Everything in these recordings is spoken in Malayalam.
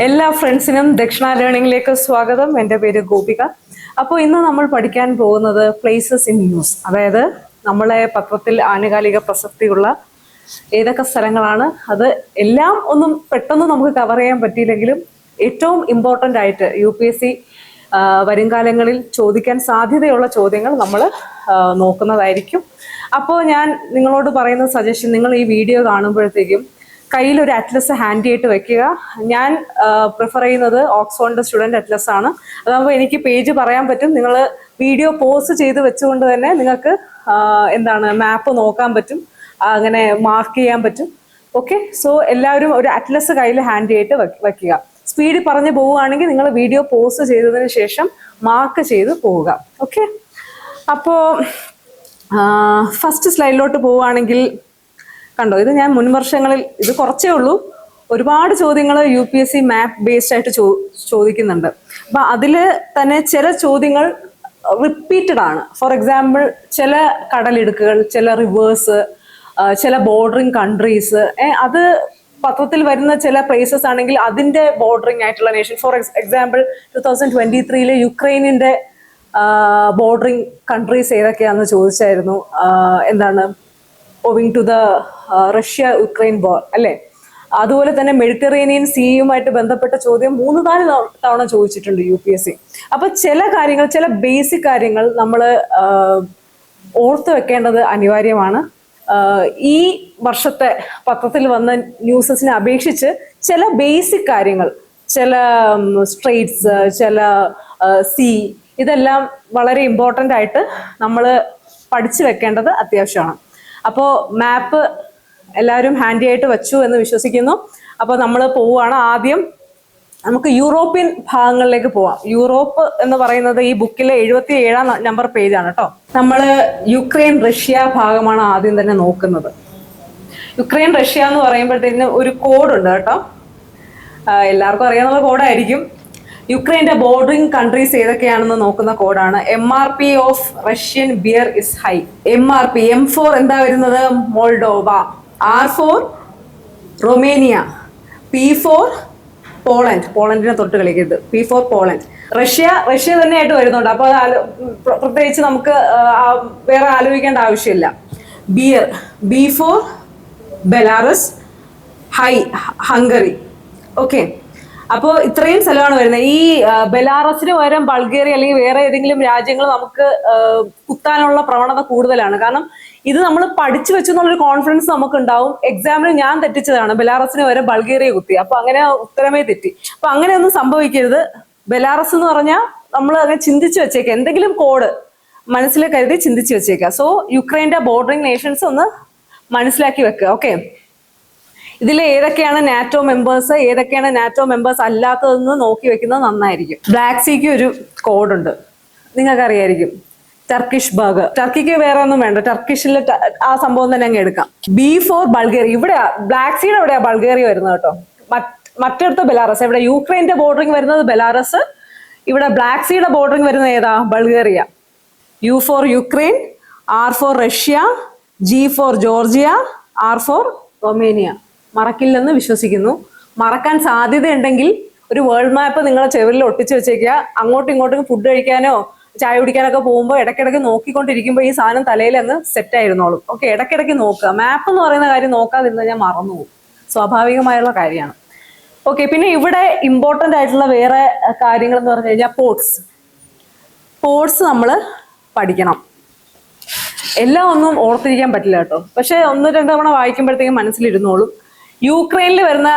എല്ലാ ഫ്രണ്ട്സിനും ദക്ഷിണ ലേണിംഗിലേക്ക് സ്വാഗതം. എൻ്റെ പേര് ഗോപിക. അപ്പോൾ ഇന്ന് നമ്മൾ പഠിക്കാൻ പോകുന്നത് പ്ലേസസ് ഇൻ ന്യൂസ്, അതായത് നമ്മളെ പത്രത്തിൽ ആനുകാലിക പ്രസക്തിയുള്ള ഏതൊക്കെ സ്ഥലങ്ങളാണ്. അത് എല്ലാം ഒന്നും പെട്ടെന്ന് നമുക്ക് കവർ ചെയ്യാൻ പറ്റിയില്ലെങ്കിലും ഏറ്റവും ഇമ്പോർട്ടൻ്റ് ആയിട്ട് UPSC വരും കാലങ്ങളിൽ ചോദിക്കാൻ സാധ്യതയുള്ള ചോദ്യങ്ങൾ നമ്മൾ നോക്കുന്നതായിരിക്കും. അപ്പോൾ ഞാൻ നിങ്ങളോട് പറയുന്ന സജഷൻ, നിങ്ങൾ ഈ വീഡിയോ കാണുമ്പോഴത്തേക്കും കയ്യിലൊരു അറ്റ്ലസ് ഹാൻഡ് ചെയ്തിട്ട് വെക്കുക. ഞാൻ പ്രിഫർ ചെയ്യുന്നത് ഓക്സ്ഫോർഡിൻ്റെ സ്റ്റുഡൻറ് അറ്റ്ലസ് ആണ്. അതാകുമ്പോൾ എനിക്ക് പേജ് പറയാൻ പറ്റും. നിങ്ങൾ വീഡിയോ പോസ് ചെയ്ത് വെച്ചുകൊണ്ട് തന്നെ നിങ്ങൾക്ക് മാപ്പ് നോക്കാൻ പറ്റും, അങ്ങനെ മാർക്ക് ചെയ്യാൻ പറ്റും. ഓക്കെ, സോ എല്ലാവരും ഒരു അറ്റ്ലസ് കയ്യിൽ ഹാൻഡ് ചെയ്തിട്ട് വെക്കുക. സ്പീഡിൽ പറഞ്ഞു പോവുകയാണെങ്കിൽ നിങ്ങൾ വീഡിയോ പോസ് ചെയ്തതിന് ശേഷം മാർക്ക് ചെയ്ത് പോവുക. ഓക്കെ, അപ്പോൾ ഫസ്റ്റ് സ്ലൈഡിലോട്ട് പോവുകയാണെങ്കിൽ കണ്ടോ, ഇത് ഞാൻ മുൻ വർഷങ്ങളിൽ, ഇത് കുറച്ചേ ഉള്ളൂ, ഒരുപാട് ചോദ്യങ്ങൾ UPSC മാപ്പ് ബേസ്ഡ് ആയിട്ട് ചോദിക്കുന്നുണ്ട്. അപ്പം അതിൽ തന്നെ ചില ചോദ്യങ്ങൾ റിപ്പീറ്റഡ് ആണ്. ഫോർ എക്സാമ്പിൾ, ചില കടലിടുക്കുകൾ, ചില റിവേഴ്സ്, ചില ബോർഡറിങ് കൺട്രീസ്, അത് പത്രത്തിൽ വരുന്ന ചില പ്ലേസസ് ആണെങ്കിൽ അതിൻ്റെ ബോർഡറിങ് ആയിട്ടുള്ള നേഷൻ. ഫോർ എക്സാമ്പിൾ 2023 യുക്രൈനിൻ്റെ ബോർഡറിങ് കൺട്രീസ് ഏതൊക്കെയാണെന്ന് ചോദിച്ചായിരുന്നു. Owing to the Russia Ukraine war അല്ലേ. അതുപോലെ തന്നെ മെഡിറ്ററേനിയൻ സീയുമായിട്ട് ബന്ധപ്പെട്ട ചോദ്യം 3-4 തവണ ചോദിച്ചിട്ടുണ്ട് UPSC. അപ്പൊ ചില കാര്യങ്ങൾ, ചില ബേസിക് കാര്യങ്ങൾ നമ്മൾ ഓർത്ത് വെക്കേണ്ടത് അനിവാര്യമാണ്. ഈ വർഷത്തെ പത്രത്തിൽ വന്ന ന്യൂസസിനെ അപേക്ഷിച്ച് ചില ബേസിക് കാര്യങ്ങൾ, ചില സ്ട്രെയ്റ്റ്സ്, ചില സീ, ഇതെല്ലാം വളരെ ഇമ്പോർട്ടൻ്റ് ആയിട്ട് നമ്മൾ പഠിച്ചു വെക്കേണ്ടത് അത്യാവശ്യമാണ്. അപ്പോൾ മാപ്പ് എല്ലാവരും ഹാൻഡി ആയിട്ട് വെച്ചു എന്ന് വിശ്വസിക്കുന്നു. അപ്പോൾ നമ്മൾ പോവുകയാണ്. ആദ്യം നമുക്ക് യൂറോപ്യൻ ഭാഗങ്ങളിലേക്ക് പോവാം. യൂറോപ്പ് എന്ന് പറയുന്നത് ഈ ബുക്കിലെ 77-ാം നമ്പർ പേജാണ് കേട്ടോ. നമ്മൾ യുക്രൈൻ റഷ്യ ഭാഗമാണ് ആദ്യം തന്നെ നോക്കുന്നത്. യുക്രൈൻ റഷ്യ എന്ന് പറയുമ്പോഴത്തേന് ഒരു കോഡുണ്ട് കേട്ടോ. എല്ലാവർക്കും അറിയാവുന്ന കോഡായിരിക്കും. യുക്രൈൻ്റെ ബോർഡറിങ് കൺട്രീസ് ഏതൊക്കെയാണെന്ന് നോക്കുന്ന കോഡാണ്. MRP of Russian beer is high. MRP, M4 എന്താ വരുന്നത്? Moldova. R4 Romania. P4 Poland. പോളണ്ടിനെ തൊട്ട് കളിക്കരുത്. P4 Poland. റഷ്യ തന്നെയായിട്ട് വരുന്നുണ്ട്. അപ്പോൾ പ്രത്യേകിച്ച് നമുക്ക് വേറെ ആലോചിക്കേണ്ട ആവശ്യമില്ല. Beer B4 Belarus. Hungary. Okay, അപ്പോൾ ഇത്രയും സ്ഥലമാണ് വരുന്നത്. ഈ ബെലാറസിന് പകരം ബൾഗേറിയ അല്ലെങ്കിൽ വേറെ ഏതെങ്കിലും രാജ്യങ്ങൾ നമുക്ക് കുത്താനുള്ള പ്രവണത കൂടുതലാണ്. കാരണം ഇത് നമ്മൾ പഠിച്ചു വെച്ചെന്നുള്ളൊരു കോൺഫിഡൻസ് നമുക്ക് ഉണ്ടാവും. എക്സാമിന് ഞാൻ തെറ്റിച്ചതാണ്, ബെലാറസിന് പകരം ബൾഗേറിയ കുത്തി. അപ്പൊ അങ്ങനെ ഉത്തരമേ തെറ്റി. അപ്പൊ അങ്ങനെയൊന്നും സംഭവിക്കരുത്. ബെലാറസ് എന്ന് പറഞ്ഞാൽ നമ്മൾ അങ്ങനെ ചിന്തിച്ചു വെച്ചേക്കുക, എന്തെങ്കിലും കോഡ് മനസ്സിൽ കരുതി ചിന്തിച്ചു വെച്ചേക്കുക. സോ യുക്രൈൻ്റെ ബോർഡറിങ് നേഷൻസ് ഒന്ന് മനസ്സിലാക്കി വെക്കുക. ഓക്കെ, ഇതിൽ ഏതൊക്കെയാണ് നാറ്റോ മെമ്പേഴ്സ്, ഏതൊക്കെയാണ് നാറ്റോ മെമ്പേഴ്സ് അല്ലാത്തതെന്ന് നോക്കി വെക്കുന്നത് നന്നായിരിക്കും. ബ്ലാക്ക് സീക്ക് ഒരു കോഡുണ്ട്, നിങ്ങൾക്കറിയായിരിക്കും. ടർക്കിഷ് ബർഗ്. ടർക്കിക്ക് വേറെ ഒന്നും വേണ്ട, ടർക്കിഷിലെ ആ സംഭവം തന്നെ അങ്ങ് എടുക്കാം. B4 Bulgaria. ഇവിടെ ബ്ലാക്ക് സീയുടെ എവിടെയാ ബൾഗേറിയ വരുന്നത് കേട്ടോ. മറ്റടുത്ത ബെലാറസ്. ഇവിടെ യുക്രൈൻ്റെ ബോർഡറിങ് വരുന്നത് ബെലാറസ്, ഇവിടെ ബ്ലാക്ക് സീയുടെ ബോർഡറിങ് വരുന്നത് ഏതാ? Bulgaria. U4 Ukraine, R4 Russia, G4 Georgia, R4 Romania. മറക്കില്ലെന്ന് വിശ്വസിക്കുന്നു. മറക്കാൻ സാധ്യതയുണ്ടെങ്കിൽ ഒരു വേൾഡ് മാപ്പ് നിങ്ങളെ ചെവിലിൽ ഒട്ടിച്ച് വെച്ചേക്കുക. അങ്ങോട്ടും ഇങ്ങോട്ടും ഫുഡ് കഴിക്കാനോ ചായ കുടിക്കാനൊക്കെ പോകുമ്പോൾ ഇടയ്ക്കിടയ്ക്ക് നോക്കിക്കൊണ്ടിരിക്കുമ്പോൾ ഈ സാധനം തലയിൽ അങ്ങ് സെറ്റ് ആയിരുന്നോളും. ഓക്കെ, ഇടയ്ക്കിടയ്ക്ക് നോക്കുക. മാപ്പ് എന്ന് പറയുന്ന കാര്യം നോക്കാതിരുന്നാൽ ഞാൻ മറന്നുപോകും. സ്വാഭാവികമായുള്ള കാര്യമാണ്. ഓക്കെ, പിന്നെ ഇവിടെ ഇമ്പോർട്ടൻ്റ് ആയിട്ടുള്ള വേറെ കാര്യങ്ങൾ എന്ന് പറഞ്ഞു കഴിഞ്ഞാൽ പോർട്സ് നമ്മൾ പഠിക്കണം. എല്ലാം ഒന്നും ഓർത്തിരിക്കാൻ പറ്റില്ല കേട്ടോ. പക്ഷെ 1-2 തവണ വായിക്കുമ്പോഴത്തേക്കും മനസ്സിലിരുന്നോളും. യുക്രൈനിൽ വരുന്ന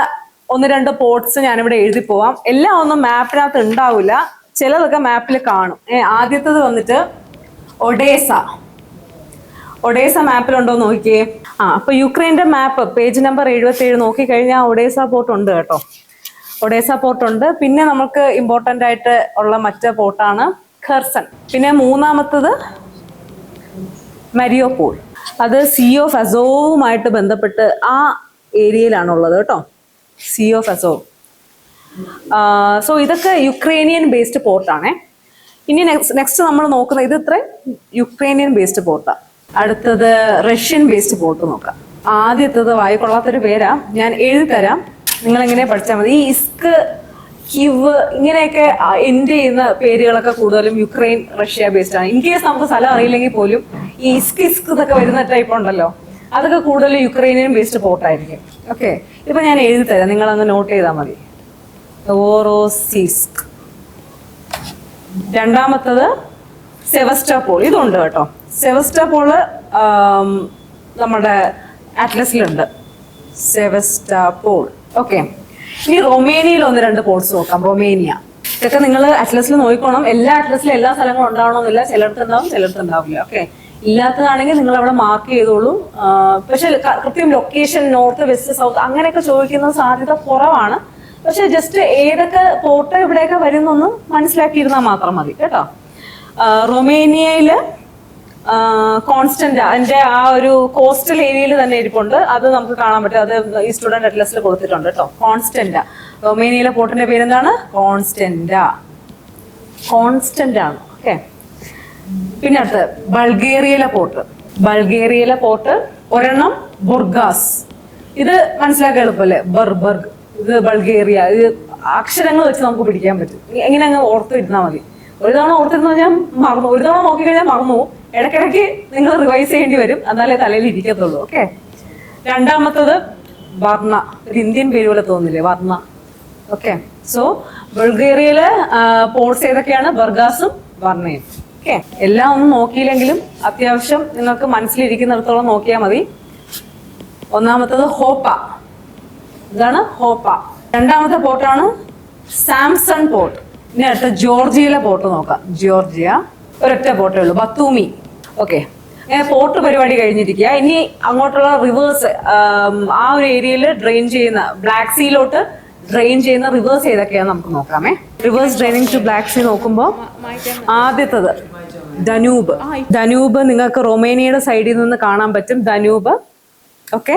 1-2 പോർട്സ് ഞാനിവിടെ എഴുതി പോവാം. എല്ലാം ഒന്നും മാപ്പിനകത്ത് ഉണ്ടാവില്ല, ചിലതൊക്കെ മാപ്പിൽ കാണും. ആദ്യത്തേത് വന്നിട്ട് ഒഡേസ മാപ്പിലുണ്ടോ നോക്കിയേ. അപ്പൊ യുക്രൈൻ്റെ മാപ്പ് പേജ് നമ്പർ 77 നോക്കിക്കഴിഞ്ഞാൽ ഒഡേസ പോർട്ട് ഉണ്ട് കേട്ടോ. ഒഡേസ പോർട്ട് ഉണ്ട്. പിന്നെ നമുക്ക് ഇമ്പോർട്ടൻ്റ് ആയിട്ട് ഉള്ള മറ്റേ പോർട്ടാണ് ഖെർസൺ. പിന്നെ മൂന്നാമത്തത് മരിയോപോൾ. അത് സീ ഓഫ് അസോവുമായിട്ട് ബന്ധപ്പെട്ട് ആ ഏരിയയിലാണുള്ളത് കേട്ടോ. Sea of Azov. സോ ഇതൊക്കെ യുക്രൈനിയൻ ബേസ്ഡ് പോർട്ടാണേ. ഇനി നെക്സ്റ്റ് നമ്മൾ നോക്കുന്നത് ഇത് ഇത്ര യുക്രൈനിയൻ ബേസ്ഡ് പോർട്ടാണ്. അടുത്തത് റഷ്യൻ ബേസ്ഡ് പോർട്ട് നോക്കാം. ആദ്യത്തത് വായിക്കൊള്ളാത്തൊരു പേരാ, ഞാൻ എഴുതി തരാം, നിങ്ങൾ എങ്ങനെ പഠിച്ചാൽ മതി. ഈ ഇസ്ക് കിവ് ഇങ്ങനെയൊക്കെ എൻഡ് ചെയ്യുന്ന പേരുകളൊക്കെ കൂടുതലും യുക്രൈൻ റഷ്യ ബേസ്ഡ് ആണ്. ഇൻ കേസ് നമുക്ക് സ്ഥലം അറിയില്ലെങ്കിൽ പോലും ഈ ഇസ്ക് ഇസ്ക് ഇതൊക്കെ വരുന്ന ടൈപ്പ് ഉണ്ടല്ലോ, അതൊക്കെ കൂടുതലും യുക്രൈനിയൻ ബേസ്ഡ് പോർട്ടായിരിക്കും. ഓക്കെ, ഇപ്പൊ ഞാൻ എഴുതി തരാം, നിങ്ങളങ്ങ് നോട്ട് ചെയ്താൽ മതി. നോവോറോസിസ്ക്. രണ്ടാമത്തത് സെവസ്റ്റോപോൾ. ഇതുണ്ട് കേട്ടോ, സെവസ്റ്റോപോള് നമ്മുടെ അറ്റ്ലസിലുണ്ട്, സെവസ്റ്റോപോൾ. ഓക്കെ, ഇനി റൊമേനിയയിൽ 1-2 പോർട്സ് നോക്കാം. റൊമേനിയ ഇതൊക്കെ നിങ്ങൾ അറ്റ്ലസിൽ നോക്കിക്കോണം. എല്ലാ അറ്റ്ലസിലും എല്ലാ സ്ഥലങ്ങളും ഉണ്ടാവണമെന്നില്ല, ചിലടത്ത് ഉണ്ടാവും ചിലടത്ത് ഉണ്ടാവില്ല. ഓക്കെ, ഇല്ലാത്തതാണെങ്കിൽ നിങ്ങൾ അവിടെ മാർക്ക് ചെയ്തോളൂ. പക്ഷെ കൃത്യം ലൊക്കേഷൻ നോർത്ത് വെസ്റ്റ് സൗത്ത് അങ്ങനെയൊക്കെ ചോദിക്കുന്ന സാധ്യത കുറവാണ്. പക്ഷെ ജസ്റ്റ് ഏതൊക്കെ പോർട്ട് ഇവിടെയൊക്കെ വരുന്നൊന്ന് മനസ്സിലാക്കിയിരുന്നാൽ മാത്രം മതി കേട്ടോ. റൊമേനിയയില് കോൺസ്റ്റന്റ് അതിന്റെ ആ ഒരു കോസ്റ്റൽ ഏരിയയിൽ തന്നെ ഇരിപ്പുണ്ട്, അത് നമുക്ക് കാണാൻ പറ്റും. അത് ഈ സ്റ്റുഡന്റ് അറ്റ്ലസിൽ കൊടുത്തിട്ടുണ്ട് കേട്ടോ. കോൺസ്റ്റന്റ, റൊമേനിയയിലെ പോർട്ടിന്റെ പേരെന്താണ്? കോൺസ്റ്റന്റ. കോൺസ്റ്റന്റ് ആണ്. ഓക്കെ, പിന്നെ അടുത്ത് ബൾഗേറിയയിലെ പോർട്ട്. ബൾഗേറിയയിലെ പോർട്ട് ഒരെണ്ണം ബുർഗാസ്. ഇത് മനസ്സിലാക്കാൻ എളുപ്പമല്ലേ, ബർബർഗ്. ഇത് ബൾഗേറിയ. ഇത് അക്ഷരങ്ങൾ വെച്ച് നമുക്ക് പിടിക്കാൻ പറ്റും. എങ്ങനെ അങ്ങ് ഓർത്തിരുന്നാൽ മതി. ഒരു തവണ ഓർത്തിരുന്ന ഞാൻ മറന്നു, ഒരു തവണ നോക്കിക്കഴിഞ്ഞാൽ മറന്നു. ഇടയ്ക്കിടയ്ക്ക് നിങ്ങൾ റിവൈസ് ചെയ്യേണ്ടി വരും, എന്നാലേ തലയിൽ ഇരിക്കത്തുള്ളൂ. ഓക്കെ, രണ്ടാമത്തത് വർണ്ണ. ഒരു ഇന്ത്യൻ പേര് പോലെ തോന്നില്ലേ, വർണ്ണ. ഓക്കെ, സോ ബൾഗേറിയയിലെ പോർട്സ് ഏതൊക്കെയാണ്? ബർഗാസും വർണ്ണയും. ഓക്കെ, എല്ലാം ഒന്നും നോക്കിയില്ലെങ്കിലും അത്യാവശ്യം നിങ്ങൾക്ക് മനസ്സിലിരിക്കുന്നിടത്തോളം നോക്കിയാൽ മതി. ഒന്നാമത്തത് ഹോപ്പ. ഇതാണ് ഹോപ്പ. രണ്ടാമത്തെ പോർട്ടാണ് സാംസൺ പോർട്ട്. ഇനി അടുത്ത ജോർജിയയിലെ പോർട്ട് നോക്കാം. ജോർജിയ ഒരൊറ്റ പോർട്ടേ ഉള്ളൂ, ബത്തൂമി. ഓക്കെ, പോർട്ട് പരിപാടി കഴിഞ്ഞിരിക്കുക. ഇനി അങ്ങോട്ടുള്ള റിവേഴ്സ്, ആ ഒരു ഏരിയയിൽ ഡ്രെയിൻ ചെയ്യുന്ന ബ്ലാക്ക് സീയിലോട്ട് ഡ്രെയിൻ ചെയ്യുന്ന റിവേഴ്സ് ഏതൊക്കെയാന്ന് നമുക്ക് നോക്കാമേ. Rivers draining to Black Sea നോക്കുമ്പോൾ ആദ്യത്തത് ദനൂബ്. ദനൂബ് നിങ്ങൾക്ക് റൊമേനിയയുടെ സൈഡിൽ നിന്ന് കാണാൻ പറ്റും, ദനൂബ്. ഓക്കെ,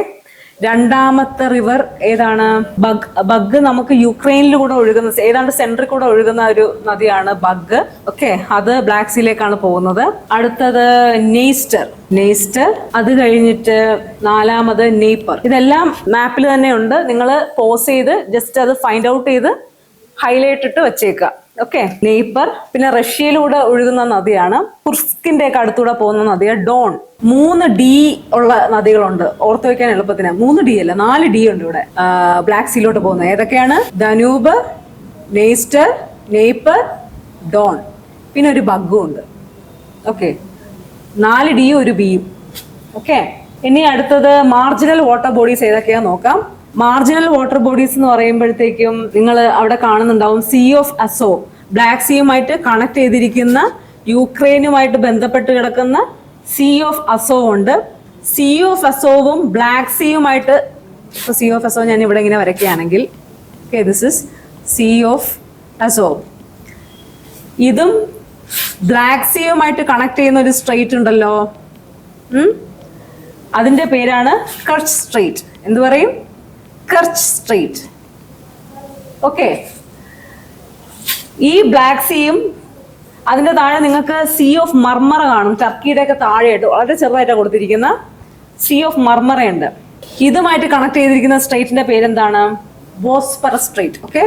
രണ്ടാമത്തെ റിവർ ഏതാണ്? ബഗ്. ബഗ് നമുക്ക് യുക്രൈനിൽ കൂടെ ഒഴുകുന്ന, ഏതാണ്ട് സെൻട്രിൽ കൂടെ ഒഴുകുന്ന ഒരു നദിയാണ് ബഗ്. ഓക്കെ, അത് ബ്ലാക്ക് സീയിലേക്കാണ് പോകുന്നത്. അടുത്തത് നെയ്സ്റ്റർ. നെയ്സ്റ്റർ. അത് കഴിഞ്ഞിട്ട് നാലാമത് നെയ്പ്പർ. ഇതെല്ലാം മാപ്പിൽ തന്നെ ഉണ്ട്. നിങ്ങൾ പോസ് ചെയ്ത് ജസ്റ്റ് അത് ഫൈൻഡ് ഔട്ട് ചെയ്ത് ഹൈലൈറ്റ് ഇട്ട് വെച്ചേക്കുക. ഓക്കെ, നെയ്പ്പർ. പിന്നെ റഷ്യയിലൂടെ ഒഴുകുന്ന നദിയാണ്, കുർസ്കിന്റെ ഒക്കെ അടുത്തൂടെ പോകുന്ന നദിയാണ് ഡോൺ. 3 D ഉള്ള നദികളുണ്ട്, ഓർത്ത് വെക്കാൻ എളുപ്പത്തിന്. 3 D അല്ല, 4 D ഉണ്ട് ഇവിടെ ബ്ലാക്ക് സീയിലോട്ട് പോകുന്നത്. ഏതൊക്കെയാണ്? ദനൂബ്, നെയ്സ്റ്റർ, നെയ്പ്പർ, ഡോൺ. പിന്നെ ഒരു ബഗ്ഗും ഉണ്ട്. ഓക്കെ, 4 D ഒരു ബിയും. ഓക്കെ, ഇനി അടുത്തത് മാർജിനൽ വാട്ടർ ബോഡീസ് ഏതൊക്കെയാ നോക്കാം. മാർജിനൽ വാട്ടർ ബോഡീസ് എന്ന് പറയുമ്പോഴത്തേക്കും നിങ്ങൾ അവിടെ കാണുന്നുണ്ടാവും സീ ഓഫ് അസോ. ബ്ലാക്ക് സീയുമായിട്ട് കണക്ട് ചെയ്തിരിക്കുന്ന, യുക്രൈനുമായിട്ട് ബന്ധപ്പെട്ട് കിടക്കുന്ന സീ ഓഫ് അസോ ഉണ്ട്. സീ ഓഫ് അസോവും ബ്ലാക്ക് സീയുമായിട്ട്, സീ ഓഫ് അസോ ഞാൻ ഇവിടെ ഇങ്ങനെ വരയ്ക്കുകയാണെങ്കിൽ, okay, this is Sea of Azov. ഇതും ബ്ലാക്ക് സീയുമായിട്ട് കണക്ട് ചെയ്യുന്ന ഒരു സ്ട്രെയിറ്റ് ഉണ്ടല്ലോ, അതിന്റെ പേരാണ് കർച്ച് സ്ട്രെയിറ്റ്. എന്ത് പറയും? കർച്ച് സ്ട്രെയിറ്റ്. ഓക്കെ, ഈ ബ്ലാക്ക് സീയും അതിന്റെ താഴെ നിങ്ങൾക്ക് സീ ഓഫ് മർമറ കാണും. ടർക്കിയുടെ ഒക്കെ താഴെയായിട്ട് വളരെ ചെറുതായിട്ടാണ് കൊടുത്തിരിക്കുന്ന സീ ഓഫ് മർമറയുണ്ട്. ഇതുമായിട്ട് കണക്ട് ചെയ്തിരിക്കുന്ന സ്ട്രെയിറ്റിന്റെ പേരെന്താണ്? Bosphorus strait. Okay,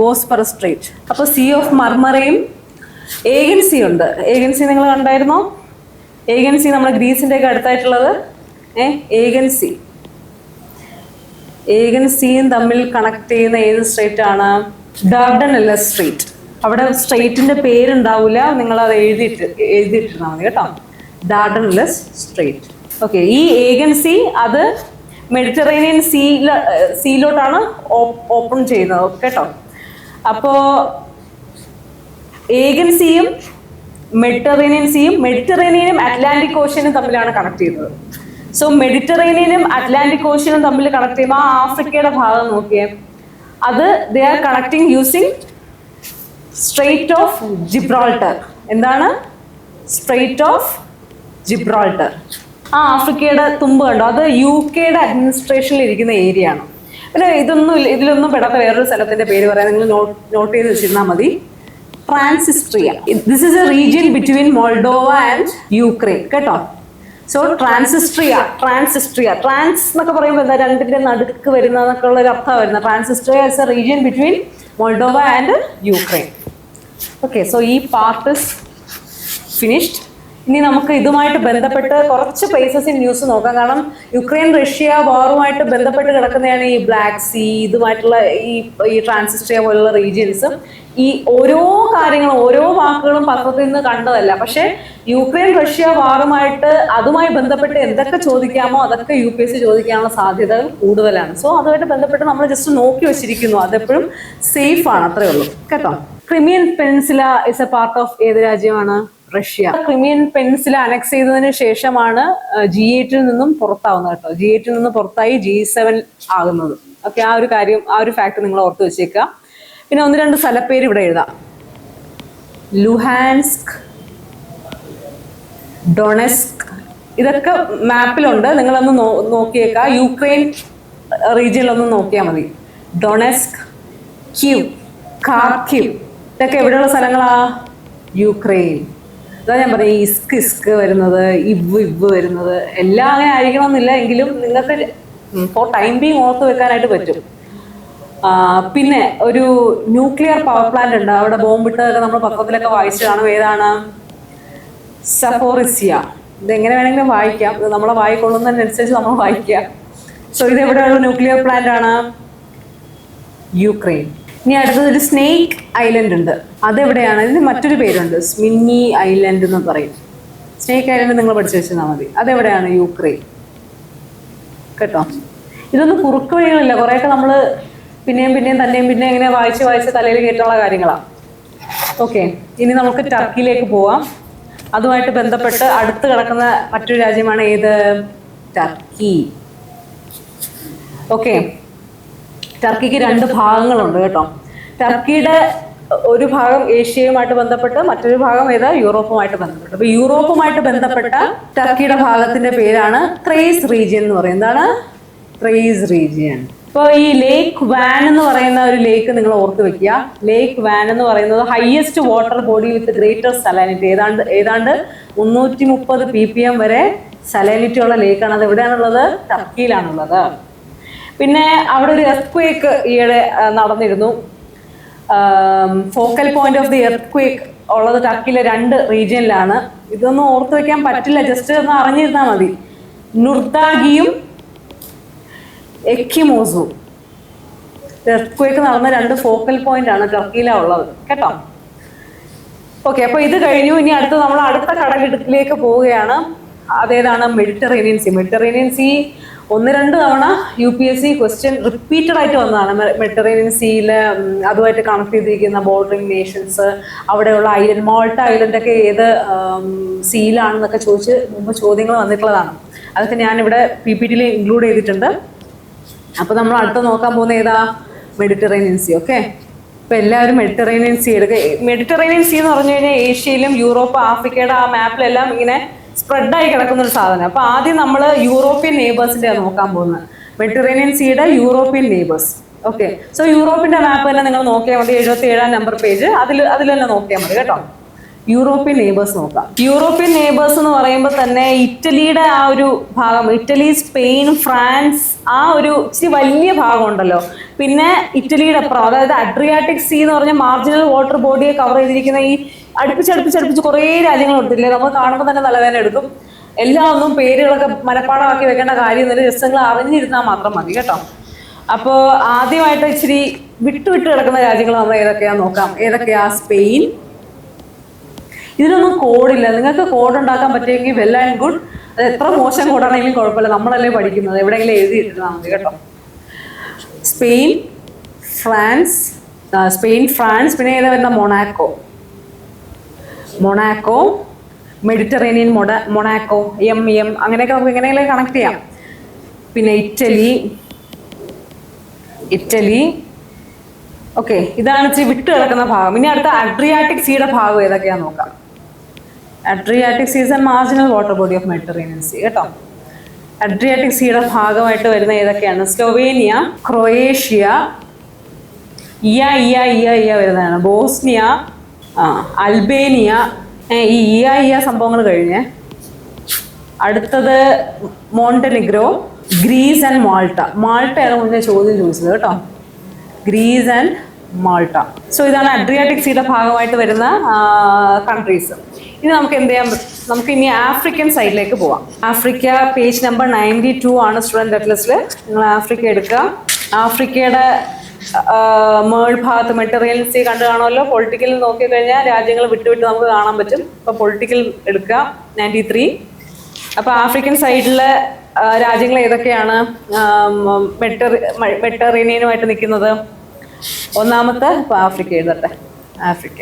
Bosphorus strait. അപ്പൊ സീ ഓഫ് മർമറയും ഏഗൻ സീ ഉണ്ട്. ഏഗൻ സീ നിങ്ങൾ കണ്ടായിരുന്നോ? ഏഗൻ സീ നമ്മുടെ ഗ്രീസിന്റെ ഒക്കെ അടുത്തായിട്ടുള്ളത്. ഏഗൻ സീ. ഏഗൻ സീയും തമ്മിൽ കണക്ട് ചെയ്യുന്ന ഏത് സ്ട്രെയിറ്റ് ആണ്? ഡാർഡനല്ലസ് സ്ട്രെയിറ്റ്. അവിടെ സ്ട്രെയിറ്റിന്റെ പേരുണ്ടാവില്ല, നിങ്ങൾ അത് എഴുതിയിട്ടിരുന്നാൽ മതി കേട്ടോ. ഡാർഡനല്ലസ് സ്ട്രെയിറ്റ്. ഓക്കെ, ഈ ഏഗൻ സീ അത് മെഡിറ്ററേനിയൻ സീയിലോട്ടാണ് ഓപ്പൺ ചെയ്യുന്നത് കേട്ടോ. അപ്പോ ഏഗൻ സീയും മെഡിറ്ററേനിയനും അറ്റ്ലാന്റിക് ഓഷ്യനും തമ്മിലാണ് കണക്ട് ചെയ്യുന്നത്. സോ മെഡിറ്ററേനിയനും അറ്റ്ലാന്റിക് ഓഷ്യനും തമ്മിൽ കണക്ട് ചെയ്യുമ്പോൾ ആ ആഫ്രിക്കയുടെ ഭാഗം നോക്കിയേ, അത് they are connecting using Strait of Gibraltar. എന്താണ്? Strait of Gibraltar. ആ ആഫ്രിക്കയുടെ തുമ്പ് കണ്ടോ, അത് UK-യുടെ അഡ്മിനിസ്ട്രേഷനിൽ ഇരിക്കുന്ന ഏരിയ ആണ്. പിന്നെ ഇതിലൊന്നും പെടാത്ത വേറൊരു സ്ഥലത്തിന്റെ പേര് പറയാൻ നിങ്ങൾ നോട്ട് ചെയ്ത് വെച്ചിരുന്നാൽ മതി. Transnistria. This is a region between Moldova and Ukraine കേട്ടോ. സോ ട്രാൻസ് എന്നൊക്കെ പറയുമ്പോൾ എന്താ, രണ്ടിന്റെ നടുക്ക് വരുന്ന എന്നൊക്കെ ഉള്ള ഒരു അർത്ഥം വരുന്നത്. Transnistria is a region between Moldova and Ukraine. Okay, so ഈ പാർട്ട് ഇസ് ഫിനിഷ്ഡ്. ഇനി നമുക്ക് ഇതുമായിട്ട് ബന്ധപ്പെട്ട് കുറച്ച് പ്ലേസസ് ഇൻ ന്യൂസ് നോക്കാം. കാരണം യുക്രൈൻ റഷ്യ വാറുമായിട്ട് ബന്ധപ്പെട്ട് കിടക്കുന്നതാണ് ഈ ബ്ലാക്ക് സീ, ഇതുമായിട്ടുള്ള ഈ ട്രാൻസിസ്ട്രിയ പോലുള്ള റീജിയൻസും. ഈ ഓരോ കാര്യങ്ങളും ഓരോ വാക്കുകളും പത്രത്തിൽ നിന്ന് കണ്ടതല്ല. പക്ഷെ യുക്രൈൻ റഷ്യ വാറുമായിട്ട് അതുമായി ബന്ധപ്പെട്ട് എന്തൊക്കെ ചോദിക്കാമോ അതൊക്കെ UPSC ചോദിക്കാനുള്ള സാധ്യതകൾ കൂടുതലാണ്. സോ അതുമായിട്ട് ബന്ധപ്പെട്ട് നമ്മൾ ജസ്റ്റ് നോക്കി വെച്ചിരിക്കുന്നു. അതെപ്പോഴും സേഫ് ആണ്, അത്രേ ഉള്ളൂ കേട്ടോ. Crimean peninsula is a part of ഏത് രാജ്യമാണ്? റഷ്യ. ക്രിമിയൻ പെനിൻസുല അനക്സ് ചെയ്തതിന് ശേഷമാണ് G8 നിന്നും പുറത്താവുന്നത് കേട്ടോ. G8 നിന്ന് പുറത്തായി G7 ആകുന്നത്. ഓക്കെ, ആ ഒരു കാര്യം, ആ ഒരു ഫാക്ട് നിങ്ങൾ ഓർത്ത് വെച്ചേക്കുക. പിന്നെ 1-2 സ്ഥലപ്പേര് ഇവിടെ എഴുതാം. ലുഹാൻസ്ക്, ഡൊണസ്ക്, ഇതൊക്കെ മാപ്പിലുണ്ട്, നിങ്ങളൊന്ന് നോക്കിയേക്കുക. യുക്രൈൻ റീജിയനിലൊന്ന് നോക്കിയാൽ മതി. ഡൊണസ്ക്, ക്യൂ, ഖാർക്കിവ്, ഇതൊക്കെ എവിടെയുള്ള സ്ഥലങ്ങളാ? യുക്രൈൻ. അതാ ഞാൻ പറയും, ഇസ്ക് വരുന്നത്, ഇവ് വരുന്നത്, എല്ലാം അങ്ങനെ ആയിരിക്കണമെന്നില്ല. എങ്കിലും നിങ്ങൾക്ക് ഫോർ ടൈം ബീങ് ഓർത്ത് വെക്കാനായിട്ട് പറ്റും. പിന്നെ ഒരു ന്യൂക്ലിയർ പവർ പ്ലാന്റ് ഉണ്ട്, അവിടെ ബോംബിട്ടതൊക്കെ നമ്മൾ പത്രത്തിലൊക്കെ വായിച്ചു കാണും. ഏതാണ്? സഫോറിസിയ. ഇതെങ്ങനെ വേണമെങ്കിലും വായിക്കാം, ഇത് നമ്മളെ വായിക്കൊള്ളുന്നതിനനുസരിച്ച് നമ്മൾ വായിക്കാം. സോ ഇത് എവിടെയുള്ള ന്യൂക്ലിയർ പ്ലാന്റ് ആണ്? യുക്രൈൻ. ഇനി അടുത്തത് ഒരു സ്നേക്ക് ഐലൻഡ് ഉണ്ട്, അതെവിടെയാണ്? ഇതിന് മറ്റൊരു പേരുണ്ട്, സ്മിന്നി ഐലൻഡ് എന്ന് പറയും. സ്നേക്ക് ഐലൻഡ് നിങ്ങൾ പഠിച്ചു വെച്ചാൽ മതി. അതെവിടെയാണ്? യുക്രൈൻ കേട്ടോ. ഇതൊന്നും കുറുക്ക് വഴികളില്ല, കുറേയൊക്കെ നമ്മൾ പിന്നെയും പിന്നെ ഇങ്ങനെ വായിച്ച് തലയിൽ കയറ്റുള്ള കാര്യങ്ങളാണ്. ഓക്കെ, ഇനി നമുക്ക് ടർക്കിയിലേക്ക് പോവാം. അതുമായിട്ട് ബന്ധപ്പെട്ട് അടുത്ത് കിടക്കുന്ന മറ്റൊരു രാജ്യമാണ് ഏത്? ടർക്കി. ഓക്കെ, ടർക്കിക്ക് 2 ഭാഗങ്ങളുണ്ട് കേട്ടോ. ടർക്കിയുടെ ഒരു ഭാഗം ഏഷ്യയുമായിട്ട് ബന്ധപ്പെട്ട്, മറ്റൊരു ഭാഗം ഏതാ? യൂറോപ്പുമായിട്ട് ബന്ധപ്പെട്ട്. അപ്പൊ യൂറോപ്പുമായിട്ട് ബന്ധപ്പെട്ട ടർക്കിയുടെ ഭാഗത്തിന്റെ പേരാണ് ത്രേസ് റീജിയൻ എന്ന് പറയുന്നത്. എന്താണ്? ത്രേസ് റീജിയൻ. ഇപ്പോൾ ഈ ലേക്ക് വാൻ എന്ന് പറയുന്ന ഒരു ലേക്ക് നിങ്ങൾ ഓർത്ത് വെക്കുക. ലേക്ക് വാൻ എന്ന് പറയുന്നത് highest water body with greater salinity, ഏതാണ്ട് 330 ppm വരെ സലാനിറ്റി ഉള്ള ലേക്കാണ്. അത് എവിടെയാണുള്ളത്? ടർക്കിയിലാണുള്ളത്. പിന്നെ അവിടെ ഒരു എർത്ത്ക്വേക്ക് ഈയിടെ നടന്നിരുന്നു. Focal point of the earthquake ഉള്ളത് ടർക്കിയിലെ 2 റീജിയനിലാണ്. ഇതൊന്നും ഓർത്ത് വെക്കാൻ പറ്റില്ല, ജസ്റ്റ് ഒന്ന് അറിഞ്ഞിരുന്നാൽ മതി. നുർദാഗിയും എക്കിമോസും എർത്ത്ക്വേക്ക് നടന്ന 2 ഫോക്കൽ പോയിന്റ് ആണ് ടർക്കിയിലാണ് ഉള്ളത് കേട്ടോ. ഓക്കെ, അപ്പൊ ഇത് കഴിഞ്ഞു. ഇനി നമ്മൾ അടുത്ത കടലിടുക്കിലേക്ക് പോവുകയാണ്. അതേതാണ്? Mediterranean see. മെഡിറ്ററേനിയൻ സീ 1-2 തവണ UPSC ക്വസ്റ്റ്യൻ റിപ്പീറ്റഡ് ആയിട്ട് വന്നതാണ്. മെഡിറ്ററേനിയൻ സീയിൽ അതുമായിട്ട് കണക്ട് ചെയ്തിരിക്കുന്ന ബോർഡറിംഗ് നേഷൻസ്, അവിടെയുള്ള ഐലൻഡ്, മാൾട്ട ഐലൻഡ് ഒക്കെ ഏത് സീലാണെന്നൊക്കെ ചോദിച്ച് മുമ്പ് ചോദ്യങ്ങൾ വന്നിട്ടുള്ളതാണ്. അതൊക്കെ ഞാനിവിടെ PPTയിൽ ഇൻക്ലൂഡ് ചെയ്തിട്ടുണ്ട്. അപ്പോൾ നമ്മൾ അടുത്ത് നോക്കാൻ പോകുന്ന ഏതാ? Mediterranean see. ഓക്കെ, ഇപ്പൊ എല്ലാവരും മെഡിറ്ററേനിയൻ സീ എടുക്കുക. മെഡിറ്ററേനിയൻ സീ എന്ന് പറഞ്ഞു കഴിഞ്ഞാൽ ഏഷ്യയിലും യൂറോപ്പ്, ആഫ്രിക്കയുടെ ആ മാപ്പിലെല്ലാം ഇങ്ങനെ സ്പ്രെഡായി കിടക്കുന്ന ഒരു സാധനം. അപ്പൊ ആദ്യം നമ്മൾ യൂറോപ്യൻ നെയ്ബേഴ്സിന്റെ നോക്കാൻ പോകുന്നത്. മെഡിറ്ററേനിയൻ സീയുടെ യൂറോപ്യൻ നെയ്ബേഴ്സ്. ഓക്കെ, സോ യൂറോപ്പിന്റെ മാപ്പ് തന്നെ നിങ്ങൾ നോക്കിയാൽ മതി. 77-ാം നമ്പർ പേജ്, അതിൽ തന്നെ നോക്കിയാൽ മതി കേട്ടോ. യൂറോപ്യൻ നെയ്ബേഴ്സ് നോക്കാം. യൂറോപ്യൻ നെയ്ബേഴ്സ് എന്ന് പറയുമ്പോൾ തന്നെ ഇറ്റലിയുടെ ആ ഒരു ഭാഗം, ഇറ്റലി, സ്പെയിൻ, ഫ്രാൻസ്, ആ ഒരു ഇച്ചിരി വലിയ ഭാഗം ഉണ്ടല്ലോ. പിന്നെ ഇറ്റലിയുടെ അപ്പുറം, അതായത് അഡ്രിയാറ്റിക് സീ എന്ന് പറഞ്ഞ മാർജിനൽ വാട്ടർ ബോഡിയെ കവർ ചെയ്തിരിക്കുന്ന ഈ അടുപ്പിച്ചടുപ്പിച്ച് കുറേ രാജ്യങ്ങൾ കൊടുത്തില്ലേ, നമ്മൾ കാണുമ്പോൾ തന്നെ തലവേദന എടുക്കും. എല്ലാം ഒന്നും പേരുകളൊക്കെ മനപ്പാടമാക്കി വെക്കേണ്ട കാര്യമൊന്നുമില്ല, ജസ്റ്റ് നിങ്ങൾ അറിഞ്ഞിരുന്നാൽ മാത്രം മതി കേട്ടോ. അപ്പോൾ ആദ്യമായിട്ട് ഇച്ചിരി വിട്ടു കിടക്കുന്ന രാജ്യങ്ങൾ നമ്മൾ ഏതൊക്കെയാന്ന് നോക്കാം. ഏതൊക്കെയാ? സ്പെയിൻ. ഇതിനൊന്നും കോഡില്ല, നിങ്ങൾക്ക് കോഡ് ഉണ്ടാക്കാൻ പറ്റുമെങ്കിൽ വെൽ ആൻഡ് ഗുഡ്. അത് എത്ര മോശം കോഡാണെങ്കിലും കുഴപ്പമില്ല, നമ്മളല്ലേ പഠിക്കുന്നത്, എവിടെയെങ്കിലും എഴുതിയിട്ടിരുന്നാൽ മതി കേട്ടോ. സ്പെയിൻ, ഫ്രാൻസ്, പിന്നെ ഏതാ വരുന്ന? മൊണാക്കോ, മെഡിറ്ററേനിയൻ മൊണാക്കോ, അങ്ങനെയൊക്കെ നമുക്ക് എങ്ങനെയെങ്കിലും കണക്ട് ചെയ്യാം. പിന്നെ ഇറ്റലി. ഓക്കെ, ഇതാണ് ഇച്ചിരി വിട്ട് കിടക്കുന്ന ഭാഗം. ഇനി അടുത്ത അഡ്രിയാറ്റിക് സീയുടെ ഭാഗം ഏതൊക്കെയാന്ന് നോക്കാം. Adriatic sea is a marginal water body of Mediterranean sea കേട്ടോ. അഡ്രിയാറ്റിക് സീയുടെ ഭാഗമായിട്ട് വരുന്ന ഏതൊക്കെയാണ്? സ്ലൊവേനിയ, ക്രൊയേഷ്യ, ഇയ വരുന്നതാണ്. Bosnia, Albania. ഈ ഇയ സംഭവങ്ങൾ കഴിഞ്ഞ് അടുത്തത് മോണ്ടെനിഗ്രോ, ഗ്രീസ് ആൻഡ് മാൾട്ടയാണ് മുന്നേ ചോദ്യം ചോദിച്ചത് കേട്ടോ. Greece and Malta. സോ ഇതാണ് അഡ്രിയാറ്റിക് സീയുടെ ഭാഗമായിട്ട് വരുന്ന കൺട്രീസ്. ഇനി നമുക്ക് എന്ത് ചെയ്യാം, നമുക്ക് ഇനി ആഫ്രിക്കൻ സൈഡിലേക്ക് പോവാം. ആഫ്രിക്ക പേജ് നമ്പർ 92 ആണ് സ്റ്റുഡൻറ് അറ്റ്ലസിൽ. നിങ്ങൾ ആഫ്രിക്ക എടുക്കുക. ആഫ്രിക്കയുടെ മേൾ ഭാഗത്ത് മെഡിറ്ററേനിയൻ സീ കണ്ടു കാണുമല്ലോ. പൊളിറ്റിക്കൽ നോക്കിക്കഴിഞ്ഞാൽ രാജ്യങ്ങൾ വിട്ടുവിട്ട് നമുക്ക് കാണാൻ പറ്റും. അപ്പോൾ പൊളിറ്റിക്കൽ എടുക്കുക 93. അപ്പോൾ ആഫ്രിക്കൻ സൈഡിലെ രാജ്യങ്ങൾ ഏതൊക്കെയാണ് മെഡിറ്ററേനിയനുമായിട്ട് നിൽക്കുന്നത്? ഒന്നാമത്തെ ഇപ്പോൾ ആഫ്രിക്ക എഴുതട്ടെ. Africa,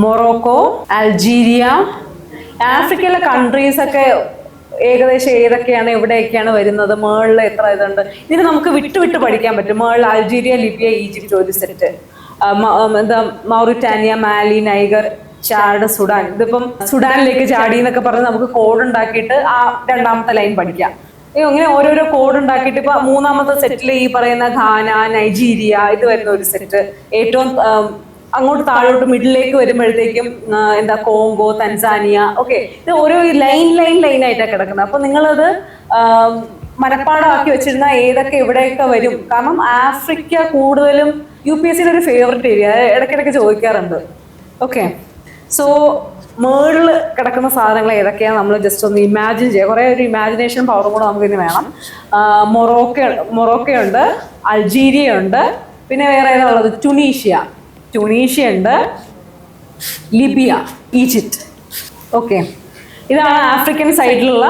Morocco, Algeria. ആഫ്രിക്കയിലെ കൺട്രീസ് ഒക്കെ ഏകദേശം ഏതൊക്കെയാണ്, എവിടെയൊക്കെയാണ് വരുന്നത്, മേളിൽ എത്ര ഇതുണ്ട്, ഇതിന് നമുക്ക് വിട്ട് പഠിക്കാൻ പറ്റും. മേളിൽ അൾജീരിയ, ലിബിയ, ഈജിപ്റ്റ് ഒരു സെറ്റ്, എന്താ മൗറിറ്റാനിയ, മാലി, നൈഗർ, ചാഡ്, സുഡാൻ. ഇതിപ്പം സുഡാനിലേക്ക് ചാടി എന്നൊക്കെ പറഞ്ഞ് നമുക്ക് കോഡ് ഉണ്ടാക്കിയിട്ട് ആ രണ്ടാമത്തെ ലൈൻ പഠിക്കാം. ഇങ്ങനെ ഓരോരോ കോഡ് ഉണ്ടാക്കിയിട്ട് ഇപ്പൊ മൂന്നാമത്തെ സെറ്റിൽ ഈ പറയുന്ന ഘാന, നൈജീരിയ ഇത് വരുന്ന ഒരു സെറ്റ്. ഏറ്റവും അങ്ങോട്ട് താഴോട്ട് മിഡിലേക്ക് വരുമ്പോഴത്തേക്കും എന്താ കോങ്കോ, തൻസാനിയ. ഓക്കെ, ഇത് ഓരോ ലൈൻ ആയിട്ടാണ് കിടക്കുന്നത്. അപ്പൊ നിങ്ങളത് മനപ്പാടമാക്കി വെച്ചിരുന്ന ഏതൊക്കെ എവിടെയൊക്കെ വരും. കാരണം ആഫ്രിക്ക കൂടുതലും UPSCയുടെ ഒരു ഫേവററ്റ് ഏരിയ, ഇടയ്ക്കിടയ്ക്ക് ചോദിക്കാറുണ്ട്. ഓക്കെ, സോ മേളിൽ കിടക്കുന്ന സാധനങ്ങൾ ഏതൊക്കെയാണ് നമ്മൾ ജസ്റ്റ് ഒന്ന് ഇമാജിൻ ചെയ്യുക. കുറേ ഒരു ഇമാജിനേഷൻ പവറും കൂടെ നമുക്ക് ഇനി വേണം. മൊറോക്കോ ഉണ്ട്, അൾജീരിയ ഉണ്ട്, പിന്നെ വേറെ ഏതാ ഉള്ളത്? ട്യൂണീഷ്യ ഉണ്ട്, ലിബിയ, ഈജിപ്റ്റ്. ഓക്കെ, ഇതാണ് ആഫ്രിക്കൻ സൈഡിലുള്ള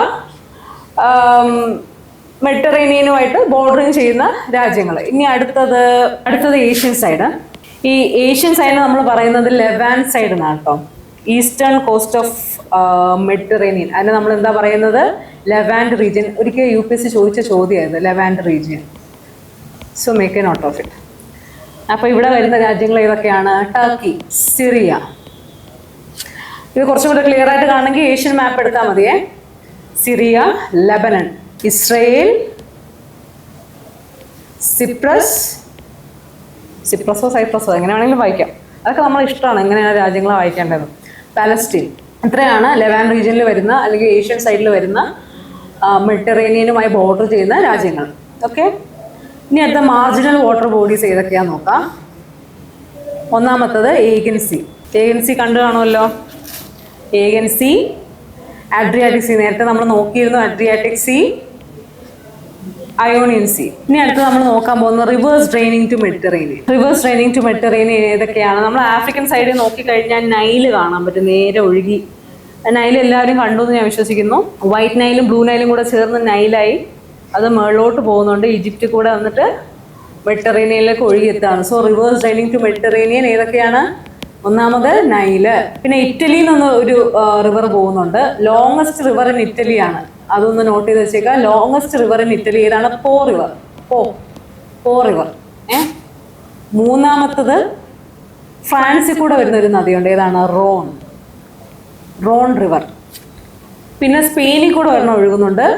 മെഡിറ്ററേനിയനുമായിട്ട് ബോർഡറിങ് ചെയ്യുന്ന രാജ്യങ്ങൾ. ഇനി അടുത്തത് ഏഷ്യൻ സൈഡ്. ഈ ഏഷ്യൻ സൈഡ് നമ്മൾ പറയുന്നത് ലെവാൻ സൈഡ് എന്നാണ് കേട്ടോ. Eastern coast of Mediterranean. അതിന് നമ്മൾ എന്താ പറയുന്നത്? Levant region. ഒരിക്കൽ UPSC ചോദിച്ച ചോദ്യമായിരുന്നു Levant region. So make a note of it. അപ്പൊ ഇവിടെ വരുന്ന രാജ്യങ്ങൾ ഏതൊക്കെയാണ്? Turkey, Syria. ഇത് കുറച്ചും കൂടെ ക്ലിയർ ആയിട്ട് കാണണമെങ്കിൽ ഏഷ്യൻ മാപ്പ് എടുത്താൽ മതിയേ. സിറിയ, ലെബനൻ, ഇസ്രയേൽ, സിപ്രസോ സൈപ്രസോ എങ്ങനെ വേണമെങ്കിലും വായിക്കാം. അതൊക്കെ നമ്മൾ ഇഷ്ടമാണ് എങ്ങനെയാണ് രാജ്യങ്ങളെ വായിക്കേണ്ടത്. പാലസ്റ്റീൻ. ഇത്രയാണ് ലെവാൻ റീജിയനിൽ വരുന്ന അല്ലെങ്കിൽ ഏഷ്യൻ സൈഡിൽ വരുന്ന മെഡിറ്ററേനിയനുമായി ബോർഡർ ചെയ്യുന്ന രാജ്യങ്ങൾ. ഓക്കെ, ഇനി അടുത്ത മാർജിനൽ വാട്ടർ ബോഡീസ് ഏതൊക്കെയാന്ന് നോക്കാം. ഒന്നാമത്തത് ഏഗൻ സി കണ്ടു കാണുമല്ലോ. ഏഗൻ സി, അഡ്രിയാറ്റിക് സി നേരത്തെ നമ്മൾ നോക്കിയിരുന്നു. Adriatic C, Ionian C. ഇനി അടുത്ത് നമ്മൾ നോക്കാൻ പോകുന്നത് റിവേഴ്സ് ഡ്രെയിനിങ് ടു മെഡിറ്ററേനിയൻ ഏതൊക്കെയാണ്? നമ്മൾ ആഫ്രിക്കൻ സൈഡിൽ നോക്കിക്കഴിഞ്ഞാൽ നൈല് കാണാൻ പറ്റും, നേരെ ഒഴുകി. നൈൽ എല്ലാവരും കണ്ടു എന്ന് ഞാൻ വിശ്വസിക്കുന്നു. വൈറ്റ് നൈലും ബ്ലൂ നൈലും കൂടെ ചേർന്ന് നൈലായി അത് മേളിലോട്ട് പോകുന്നുണ്ട്. ഈജിപ്റ്റ് കൂടെ വന്നിട്ട് മെഡിറ്ററേനിയനിലേക്ക് ഒഴുകിയെത്താണ്. So rivers draining to Mediterranean ഏതൊക്കെയാണ്? ഒന്നാമത് നൈല്. പിന്നെ ഇറ്റലിയിൽ നിന്ന് ഒരു റിവർ പോകുന്നുണ്ട്. ലോങ്ങസ്റ്റ് റിവർ ഇൻ ഇറ്റലിയാണ്. അതൊന്ന് നോട്ട് ചെയ്ത് വെച്ചേക്കാം. ലോങ്ങസ്റ്റ് റിവർ ഇൻ ഇറ്റലി ഏതാണ്? പോ റിവർ. മൂന്നാമത്തത് ഫ്രാൻസിൽ കൂടെ വരുന്ന ഒരു നദിയുണ്ട്. ഏതാണ്? Rhone river. പിന്നെ സ്പെയിനിൽ കൂടെ ഒരെണ്ണം ഒഴുകുന്നുണ്ട്.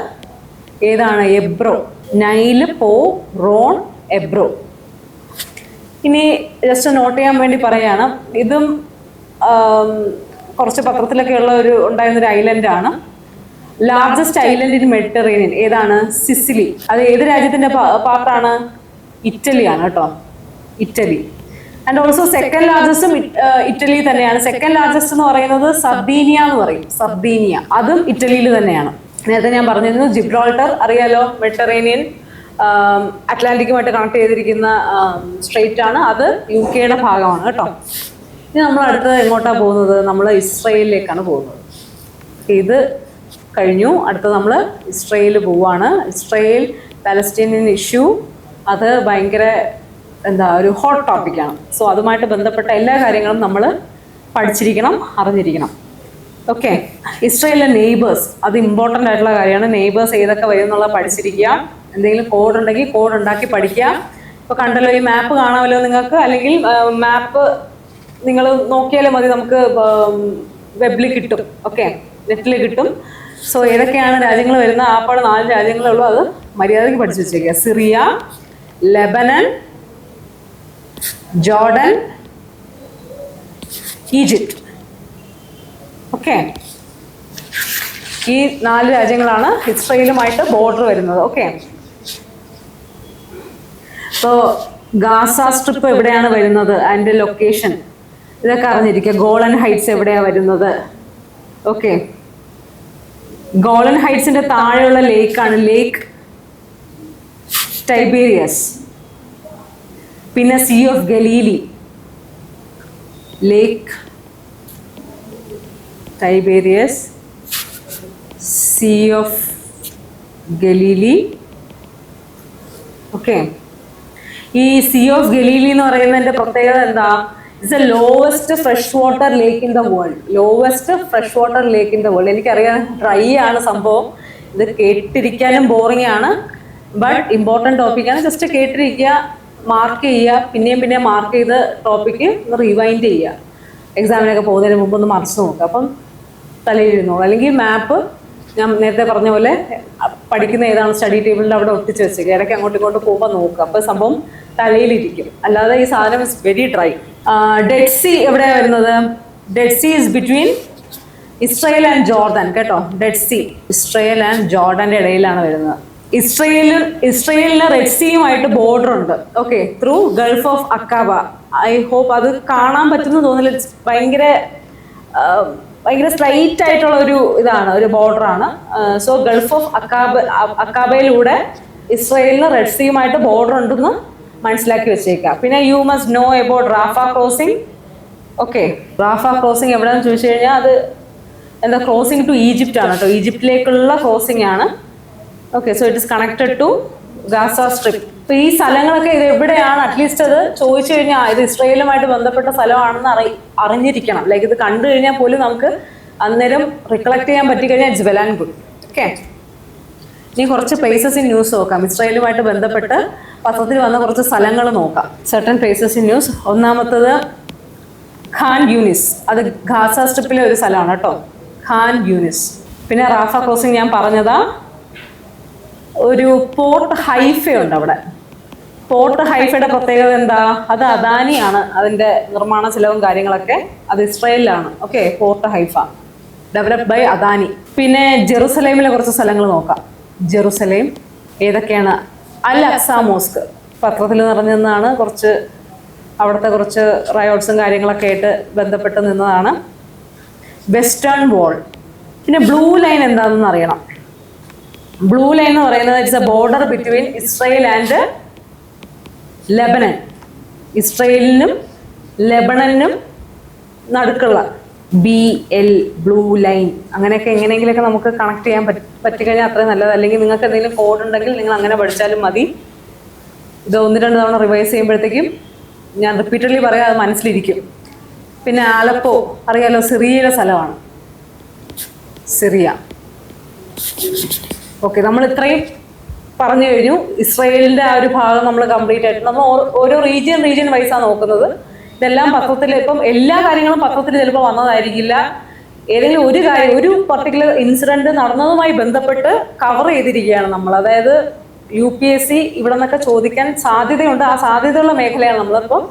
ഏതാണ്? Ebro. Nile, Po, Rhone, Ebro. ഇനി ജസ്റ്റ് നോട്ട് ചെയ്യാൻ വേണ്ടി പറയാണ്. ഇതും കുറച്ച് പത്രത്തിലൊക്കെ ഉള്ള ഉണ്ടായിരുന്നൊരു ഐലൻഡാണ്. ലാർജസ്റ്റ് ഐലൻഡ് ഇൻ മെഡിറ്ററേനിയൻ ഏതാണ്? സിസിലി. അത് ഏത് രാജ്യത്തിന്റെ പാർട്ടാണ്? ഇറ്റലിയാണ് കേട്ടോ, ഇറ്റലി. ആൻഡ് ഓൾസോ സെക്കൻഡ് ലാർജസ്റ്റും ഇറ്റലി തന്നെയാണ്. സെക്കൻഡ് ലാർജസ്റ്റ് എന്ന് പറയുന്നത് സർദീനിയ എന്ന് പറയും. സർദീനിയ അതും ഇറ്റലിയിൽ തന്നെയാണ്. നേരത്തെ ഞാൻ പറഞ്ഞിരുന്നു ജിബ്രാൾട്ടർ അറിയാലോ, മെഡിറ്ററേനിയൻ അറ്റ്ലാന്റിക്കുമായിട്ട് കണക്ട് ചെയ്തിരിക്കുന്ന സ്ട്രെയിറ്റ് ആണ്. അത് UK ഭാഗമാണ് കേട്ടോ. ഇനി നമ്മൾ അടുത്തത് എങ്ങോട്ടാണ് പോകുന്നത്? നമ്മൾ ഇസ്രയേലിലേക്കാണ് പോകുന്നത്. ഇത് കഴിഞ്ഞു. അടുത്തത് നമ്മൾ ഇസ്രയേൽ പോവാണ്. ഇസ്രയേൽ പാലസ്റ്റീനിയൻ ഇഷ്യൂ അത് ഭയങ്കര ഒരു ഹോട്ട് ടോപ്പിക്കാണ്. സോ അതുമായിട്ട് ബന്ധപ്പെട്ട എല്ലാ കാര്യങ്ങളും നമ്മൾ പഠിച്ചിരിക്കണം, അറിഞ്ഞിരിക്കണം. ഓക്കെ, ഇസ്രയേലിലെ നെയ്ബേഴ്സ് അത് ഇമ്പോർട്ടൻ്റ് ആയിട്ടുള്ള കാര്യമാണ്. നെയ്ബേഴ്സ് ഏതൊക്കെ വരും എന്നുള്ളത് പഠിച്ചിരിക്കുക. എന്തെങ്കിലും കോഡ് ഉണ്ടെങ്കിൽ കോഡ് ഉണ്ടാക്കി പഠിക്കുക. ഇപ്പോൾ കണ്ടല്ലോ, ഈ മാപ്പ് കാണാമല്ലോ നിങ്ങൾക്ക്. അല്ലെങ്കിൽ മാപ്പ് നിങ്ങൾ നോക്കിയാലും മതി, നമുക്ക് വെബിൽ കിട്ടും. ഓക്കെ, നെറ്റിൽ കിട്ടും. സോ ഏതൊക്കെയാണ് രാജ്യങ്ങൾ വരുന്നത്? ആപ്പാട് 4 രാജ്യങ്ങളേ ഉള്ളൂ. അത് മര്യാദയ്ക്ക് പഠിച്ചു വെച്ചേക്കുക. Syria, Lebanon, Jordan, Egypt. Okay, ഈ 4 രാജ്യങ്ങളാണ് ഇസ്രയേലുമായിട്ട് ബോർഡർ വരുന്നത്. ഓക്കെ, സോ ഗാസ സ്ട്രിപ്പ് എവിടെയാണ് വരുന്നത്, അതിന്റെ ലൊക്കേഷൻ ഇതൊക്കെ അറിഞ്ഞിരിക്കുക. ഗോളൻ ഹൈറ്റ്സ് എവിടെയാണ് വരുന്നത്. ഓക്കെ, ഗോളൻ ഹൈറ്റ്സിന്റെ താഴെയുള്ള ലേക്കാണ് ലേക്ക് ടൈബേരിയസ്. പിന്നെ sea of Galilee, lake Tiberias, sea of Galilee. Okay, ഈ സീ ഓഫ് ഗലീലി എന്ന് പറയുന്നതിന്റെ പ്രത്യേകത എന്താ? It's a lowest fresh water lake in the world. Lowest fresh water lake in the world. എനിക്കറിയാം ഡ്രൈ ആണ് സംഭവം, ഇത് കേട്ടിരിക്കാനും ബോറിംഗ് ആണ്, ബട്ട് ഇമ്പോർട്ടൻറ്റ് ടോപ്പിക്കാണ്. ജസ്റ്റ് കേട്ടിരിക്കുക, മാർക്ക് ചെയ്യുക, പിന്നെയും മാർക്ക് ചെയ്ത് ടോപ്പിക്ക് റിവൈൻഡ് ചെയ്യുക. എക്സാമിനൊക്കെ പോകുന്നതിന് മുമ്പ് ഒന്ന് മറിച്ച് നോക്കുക, അപ്പം തലയിലിരുന്നോളൂ. അല്ലെങ്കിൽ മാപ്പ് ഞാൻ നേരത്തെ പറഞ്ഞ പോലെ പഠിക്കുന്ന ഏതാണ് സ്റ്റഡി ടേബിളിൽ അവിടെ ഒട്ടിച്ച് വെച്ചേക്കുക. ഇടയ്ക്ക് അങ്ങോട്ടും ഇങ്ങോട്ട് പോകുമ്പോൾ നോക്കുക, അപ്പോൾ സംഭവം തലയിലിരിക്കും. അല്ലാതെ ഈ സാധനം is very dry. Dead Sea എവിടെയാണ് വരുന്നത്? Dead Sea is between Israel and Jordan. കേട്ടോ, ഡെഡ് സീ ഇസ്രയേൽ ആൻഡ് ജോർഡന്റെ ഇടയിലാണ് വരുന്നത്. ഇസ്രയേലിന് റെഡ് സീയുമായിട്ട് ബോർഡർ ഉണ്ട്. Okay, through Gulf of Aqaba. I hope അത് കാണാൻ പറ്റുമെന്ന് തോന്നില്ല. ഭയങ്കര സ്ട്രൈറ്റ് ആയിട്ടുള്ള ഒരു ഇതാണ്, ഒരു ബോർഡറാണ്. സോ ഗൾഫ് ഓഫ് അക്കാബയിലൂടെ ഇസ്രയേലിന് റെഡ് സീയുമായിട്ട് ബോർഡർ ഉണ്ടെന്ന് മനസ്സിലാക്കി വെച്ചേക്കാം. പിന്നെ you must know about Rafah crossing. Okay, Rafah crossing എവിടെയെന്ന് ചോദിച്ചു കഴിഞ്ഞാൽ അത് എന്താ, ക്രോസിംഗ് ടു ഈജിപ്റ്റ് ആണ് കേട്ടോ. ഈജിപ്റ്റിലേക്കുള്ള ക്രോസിംഗ് ആണ്. Okay, so it is connected to Gaza strip. അപ്പൊ ഈ സ്ഥലങ്ങളൊക്കെ ഇത് എവിടെയാണ്, അറ്റ്ലീസ്റ്റ് അത് ചോദിച്ചു കഴിഞ്ഞാൽ ഇത് ഇസ്രയേലുമായിട്ട് ബന്ധപ്പെട്ട സ്ഥലമാണെന്ന് അറിഞ്ഞിരിക്കണം. ലൈക്ക് ഇത് കണ്ടു കഴിഞ്ഞാൽ പോലും നമുക്ക് അന്നേരം റിക്കളക്ട് ചെയ്യാൻ പറ്റിക്കഴിഞ്ഞാൽ it's well and good. Okay, ഇനി കുറച്ച് പ്ലേസസ് ഇൻ ന്യൂസ് നോക്കാം. ഇസ്രയേലുമായിട്ട് ബന്ധപ്പെട്ട് പത്രത്തിൽ വന്ന കുറച്ച് സ്ഥലങ്ങൾ നോക്കാം. Certain places in news. ഒന്നാമത്തത് ഖാൻ യൂനിസ്. അത് ഗാസ സ്ട്രിപ്പിലെ ഒരു സ്ഥലമാണ് കേട്ടോ, ഖാൻ യൂനിസ്. പിന്നെ റാഫ ക്രോസിംഗ് ഞാൻ പറഞ്ഞതാ. ഒരു പോർട്ട് ഹൈഫ ഉണ്ട് അവിടെ. പോർട്ട് ഹൈഫയുടെ പ്രത്യേകത എന്താ? അത് അദാനിയാണ് അതിന്റെ നിർമ്മാണ ചെലവും കാര്യങ്ങളൊക്കെ. അത് ഇസ്രയേലിലാണ്. Okay, port Haifa developed by Adani. പിന്നെ ജെറുസലേമിലെ കുറച്ച് സ്ഥലങ്ങൾ നോക്കാം. ജെറുസലേം ഏതൊക്കെയാണ്? അൽ അക്സ മോസ്ക് പത്രത്തിൽ നിറഞ്ഞതാണ്. അവിടുത്തെ കുറച്ച് റയോട്ട്സും കാര്യങ്ങളൊക്കെ ആയിട്ട് ബന്ധപ്പെട്ട് നിന്നതാണ്. Western Wall. പിന്നെ ബ്ലൂ ലൈൻ എന്താണെന്ന് അറിയണം. ബ്ലൂ ലൈൻ എന്ന് പറയുന്നത് it's a border between Israel and Lebanon. ഇസ്രയേലിനും ലെബണനും നടുക്കുള്ള BL ബ്ലൂ ലൈൻ. അങ്ങനെയൊക്കെ എങ്ങനെയെങ്കിലുമൊക്കെ നമുക്ക് കണക്ട് ചെയ്യാൻ പറ്റിക്കഴിഞ്ഞാൽ അത്രയും നല്ലത്. അല്ലെങ്കിൽ നിങ്ങൾക്ക് എന്തെങ്കിലും കോഡ് ഉണ്ടെങ്കിൽ നിങ്ങൾ അങ്ങനെ പഠിച്ചാലും മതി. ഇത് 1-2 തവണ റിവൈസ് ചെയ്യുമ്പോഴത്തേക്കും, ഞാൻ റിപ്പീറ്റഡ്ലി പറയാം, അത് മനസ്സിലിരിക്കും. പിന്നെ ആലപ്പോ അറിയാലോ, സിറിയയിലെ സ്ഥലമാണ് സിറിയ. ഓക്കെ, നമ്മൾ ഇത്രയും പറഞ്ഞു കഴിഞ്ഞു. ഇസ്രയേലിന്റെ ആ ഒരു ഭാഗം നമ്മൾ കംപ്ലീറ്റ് ആയിട്ട് നമ്മൾ ഓരോ റീജിയൻ വൈസാണ് നോക്കുന്നത്. ഇതെല്ലാം പത്രത്തിൽ, ഇപ്പം എല്ലാ കാര്യങ്ങളും പത്രത്തിൽ ചിലപ്പോൾ വന്നതായിരിക്കില്ല. ഏതെങ്കിലും ഒരു കാര്യം, ഒരു പർട്ടിക്കുലർ ഇൻസിഡന്റ് നടന്നതുമായി ബന്ധപ്പെട്ട് കവർ ചെയ്തിരിക്കുകയാണ് നമ്മൾ. അതായത് UPSC ഇവിടെ നിന്നൊക്കെ ചോദിക്കാൻ സാധ്യതയുണ്ട്. ആ സാധ്യതയുള്ള മേഖലയാണ് നമ്മളിപ്പോൾ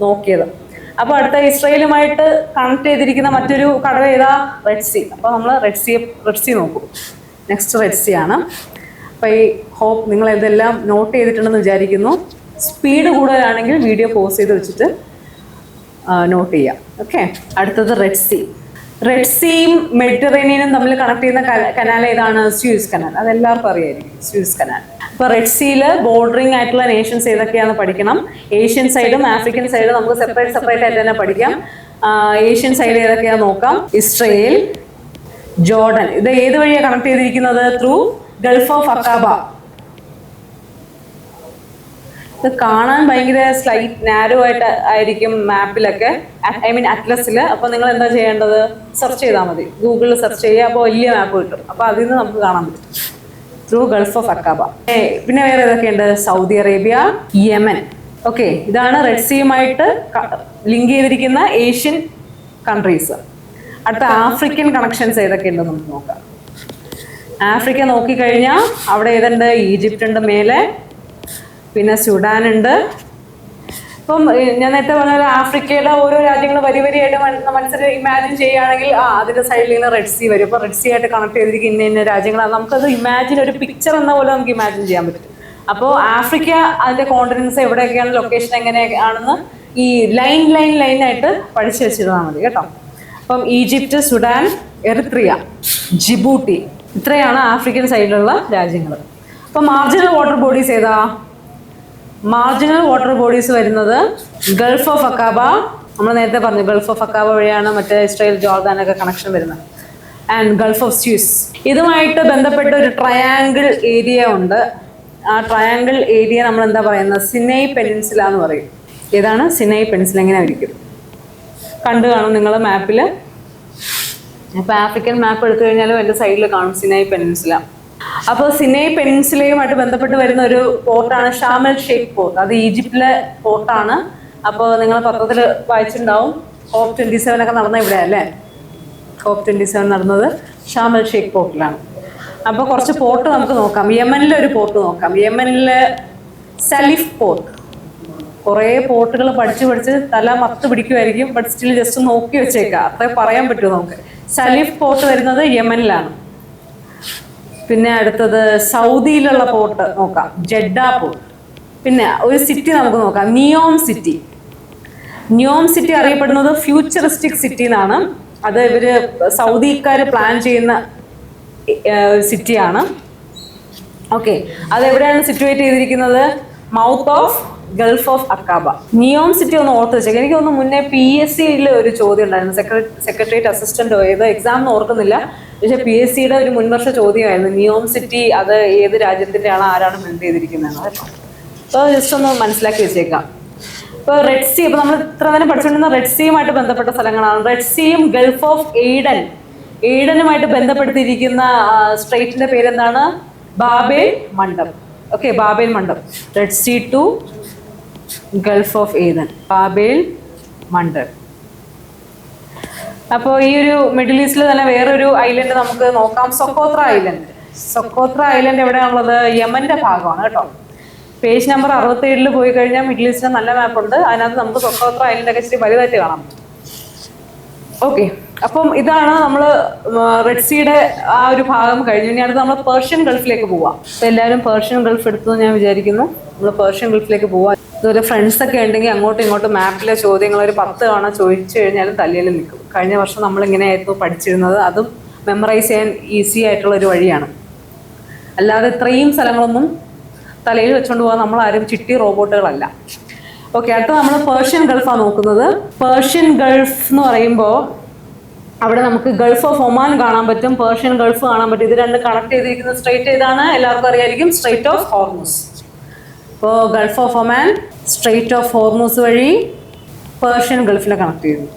നോക്കിയത്. അപ്പോൾ അടുത്ത ഇസ്രയേലുമായിട്ട് കണക്ട് ചെയ്തിരിക്കുന്ന മറ്റൊരു കടൽ ഏതാ? Red sea. അപ്പോൾ നമ്മൾ റെഡ് സീ നോക്കും. നെക്സ്റ്റ് റെഡ് സീ ആണ്. അപ്പോൾ ഈ ഹോപ്പ് നിങ്ങൾ ഇതെല്ലാം നോട്ട് ചെയ്തിട്ടുണ്ടെന്ന് വിചാരിക്കുന്നു. സ്പീഡ് കൂടുതലാണെങ്കിൽ വീഡിയോ പോസ് ചെയ്ത് വെച്ചിട്ട് നോട്ട് ചെയ്യാം. ഓക്കെ, അടുത്തത് റെഡ് സീ. റെഡ് സീയും മെഡിറ്ററേനിയനും തമ്മിൽ കണക്ട് ചെയ്യുന്ന കനാൽ ഏതാണ്? Zeus canal. അതെല്ലാവർക്കും അറിയായിരിക്കും, സ്യൂസ് കനാൽ. അപ്പോൾ റെഡ് സീയിൽ ബോർഡറിംഗ് ആയിട്ടുള്ള നേഷൻസ് ഏതൊക്കെയാണെന്ന് പഠിക്കണം. ഏഷ്യൻ സൈഡും ആഫ്രിക്കൻ സൈഡും നമുക്ക് സെപ്പറേറ്റ് ആയിട്ട് തന്നെ പഠിക്കാം. ഏഷ്യൻ സൈഡ് ഏതൊക്കെയാണെന്ന് നോക്കാം. Israel, Jordan. ഇത് ഏത് വഴിയാണ് കണക്ട് ചെയ്തിരിക്കുന്നത്? Through Gulf of Aqaba. ഇത് കാണാൻ ഭയങ്കര സ്ലൈറ്റ് നാരോ ആയിട്ട് ആയിരിക്കും മാപ്പിലൊക്കെ, ഐ മീൻ അറ്റ്ലസിൽ. അപ്പോൾ നിങ്ങൾ എന്താ ചെയ്യേണ്ടത്? സെർച്ച് ചെയ്താൽ മതി, ഗൂഗിളിൽ സെർച്ച് ചെയ്യുക. അപ്പോൾ വലിയ മാപ്പ് കിട്ടും. അപ്പോൾ അതിൽ നിന്ന് നമുക്ക് കാണാൻ പറ്റും ത്രൂ ഗൾഫ് ഓഫ് അക്കാബ. പിന്നെ വേറെ ഏതൊക്കെയുണ്ട്? Saudi Arabia, Yemen. ഓക്കെ, ഇതാണ് റെഡ് സീയുമായിട്ട് ലിങ്ക് ചെയ്തിരിക്കുന്ന ഏഷ്യൻ കൺട്രീസ്. അടുത്ത ആഫ്രിക്കൻ കണക്ഷൻസ് ഏതൊക്കെയുണ്ടെന്ന് നമുക്ക് നോക്കാം. ആഫ്രിക്ക നോക്കിക്കഴിഞ്ഞാൽ അവിടെ ഏതുണ്ട്? ഈജിപ്റ്റ് ഉണ്ട് മേലെ, പിന്നെ സുഡാൻ ഉണ്ട്. ഇപ്പം ഞാൻ നേരത്തെ പറഞ്ഞ ആഫ്രിക്കയുടെ ഓരോ രാജ്യങ്ങൾ വരിയായിട്ട് മനസ്സിൽ ഇമാജിൻ ചെയ്യുകയാണെങ്കിൽ അതിന്റെ സൈഡിൽ ഇങ്ങനെ റെഡ് സീ വരും. അപ്പോൾ റെഡ് സീ ആയിട്ട് കണക്ട് ചെയ്തിരിക്കുന്ന ഇന്ന രാജ്യങ്ങളാണ്. നമുക്കത് ഇമാജിൻ, ഒരു പിക്ചർ എന്ന പോലെ നമുക്ക് ഇമാജിൻ ചെയ്യാൻ പറ്റും. അപ്പോൾ ആഫ്രിക്ക അതിന്റെ കോണ്ടിനൻസ് എവിടെയൊക്കെയാണ്, ലൊക്കേഷൻ എങ്ങനെയാണെന്ന് ഈ ലൈനായിട്ട് പഠിച്ചു വെച്ചിരുന്നാൽ മതി കേട്ടോ. അപ്പം ഈജിപ്റ്റ്, സുഡാൻ, എറിത്രിയ, ജിബൂട്ടി, ഇത്രയാണ് ആഫ്രിക്കൻ സൈഡിലുള്ള രാജ്യങ്ങൾ. അപ്പൊ മാർജിനൽ വാട്ടർ ബോഡീസ് ഏതാ? മാർജിനൽ വാട്ടർ ബോഡീസ് വരുന്നത് ഗൾഫ് ഓഫ് അക്കാബ. നമ്മൾ നേരത്തെ പറഞ്ഞു ഗൾഫ് ഓഫ് അക്കാബ വഴിയാണ് മറ്റേ ഇസ്രായേൽ, ജോർദാനൊക്കെ കണക്ഷൻ വരുന്നത്. And Gulf of Zeus. ഇതുമായിട്ട് ബന്ധപ്പെട്ട ഒരു ട്രയാങ്കിൾ ഏരിയ ഉണ്ട്. ആ ട്രയാങ്കിൾ ഏരിയ നമ്മൾ എന്താ പറയുന്നത്? സിനൈ പെനിൻസുല എന്ന് പറയും. ഏതാണ് സിനൈ പെനിൻസുല? എങ്ങനെ ആയിരിക്കും? കണ്ടു കാണും നിങ്ങൾ മാപ്പിൽ. ഇപ്പൊ ആഫ്രിക്കൻ മാപ്പ് എടുത്തു കഴിഞ്ഞാലും എൻ്റെ സൈഡിൽ കാണും സിനൈ പെനിൻസുല. അപ്പോൾ സിനൈ പെനിൻസുലയുമായിട്ട് ബന്ധപ്പെട്ട് വരുന്ന ഒരു പോർട്ടാണ് ഷാം എൽ ഷെയ്ഖ് പോർട്ട്. അത് ഈജിപ്തിലെ പോർട്ടാണ്. അപ്പോൾ നിങ്ങൾ പത്രത്തിൽ വായിച്ചിട്ടുണ്ടാവും. COP27 ഒക്കെ നടന്ന ഇവിടെ അല്ലേ? COP27 നടന്നത് ഷാം എൽ ഷെയ്ഖ് പോർട്ടിലാണ്. അപ്പോൾ കുറച്ച് പോർട്ട് നമുക്ക് നോക്കാം. യമനിലെ ഒരു പോർട്ട് നോക്കാം. യമനിലെ സലിഫ് പോർട്ട്. കുറേ പോർട്ടുകൾ പഠിച്ച് തല മത്ത് പിടിക്കുമായിരിക്കും. ബട്ട് സ്റ്റിൽ ജസ്റ്റ് നോക്കി വെച്ചേക്കാം, അത്ര പറയാൻ പറ്റുമോ നമുക്ക്. സലിഫ് പോർട്ട് വരുന്നത് യമനിലാണ്. പിന്നെ അടുത്തത് സൗദിയിലുള്ള പോർട്ട് നോക്കാം, ജെഡ പോർട്ട്. പിന്നെ ഒരു സിറ്റി നമുക്ക് നോക്കാം, നിയോം സിറ്റി. നിയോം സിറ്റി അറിയപ്പെടുന്നത് ഫ്യൂച്ചറിസ്റ്റിക് സിറ്റി എന്നാണ്. അത് ഇവര് സൗദിക്കാർ പ്ലാൻ ചെയ്യുന്ന സിറ്റിയാണ്. ഓക്കെ, അത് എവിടെയാണ് സിറ്റുവേറ്റ് ചെയ്തിരിക്കുന്നത്? Mouth of Gulf of Aqaba. Neom city ഒന്ന് ഓർത്ത് വെച്ചേക്കാം. എനിക്ക് തോന്നുന്നു മുന്നേ PSCയിൽ ഒരു ചോദ്യം ഉണ്ടായിരുന്നു, സെക്രട്ടേറിയറ്റ് അസിസ്റ്റന്റോ ഏതോ എക്സാം ഓർക്കുന്നില്ല. പക്ഷെ PSCയുടെ ഒരു മുൻവർഷ ചോദ്യമായിരുന്നു നിയോം സിറ്റി അത് ഏത് രാജ്യത്തിൻ്റെയാണ്, ആരാണ് ബിൽഡ് ചെയ്തിരിക്കുന്നത് കേട്ടോ. അപ്പോൾ ജസ്റ്റ് ഒന്ന് മനസ്സിലാക്കി വെച്ചേക്കാം. ഇപ്പോൾ റെഡ് സീ, ഇപ്പോൾ നമ്മൾ ഇത്ര നേരം പഠിച്ചുകൊണ്ടിരുന്ന റെഡ് സീയുമായിട്ട് ബന്ധപ്പെട്ട സ്ഥലങ്ങളാണ്. റെഡ് സീയും ഗൾഫ് ഓഫ് എയ്ഡനുമായിട്ട് ബന്ധപ്പെടുത്തിയിരിക്കുന്ന സ്ട്രേറ്റിന്റെ പേരെന്താണ്? Bab el Mandeb. Okay, Bab el Mandeb. Red Sea to Gulf of Aden, Bab el Mandeb. അപ്പോൾ ഈ ഒരു മിഡിൽ ഈസ്റ്റിൽ തന്നെ വേറൊരു ഐലൻഡ് നമുക്ക് നോക്കാം, സൊക്കോത്ര ഐലൻഡ്. സൊക്കോത്ര ഐലൻഡ് എവിടെയാണുള്ളത്? യമന്റെ ഭാഗമാണ് കേട്ടോ. പേജ് നമ്പർ 67 പോയി കഴിഞ്ഞാൽ മിഡിൽ ഈസ്റ്റിന് നല്ല മാപ്പ് ഉണ്ട്. അതിനകത്ത് നമുക്ക് സൊക്കോത്ര ഐലൻഡ് ഒക്കെ ഇച്ചിരി വലുതായിട്ട് കാണാം. ഓക്കെ, അപ്പം ഇതാണ് നമ്മൾ റെഡ് സീയുടെ ആ ഒരു ഭാഗം കഴിഞ്ഞു. ഇനി അടുത്ത് നമ്മൾ പേർഷ്യൻ ഗൾഫിലേക്ക് പോവാം. അപ്പോൾ എല്ലാവരും പേർഷ്യൻ ഗൾഫ് എടുത്തു ഞാൻ വിചാരിക്കുന്നു. നമ്മൾ പേർഷ്യൻ ഗൾഫിലേക്ക് പോവാം. ഇതുപോലെ ഫ്രണ്ട്സ് ഒക്കെ ഉണ്ടെങ്കിൽ അങ്ങോട്ടും ഇങ്ങോട്ടും മാപ്പിലെ ചോദ്യങ്ങൾ ഒരു 10 തവണ ചോദിച്ചു കഴിഞ്ഞാലും തല്ലിയാലും നിൽക്കും. കഴിഞ്ഞ വർഷം നമ്മൾ ഇങ്ങനെയായിരുന്നു പഠിച്ചിരുന്നത്. അതും മെമ്മറൈസ് ചെയ്യാൻ ഈസി ആയിട്ടുള്ള ഒരു വഴിയാണ്. അല്ലാതെ ഇത്രയും സ്ഥലങ്ങളൊന്നും തലയിൽ വെച്ചുകൊണ്ട് പോകാൻ നമ്മൾ ആരും ചിട്ടി റോബോട്ടുകളല്ല. ഓക്കെ, അടുത്ത നമ്മൾ പേർഷ്യൻ ഗൾഫാണ് നോക്കുന്നത്. പേർഷ്യൻ ഗൾഫ് എന്ന് പറയുമ്പോൾ അവിടെ നമുക്ക് ഗൾഫ് ഓഫ് ഒമാൻ കാണാൻ പറ്റും, പേർഷ്യൻ ഗൾഫ് കാണാൻ പറ്റും. ഇത് രണ്ട് കണക്ട് ചെയ്തിരിക്കുന്ന സ്ട്രൈറ്റ് ഏതാണ്? എല്ലാവർക്കും അറിയായിരിക്കും, സ്ട്രൈറ്റ് ഓഫ് ഹോർമൂസ്. ഇപ്പോൾ Gulf of Oman straight of Hormuz വഴി പേർഷ്യൻ ഗൾഫിനെ കണക്ട് ചെയ്യുന്നു.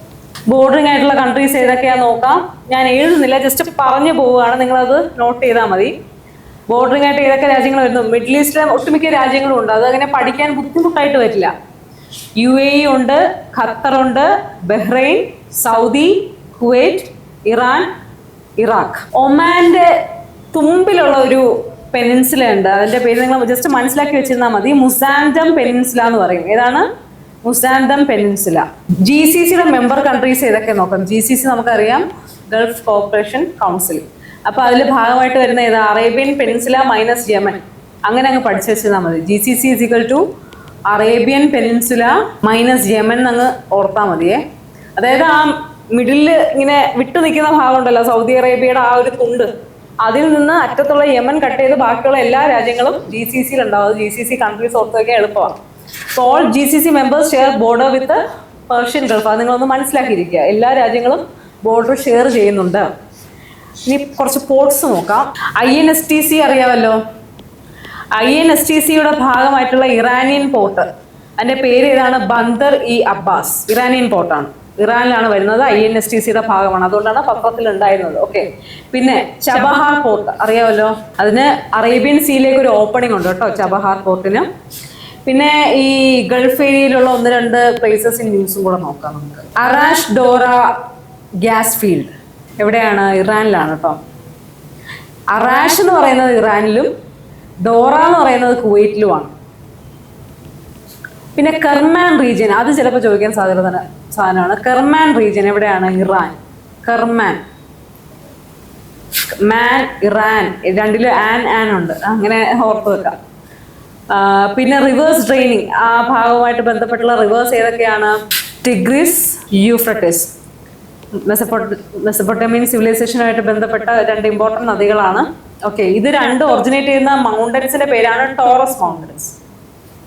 ബോർഡറിംഗ് ആയിട്ടുള്ള കൺട്രീസ് ഏതൊക്കെയാണെന്ന് നോക്കാം. ഞാൻ എഴുതുന്നില്ല, ജസ്റ്റ് പറഞ്ഞു പോവുകയാണ്, നിങ്ങളത് നോട്ട് ചെയ്താൽ മതി. ബോർഡറിംഗ് ആയിട്ട് ഏതൊക്കെ രാജ്യങ്ങൾ വരുന്നു? മിഡിൽ ഈസ്റ്റിലെ ഒട്ടുമിക്ക രാജ്യങ്ങളും ഉണ്ട്. അതങ്ങനെ പഠിക്കാൻ ബുദ്ധിമുട്ടായിട്ട് വരില്ല. UAE ഉണ്ട്, ഖത്തറുണ്ട്, Bahrain, Saudi, Kuwait, Iran, Iraq. ഒമാന്റെ തുമ്പിലുള്ള ഒരു പെനിൻസുല ഉണ്ട്. അതിന്റെ പേര് നിങ്ങൾ ജസ്റ്റ് മനസ്സിലാക്കി വെച്ചിരുന്നാൽ മതി. മുസാന്തം പെനിൻസുല എന്ന് പറയും. ഏതാണ്? മുസാന്തം പെനിൻസുല. GCCയുടെ മെമ്പർ കൺട്രീസ് ഏതൊക്കെ നോക്കാം. GCC നമുക്കറിയാം, ഗൾഫ് കോർപ്പറേഷൻ കൗൺസിൽ. അപ്പൊ അതിൽ ഭാഗമായിട്ട് വരുന്ന ഏതാ? Arabian peninsula minus Yemen. അങ്ങനെ അങ്ങ് പഠിച്ചു വെച്ചിരുന്നാൽ മതി. GCC = Arabian peninsula minus Yemen അങ്ങ് ഓർത്താൽ മതിയേ. അതായത് ആ മിഡിലിൽ ഇങ്ങനെ വിട്ടു നിൽക്കുന്ന ഭാഗം ഉണ്ടല്ലോ, സൗദി അറേബ്യയുടെ ആ ഒരു തുണ്ട്, അതിൽ നിന്ന് അറ്റത്തുള്ള യമൻ കട്ട് ചെയ്ത് ബാക്കിയുള്ള എല്ലാ രാജ്യങ്ങളും GCCയിൽ ഉണ്ടാവും. GCC കൺട്രീസ് ഓർത്ത് വയ്ക്കാൻ എളുപ്പമാണ്. All GCC members share border വിത്ത് പേർഷ്യൻ ഗൾഫ്. അത് നിങ്ങളൊന്ന് മനസ്സിലാക്കിയിരിക്കുക. എല്ലാ രാജ്യങ്ങളും ബോർഡർ ഷെയർ ചെയ്യുന്നുണ്ട്. ഇനി കുറച്ച് പോർട്സ് നോക്കാം. INSTC അറിയാമല്ലോ. INSTCയുടെ ഭാഗമായിട്ടുള്ള ഇറാനിയൻ പോർട്ട്, അതിന്റെ പേര് ഏതാണ്? Bandar E Abbas. ഇറാനിയൻ പോർട്ടാണ്, ഇറാനിലാണ് വരുന്നത്. INSTCയുടെ ഭാഗമാണ്, അതുകൊണ്ടാണ് പത്രത്തിൽ ഉണ്ടായിരുന്നത്. ഓക്കെ, പിന്നെ ചബഹാർ പോർട്ട് അറിയാമല്ലോ. അതിന് അറേബ്യൻ സീയിലേക്ക് ഒരു ഓപ്പണിംഗ് ഉണ്ട് കേട്ടോ, ചബഹാർ പോർട്ടിന്. പിന്നെ ഈ ഗൾഫ് ഏരിയയിലുള്ള 1-2 പ്ലേസസ് ന്യൂസും കൂടെ നോക്കാം നമുക്ക്. അറാഷ് ഡോറ ഗ്യാസ് ഫീൽഡ് എവിടെയാണ്? ഇറാനിലാണ് കേട്ടോ. അറാഷ് എന്ന് പറയുന്നത് ഇറാനിലും ഡോറ എന്ന് പറയുന്നത് കുവൈറ്റിലുമാണ്. പിന്നെ കെർമാൻ റീജിയൻ, അത് ചിലപ്പോൾ ചോദിക്കാൻ സാധ്യത സാധനമാണ്. കെർമാൻ റീജിയൻ എവിടെയാണ്? ഇറാൻ. കെർമാൻ, മാൻ, ഇറാൻ, രണ്ടിലും ആൻ ഉണ്ട്, അങ്ങനെ ഓർത്ത് വെക്കാം. പിന്നെ റിവേഴ്സ് ഡ്രെയിനിങ്, ആ ഭാഗവുമായിട്ട് ബന്ധപ്പെട്ടുള്ള റിവേഴ്സ് ഏതൊക്കെയാണ്? ടിഗ്രിസ്, യൂഫ്രട്ടിസ്. മെസപ്പൊട്ടേമിയൻ സിവിലൈസേഷനുമായിട്ട് ബന്ധപ്പെട്ട രണ്ട് ഇമ്പോർട്ടന്റ് നദികളാണ്. ഓക്കെ, ഇത് രണ്ട് ഒറിജിനേറ്റ് ചെയ്യുന്ന മൗണ്ടൻസിന്റെ പേരാണ് Taurus mountains.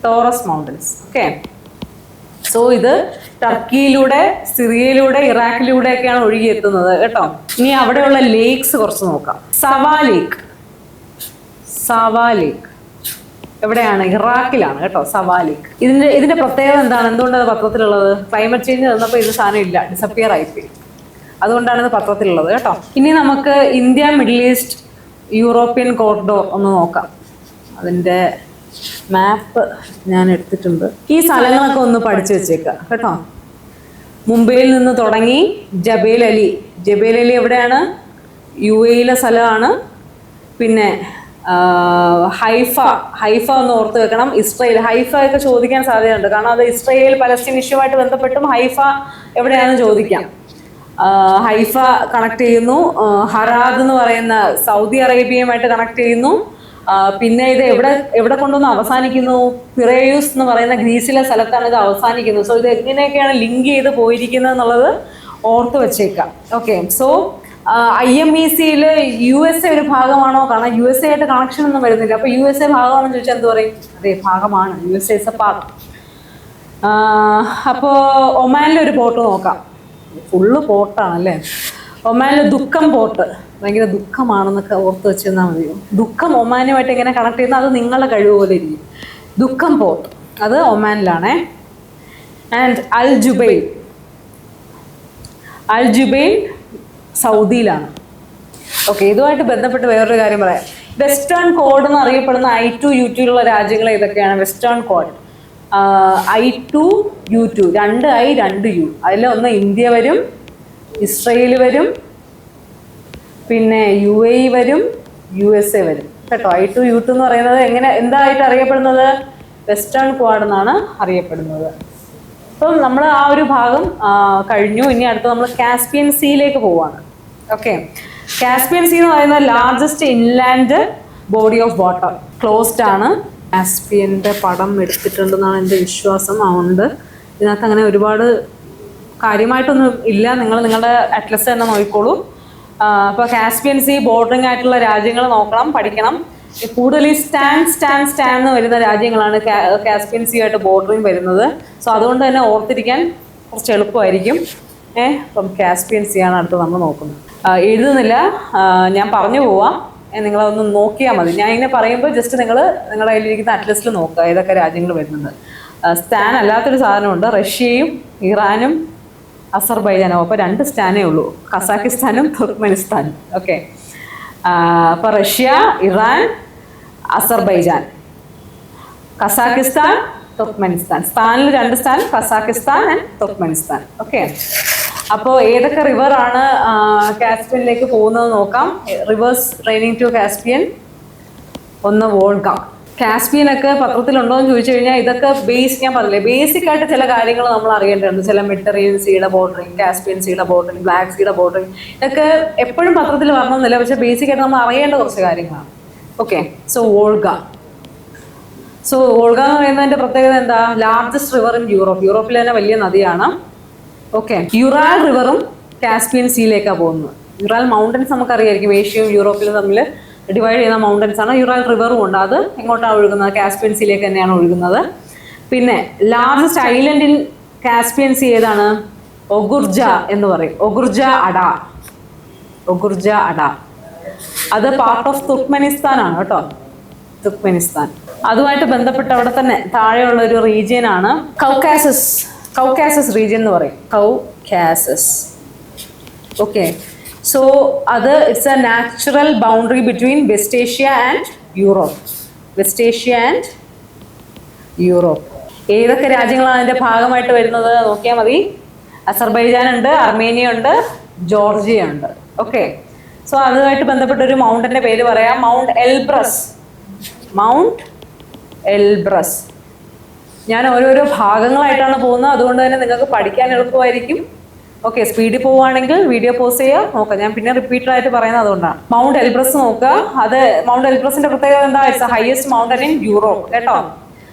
Taurus mountains. Okay, so ഇത് ടർക്കിയിലൂടെ, സിറിയയിലൂടെ, ഇറാഖിലൂടെ ഒക്കെയാണ് ഒഴുകിയെത്തുന്നത് കേട്ടോ. ഇനി അവിടെയുള്ള ലേക്സ് കുറച്ച് നോക്കാം. സവാ ലേക്ക്. സവാ ലേക്ക് എവിടെയാണ്? ഇറാഖിലാണ് കേട്ടോ, സവാ ലേക്ക്. ഇതിന്റെ പ്രത്യേകത എന്താണ്? എന്തുകൊണ്ടാണ് പത്രത്തിലുള്ളത്? ക്ലൈമറ്റ് ചേഞ്ച് വന്നപ്പോൾ ഇത് സാധനം ഇല്ല, ഡിസപ്പിയർ ആയിപ്പോയി. അതുകൊണ്ടാണ് ഇത് പത്രത്തിലുള്ളത് കേട്ടോ. ഇനി നമുക്ക് India, middle east, European corridor ഒന്ന് നോക്കാം. അതിന്റെ മാപ്പ് ഞാൻ എടുത്തിട്ടുണ്ട്. ഈ സ്ഥലങ്ങളൊക്കെ ഒന്ന് പഠിച്ചു വെച്ചേക്കാം കേട്ടോ. മുംബൈയിൽ നിന്ന് തുടങ്ങി ജബേൽ അലി. ജബേൽ അലി എവിടെയാണ്? UAE സ്ഥലമാണ്. പിന്നെ ഹൈഫ. ഹൈഫ ഒന്ന് ഓർത്ത് വെക്കണം. ഇസ്രയേൽ. ഹൈഫ ഒക്കെ ചോദിക്കാൻ സാധ്യതയുണ്ട്, കാരണം അത് ഇസ്രയേൽ പലസ്തീൻ ഇഷ്യൂമായിട്ട് ബന്ധപ്പെട്ടും ഹൈഫ എവിടെയാണെന്ന് ചോദിക്കാം. ഹൈഫ കണക്ട് ചെയ്യുന്നു. ഹറാദ് എന്ന് പറയുന്ന സൗദി അറേബ്യയുമായിട്ട് കണക്ട് ചെയ്യുന്നു. പിന്നെ ഇത് എവിടെ കൊണ്ടൊന്ന് അവസാനിക്കുന്നു? പിറേയൂസ് എന്ന് പറയുന്ന ഗ്രീസിലെ സ്ഥലത്താണ് ഇത് അവസാനിക്കുന്നത്. സോ ഇത് എങ്ങനെയൊക്കെയാണ് ലിങ്ക് ചെയ്ത് പോയിരിക്കുന്നത് എന്നുള്ളത് ഓർത്ത് വെച്ചേക്കാം. ഓക്കെ, സോ IMECയിൽ USA ഒരു ഭാഗമാണോ? കാരണം USA ആയിട്ട് കണക്ഷൻ ഒന്നും വരുന്നില്ല. അപ്പൊ USA ഭാഗമാണെന്ന് ചോദിച്ചാൽ എന്ത് പറയും? അതെ, ഭാഗമാണ്. USA is a part. അപ്പോ ഒമാനിലെ ഒരു പോർട്ട് നോക്കാം. ഫുള്ള് പോർട്ടാണല്ലേ. ഒമാനിലെ ദുഃഖം പോർട്ട്. ഭയങ്കര ദുഃഖമാണെന്നൊക്കെ ഓർത്ത് വെച്ചിരുന്നാൽ മതിയോ? ദുഃഖം ഒമാനുമായിട്ട് എങ്ങനെ കണക്ട് ചെയ്യുന്നത്? അത് നിങ്ങളുടെ കഴിവ് പോലെ ഇരിക്കും. ദുഃഖം പോർട്ട് അത് ഒമാനിലാണേ. And Al Jubail. Al Jubail സൗദിയിലാണ്. ഓക്കെ, ഇതുമായിട്ട് ബന്ധപ്പെട്ട് വേറൊരു കാര്യം പറയാം. വെസ്റ്റേൺ കോഡ് എന്ന് അറിയപ്പെടുന്ന I2, U2 രാജ്യങ്ങൾ ഏതൊക്കെയാണ്? Western code I2, U2, 2I 2U. അതിൽ ഒന്ന് ഇന്ത്യ വരും, ഇസ്രയേൽ വരും, പിന്നെ UAE വരും, USA വരും കേട്ടോ. I2, U2 എന്ന് പറയുന്നത് എന്തായിട്ട് അറിയപ്പെടുന്നത്? വെസ്റ്റേൺ ക്വാഡ് എന്നാണ് അറിയപ്പെടുന്നത്. അപ്പം നമ്മൾ ആ ഒരു ഭാഗം കഴിഞ്ഞു. ഇനി അടുത്ത നമ്മൾ കാസ്പിയൻ സീയിലേക്ക് പോവാണ്. ഓക്കെ, കാസ്പിയൻ സീ എന്ന് പറയുന്ന largest inland body of water. Closed ആണ്. കാസ്പിയന്റെ പടം എടുത്തിട്ടുണ്ടെന്നാണ് എൻ്റെ വിശ്വാസം. അതുകൊണ്ട് ഇതിനകത്ത് അങ്ങനെ ഒരുപാട് കാര്യമായിട്ടൊന്നും ഇല്ല. നിങ്ങളുടെ അറ്റ്ലസ് തന്നെ നോക്കിക്കോളൂ. അപ്പോൾ കാസ്പിയൻ സീ ബോർഡറിംഗ് ആയിട്ടുള്ള രാജ്യങ്ങൾ നോക്കണം, പഠിക്കണം. കൂടുതൽ ഈ സ്റ്റാൻ വരുന്ന രാജ്യങ്ങളാണ് കാസ്പിയൻ സീ ആയിട്ട് ബോർഡറിംഗ് വരുന്നത്. സോ അതുകൊണ്ട് തന്നെ ഓർത്തിരിക്കാൻ കുറച്ച് എളുപ്പമായിരിക്കും. അപ്പം കാസ്പിയൻ സീ ആണ് അടുത്ത് നമ്മൾ നോക്കുന്നത്. എഴുതുന്നില്ല, ഞാൻ പറഞ്ഞു പോവാം. നിങ്ങളതൊന്ന് നോക്കിയാൽ മതി. ഞാൻ ഇങ്ങനെ പറയുമ്പോൾ ജസ്റ്റ് നിങ്ങളുടെ കയ്യിലിരിക്കുന്ന അറ്റ്ലസിൽ നോക്കുക ഏതൊക്കെ രാജ്യങ്ങൾ വരുന്നുണ്ട്. സ്റ്റാൻ അല്ലാത്തൊരു സാധനമുണ്ട്. റഷ്യയും ഇറാനും അസർബൈജാനും. അപ്പോൾ 2 സ്റ്റാനേ ഉള്ളൂ, കസാക്കിസ്ഥാനും തുർക്ക്മെനിസ്ഥാനും. ഓക്കെ, അപ്പോൾ Russia, Iran, Azerbaijan, Kazakhstan, Turkmenistan. സ്ഥാനിൽ 2 stan, Kazakhstan and Turkmenistan. Okay, അപ്പോൾ ഏതൊക്കെ റിവർ ആണ് കാസ്പിയനിലേക്ക് പോകുന്നത് നോക്കാം. Rivers draining to Caspian. ഒന്ന് വോൾഗ. കാസ്പിയൻ ഒക്കെ പത്രത്തിലുണ്ടോ എന്ന് ചോദിച്ചു കഴിഞ്ഞാൽ ഇതൊക്കെ ഞാൻ പറഞ്ഞില്ലേ, ബേസിക് ആയിട്ട് ചില കാര്യങ്ങൾ നമ്മൾ അറിയേണ്ടതുണ്ട്. ചില മെഡിറ്ററേനിയൻ സീയുടെ ബോർഡറിങ്, കാസ്പിയൻ സീയുടെ ബോർഡറിങ്, ബ്ലാക്ക് സീയുടെ ബോർഡറിങ്, ഇതൊക്കെ എപ്പോഴും പത്രത്തിൽ വരണമെന്നില്ല, പക്ഷെ ബേസിക് ആയിട്ട് നമ്മൾ അറിയേണ്ട കുറച്ച് കാര്യങ്ങളാണ്. Okay, so Volga. So Volga എന്ന് പറയുന്നതിന്റെ പ്രത്യേകത എന്താ? Largest river in Europe. യൂറോപ്പിൽ തന്നെ വലിയ നദിയാണ്. ഓക്കെ, യുറാൽ റിവറും കാസ്പിയൻ സീയിലേക്കാണ് പോകുന്നത്. യുറാൽ മൗണ്ടൻസ് നമുക്കറിയായിരിക്കും, ഏഷ്യയും യൂറോപ്പിലും തമ്മിൽ ഡിവൈഡ് ചെയ്യുന്ന മൗണ്ടൻസ് ആണ്. യുറാൽ റിവറും ഉണ്ട്. അത് എങ്ങോട്ടാണ് ഒഴുകുന്നത്? കാസ്പിയൻ സീയിലേക്ക് തന്നെയാണ് ഒഴുകുന്നത്. പിന്നെ largest island in Caspian sea ഏതാണ്? ഒഗുർജ എന്ന് പറയും. ഒഗുർജ അഡ. ഒഗുർജ അഡ അത് പാർട്ട് ഓഫ് തുർക്ക്മെനിസ്ഥാൻ ആണ് കേട്ടോ. തുർക്ക്മെനിസ്ഥാൻ അതുമായിട്ട് ബന്ധപ്പെട്ട് അവിടെ തന്നെ താഴെയുള്ള ഒരു റീജിയൻ ആണ് കൗക്കാസസ്. കൗക്കാസസ് റീജിയൻ എന്ന് പറയും. കൗക്കാസസ്. ഓക്കെ, സോ അത് it's A natural boundary between west Asia and Europe. West Asia and Europe. ഏതൊക്കെ രാജ്യങ്ങളാണ് അതിന്റെ ഭാഗമായിട്ട് വരുന്നത് നോക്കിയാൽ മതി. അസർബൈജാൻ ഉണ്ട്, അർമേനിയ ഉണ്ട്, ജോർജിയ ഉണ്ട്. ഓക്കെ, സോ അതുമായിട്ട് ബന്ധപ്പെട്ട ഒരു മൗണ്ടന്റെ പേര് പറയാം. Mount Elbrus. Mount Elbrus. ഞാൻ ഓരോരോ ഭാഗങ്ങളായിട്ടാണ് പോകുന്നത്, അതുകൊണ്ട് തന്നെ നിങ്ങൾക്ക് പഠിക്കാൻ എളുപ്പമായിരിക്കും. ഓക്കെ, സ്പീഡിൽ പോവുകയാണെങ്കിൽ വീഡിയോ പോസ് ചെയ്യുക, നോക്കാം. ഞാൻ പിന്നെ റിപ്പീറ്റഡ് ആയിട്ട് പറയുന്നത് അതുകൊണ്ടാണ്. മൗണ്ട് എൽബ്രസ് നോക്കുക. അത് മൗണ്ട് എൽബ്രസിന്റെ പ്രത്യേകത എന്താ? It's highest mountain in Europe കേട്ടോ.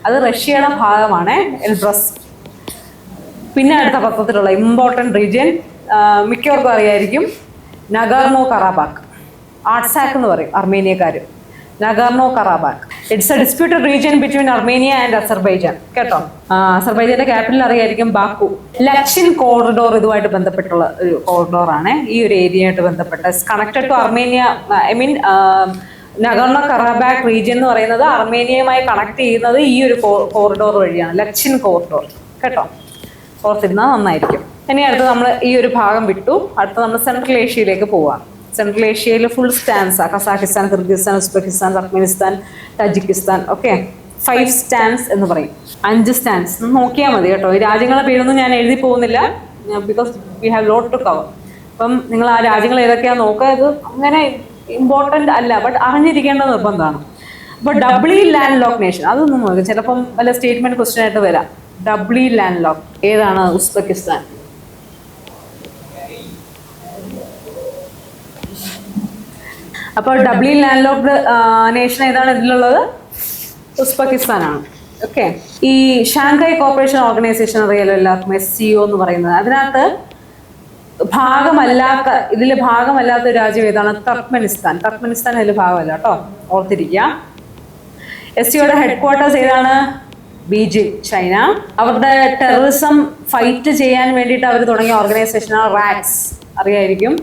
അത് റഷ്യയുടെ ഭാഗമാണ് എൽബ്രസ്. പിന്നെ അടുത്ത പത്രത്തിലുള്ള ഇമ്പോർട്ടൻറ്റ് റീജിയൻ മിക്കവർക്കും അറിയായിരിക്കും, നഗോർണോ കറാബാക്ക്. ആർട്സാക്ക് എന്ന് പറയും അർമേനിയക്കാർ. Nagorno Karabakh it's a disputed region between Armenia and Azerbaijan കേട്ടോ. അസർബൈജാന്റെ ക്യാപിറ്റൽ അറിയായിരിക്കും ബാക്കു. ലച്ചിൻ കോറിഡോർ ഇതുമായിട്ട് ബന്ധപ്പെട്ടുള്ള ഒരു കോറിഡോറാണ്. ഈ ഒരു ഏരിയയായിട്ട് ബന്ധപ്പെട്ട connected to Armenia. I mean Nagorno Karabakh region എന്ന് പറയുന്നത് അർമേനിയയുമായി കണക്ട് ചെയ്യുന്നത് ഈ ഒരു കോറിഡോർ വഴിയാണ്, ലച്ചിൻ കോറിഡോർ കേട്ടോ. ഓർത്തിരുന്നാൽ നന്നായിരിക്കും. ഇനി അടുത്ത് നമ്മൾ ഈ ഒരു ഭാഗം വിട്ടു. അടുത്ത് നമ്മൾ സെൻട്രൽ ഏഷ്യയിലേക്ക് പോവാം. സെൻട്രൽ ഏഷ്യയിൽ full stans, Kazakhstan, Kyrgyzstan, Uzbekistan, Turkmenistan, Tajikistan. Okay, 5 stans എന്ന് പറയും. 5 സ്റ്റാൻസ് നോക്കിയാൽ മതി കേട്ടോ. ഈ രാജ്യങ്ങളുടെ പേരൊന്നും ഞാൻ എഴുതി പോകുന്നില്ല, because we have lot to cover. അപ്പം നിങ്ങൾ ആ രാജ്യങ്ങൾ ഏതൊക്കെയാണെന്ന് നോക്കുക. ഇത് അങ്ങനെ ഇമ്പോർട്ടൻ്റ് അല്ല, ബട്ട് അറിഞ്ഞിരിക്കേണ്ട നിർബന്ധമാണ്. അപ്പോൾ ഡബ്ലി ലാൻഡ് ലോക്ക് നേഷൻ അതൊന്നും നോക്കുക. ചിലപ്പം വല്ല സ്റ്റേറ്റ്മെന്റ് ക്വസ്റ്റ്യൻ ആയിട്ട് വരാം. ഡബ്ലി ലാൻഡ് ലോക്ക് ഏതാണ്? ഉസ്ബെക്കിസ്ഥാൻ. അപ്പോൾ ഡബ്ലി ലാൻഡ് ലോക്ക്ഡ് നേഷൻ ഏതാണ് ഇതിലുള്ളത്? ഉസ്ബെക്കിസ്ഥാനാണ്. ഓക്കെ, ഈ ഷാങ്ഹായ് കോർപ്പറേഷൻ ഓർഗനൈസേഷൻ അറിയാലോ എല്ലാവർക്കും, SCO എന്ന് പറയുന്നത്. അതിനകത്ത് ഇതിൽ ഭാഗമല്ലാത്ത ഒരു രാജ്യം ഏതാണ്? തർക്ക്മെനിസ്ഥാൻ. തർക്ക്മെനിസ്ഥാൻ അതിൽ ഭാഗമല്ല കേട്ടോ, ഓർത്തിരിക്കുക. SCOയുടെ ഹെഡ് ക്വാർട്ടേഴ്സ് ഏതാണ്? Beijing, China. അവരുടെ ടെററിസം ഫൈറ്റ് ചെയ്യാൻ വേണ്ടിയിട്ട് അവർ തുടങ്ങിയ ഓർഗനൈസേഷനാണ് റാറ്റ്സ്, അറിയായിരിക്കും.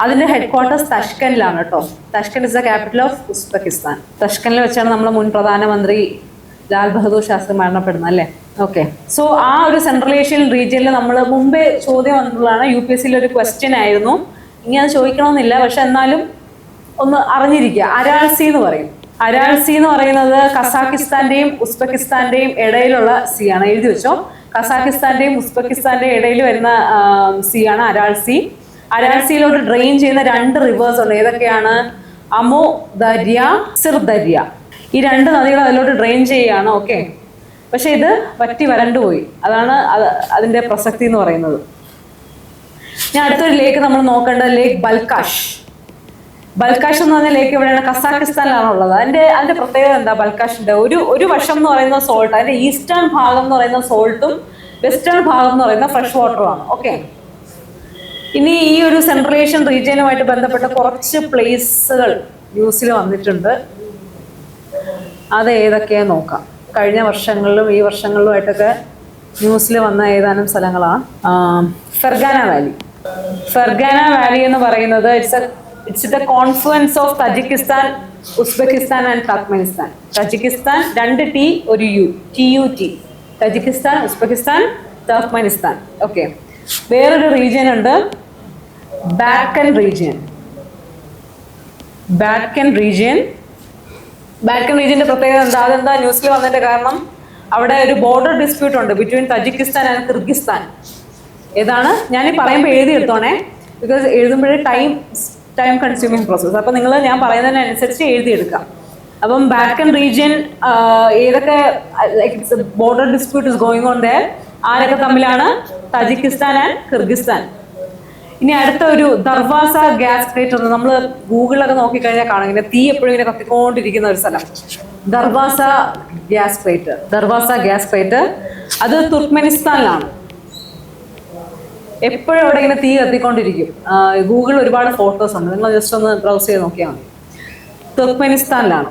അതിന്റെ ഹെഡ് ക്വാർട്ടേഴ്സ് തഷ്കനിലാണ് കേട്ടോ. Tashkent is the capital of Uzbekistan. തഷ്കനിൽ വെച്ചാണ് നമ്മുടെ മുൻ പ്രധാനമന്ത്രി ലാൽ ബഹദൂർ ശാസ്ത്രി മരണപ്പെടുന്നത് അല്ലേ. ഓക്കെ, സോ ആ ഒരു സെൻട്രൽ ഏഷ്യൻ റീജിയനിൽ നമ്മൾ മുമ്പേ ചോദ്യം വന്നിട്ടുള്ളതാണ്. UPSCയിൽ ഒരു ക്വസ്റ്റ്യൻ ആയിരുന്നു. ഇനി അത് ചോദിക്കണമെന്നില്ല, പക്ഷെ എന്നാലും ഒന്ന് അറിഞ്ഞിരിക്കുക. അരാൾ സീ എന്ന് പറയും. അരാൾ സീ എന്ന് പറയുന്നത് കസാഖിസ്ഥാന്റെയും ഉസ്ബെക്കിസ്ഥാന്റെയും ഇടയിലുള്ള സീ ആണ്. എഴുതി വെച്ചോ, കസാഖിസ്ഥാന്റെയും ഉസ്ബെക്കിസ്ഥാന്റെയും ഇടയിൽ വരുന്ന സീ ആണ് അരാൾ സീ. അരാൾ സീയിലോട്ട് ഡ്രെയിൻ ചെയ്യുന്ന 2 റിവേഴ്സ് ഉണ്ട്. ഏതൊക്കെയാണ്? അമോ ദര്യ, സിർ ദര്യ. ഈ 2 നദികൾ അതിലോട്ട് ഡ്രെയിൻ ചെയ്യുകയാണ്. ഓക്കെ, പക്ഷെ ഇത് വറ്റി വരണ്ടുപോയി. അതാണ് അതിന്റെ പ്രസക്തി എന്ന് പറയുന്നത്. ഞാൻ അടുത്തൊരു ലേക്ക് നമ്മൾ നോക്കേണ്ടത് ലേക്ക് ബൽക്കാഷ്. ബൽക്കാഷ് എന്ന് പറഞ്ഞ ലേക്ക് എവിടെയാണ്? കസാഖിസ്ഥാനിലാണ് ഉള്ളത്. അതിന്റെ പ്രത്യേകത എന്താ? ബൽക്കാഷിന്റെ ഒരു വശം എന്ന് പറയുന്നത് സോൾട്ട്, അതിന്റെ ഈസ്റ്റേൺ ഭാഗം എന്ന് പറയുന്നത് സോൾട്ടും വെസ്റ്റേൺ ഭാഗം എന്ന് പറയുന്നത് ഫ്രഷ് വാട്ടറുമാണ്. ഓക്കെ, ഇനി ഈ ഒരു സെൻട്രൽ ഏഷ്യൻ റീജിയനുമായിട്ട് ബന്ധപ്പെട്ട കുറച്ച് പ്ലേസുകൾ ന്യൂസിൽ വന്നിട്ടുണ്ട്. അത് ഏതൊക്കെയാ നോക്കാം. കഴിഞ്ഞ വർഷങ്ങളിലും ഈ വർഷങ്ങളിലുമായിട്ടൊക്കെ ന്യൂസിൽ വന്ന ഏതാനും സ്ഥലങ്ങളാണ്. Fergana Valley. ഫെർഗാന വാലി എന്ന് പറയുന്നത് it's the confluence of Tajikistan, Uzbekistan and Turkmenistan. Tajikistan 2 T 1 U, TUT. Tajikistan, Uzbekistan, Turkmenistan. Okay, വേറൊരു റീജിയൻ ഉണ്ട്, ബാൽക്കൻ റീജിയൻ. ബാൽക്കൻ റീജിയന്റെ പ്രത്യേകത എന്താ? അതെന്താ ന്യൂസിൽ വന്നതിന്റെ കാരണം? അവിടെ ഒരു ബോർഡർ ഡിസ്പ്യൂട്ട് ഉണ്ട് ബിറ്റ്വീൻ തജിക്കിസ്ഥാൻ ആൻഡ് കിർഗിസ്ഥാൻ. ഏതാണ്? ഞാൻ ഈ പറയുമ്പോൾ എഴുതി എടുത്തോണേ, ബിക്കോസ് എഴുതുമ്പോഴേ ടൈം കൺസ്യൂമിങ് പ്രോസസ്. അപ്പം നിങ്ങൾ ഞാൻ പറയുന്നതിനനുസരിച്ച് എഴുതിയെടുക്കാം. അപ്പം ബാൽക്കൻ റീജിയൻ ഏതൊക്കെ border dispute is going on there? ആരൊക്കെ തമ്മിലാണ്? Tajikistan and Kyrgyzstan. ഇനി അടുത്ത ഒരു ദർവാസ ഗ്യാസ് ക്രേറ്റർ. നമ്മൾ ഗൂഗിളിലൊക്കെ നോക്കിക്കഴിഞ്ഞാൽ കാണും ഇങ്ങനെ തീ എപ്പോഴും ഇങ്ങനെ കത്തിക്കൊണ്ടിരിക്കുന്ന ഒരു സ്ഥലം, ദർവാസ ഗ്യാസ് ക്രേറ്റർ. അത് തുർക്ക്മെനിസ്ഥാനിലാണ്. എപ്പോഴും അവിടെ ഇങ്ങനെ തീ കത്തിക്കൊണ്ടിരിക്കും. ഗൂഗിളിൽ ഒരുപാട് ഫോട്ടോസ് ഉണ്ട്, നിങ്ങൾ ജസ്റ്റ് ഒന്ന് ബ്രൗസ് ചെയ്ത് നോക്കിയാൽ മതി. തുർക്ക്മെനിസ്ഥാനിലാണ്.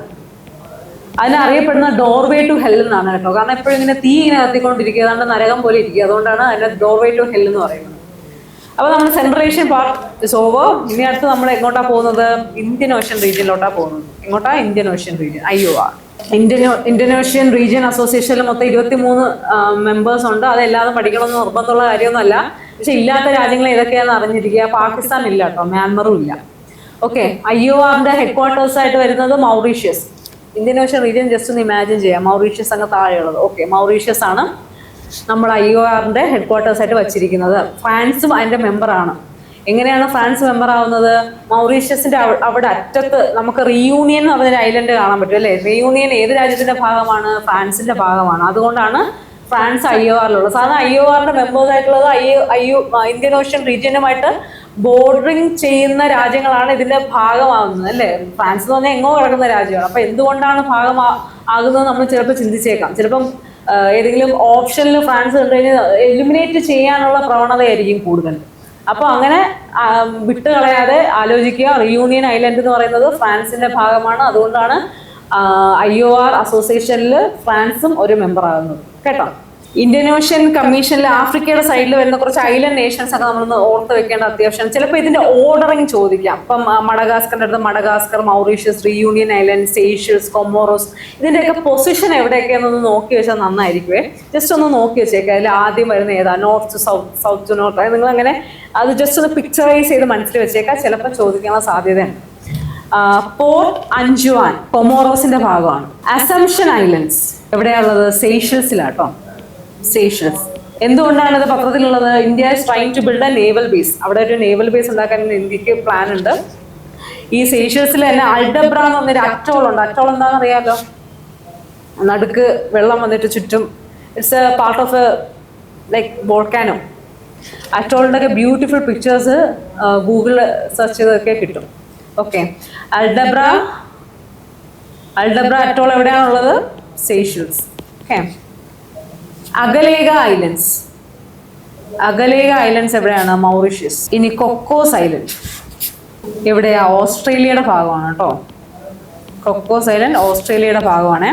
അതിനറിയപ്പെടുന്ന ഡോർവേ ടു ഹെൽ എന്നാണ് കേട്ടോ. കാരണം എപ്പോഴും ഇങ്ങനെ തീ ഇങ്ങനെ കത്തിക്കൊണ്ടിരിക്കുക, അതുകൊണ്ട് നരകം പോലെ ഇരിക്കുക. അതുകൊണ്ടാണ് അതിന്റെ ഡോർവേ ടു ഹെൽ എന്ന് പറയുന്നത്. അപ്പൊ നമ്മൾ central Asian part is over. ഇനി അടുത്ത് നമ്മൾ എങ്ങോട്ടാ പോകുന്നത്? ഇന്ത്യൻ ഓഷ്യൻ റീജിയനിലോട്ടാ പോകുന്നത്. എങ്ങോട്ടാ? Indian Ocean region, IOR. Indian Ocean region അസോസിയേഷനിൽ മൊത്തം 23 മെമ്പേഴ്സ് ഉണ്ട്. അതെല്ലാതും പഠിക്കണമെന്ന് നിർബന്ധമുള്ള കാര്യമൊന്നുമല്ല. പക്ഷെ ഇല്ലാത്ത രാജ്യങ്ങൾ ഏതൊക്കെയാണെന്ന് അറിഞ്ഞിരിക്കുക. പാകിസ്ഥാൻ ഇല്ല കേട്ടോ, മ്യാൻമറും ഇല്ല. ഓക്കെ, IORന്റെ ഹെഡ് ക്വാർട്ടേഴ്സ് ആയിട്ട് വരുന്നത് Mauritius. Indian Ocean region just ഒന്ന് ഇമാജിൻ ചെയ്യാം. മൗറീഷ്യസ് അങ്ങ് താഴെയുള്ളത്. ഓക്കെ, മൗറീഷ്യസ് ആണ് നമ്മൾ IORന്റെ ഹെഡ് ക്വാർട്ടേഴ്സ് ആയിട്ട് വച്ചിരിക്കുന്നത്. ഫ്രാൻസും അതിന്റെ മെമ്പറാണ്. എങ്ങനെയാണ് ഫ്രാൻസ് മെമ്പർ ആവുന്നത്? മൗറീഷ്യസിന്റെ അവിടെ അറ്റത്ത് നമുക്ക് റിയൂണിയൻ എന്ന് പറഞ്ഞൊരു ഐലൻഡ് കാണാൻ പറ്റും അല്ലേ. റിയൂണിയൻ ഏത് രാജ്യത്തിന്റെ ഭാഗമാണ്? ഫ്രാൻസിന്റെ ഭാഗമാണ്. അതുകൊണ്ടാണ് ഫ്രാൻസ് IOR-ലുള്ളത്. സാധാരണ IOR-ന്റെ മെമ്പേഴ്സ് ആയിട്ടുള്ളത് ഇന്ത്യൻ ഓഷ്യൻ റീജിയനുമായിട്ട് ബോർഡറിങ് ചെയ്യുന്ന രാജ്യങ്ങളാണ് ഇതിന്റെ ഭാഗമാകുന്നത് അല്ലേ. ഫ്രാൻസ് എന്ന് പറഞ്ഞാൽ എങ്ങോ കിടക്കുന്ന രാജ്യമാണ്. അപ്പൊ എന്തുകൊണ്ടാണ് ആകുന്നത് നമ്മൾ ചിലപ്പോൾ ചിന്തിച്ചേക്കാം. ചിലപ്പം ഏതെങ്കിലും ഓപ്ഷനിൽ ഫ്രാൻസ് കണ്ടു കഴിഞ്ഞാൽ എലിമിനേറ്റ് ചെയ്യാനുള്ള പ്രവണതയായിരിക്കും കൂടുതൽ. അപ്പൊ അങ്ങനെ വിട്ടുകളയാതെ ആലോചിക്കുക. റിയൂണിയൻ ഐലൻഡ് എന്ന് പറയുന്നത് ഫ്രാൻസിന്റെ ഭാഗമാണ്. അതുകൊണ്ടാണ് IOR അസോസിയേഷനിൽ ഫ്രാൻസും ഒരു മെമ്പർ ആകുന്നത് കേട്ടോ. ഇന്ത്യൻ ഓഷ്യൻ കമ്മീഷനിൽ ആഫ്രിക്കയുടെ സൈഡിൽ വരുന്ന കുറച്ച് ഐലൻഡ് നേഷൻസ് ഒക്കെ നമ്മളൊന്ന് ഓർത്ത് വെക്കേണ്ട അത്യാവശ്യം. ചിലപ്പോൾ ഇതിന്റെ ഓർഡറിങ് ചോദിക്കാം. ഇപ്പം മഡഗാസ്കറിന്റെ അടുത്ത് Madagascar, Mauritius, reunion island, Seychelles, Comoros, ഇതിന്റെയൊക്കെ പൊസിഷൻ എവിടെയൊക്കെയാണെന്ന് നോക്കി വെച്ചാൽ നന്നായിരിക്കുവേ. ജസ്റ്റ് ഒന്ന് നോക്കി വെച്ചേക്കാം. അതിൽ ആദ്യം വരുന്ന ഏതാ, north to south, south to north. നിങ്ങൾ അങ്ങനെ അത് ജസ്റ്റ് ഒന്ന് പിക്ചറൈസ് ചെയ്ത് മനസ്സിൽ വെച്ചേക്കാം. ചിലപ്പോൾ ചോദിക്കാനുള്ള സാധ്യതയുണ്ട്. പോർട്ട് അഞ്ജുവാൻ കൊമോറോസിന്റെ ഭാഗമാണ്. അസംഷൻ ഐലൻഡ്സ് എവിടെയാണുള്ളത്? സേഷ്യൽസിലാട്ടോ. സേഷ്യൽസ്. എന്തുകൊണ്ടാണ് ഇത് പത്രത്തിലുള്ളത്? India is trying to build a naval base. അവിടെ ഒരു നേവൽ ബേസ് ഉണ്ടാക്കാൻ ഇന്ത്യക്ക് പ്ലാൻ ഉണ്ട്. ഈ സേഷ്യൽസിൽ തന്നെ അൽഡബ്ര എന്ന് പറഞ്ഞൊരു അറ്റോൾ ഉണ്ട്. അറ്റോൾ എന്താണെന്ന് അറിയാലോ, നടുക്ക് വെള്ളം വന്നിട്ട് ചുറ്റും it's a part of a like volcano. അറ്റോളിൻ്റെ ഒക്കെ ബ്യൂട്ടിഫുൾ പിക്ചേഴ്സ് ഗൂഗിളിൽ സെർച്ച് ചെയ്തൊക്കെ കിട്ടും. ഓക്കെ, അൽഡബ്ര അറ്റോൾ എവിടെയാണുള്ളത്? സേഷ്യൽസ്. ഓക്കെ, അഗലേഗ ഐലൻഡ്സ് എവിടെയാണ്? മൗറീഷ്യസ്. ഇനി കൊക്കോസ് ഐലൻഡ് എവിടെയാ? ഓസ്ട്രേലിയയുടെ ഭാഗമാണ് കേട്ടോ. കൊക്കോസ് ഐലൻഡ് ഓസ്ട്രേലിയയുടെ ഭാഗമാണ്.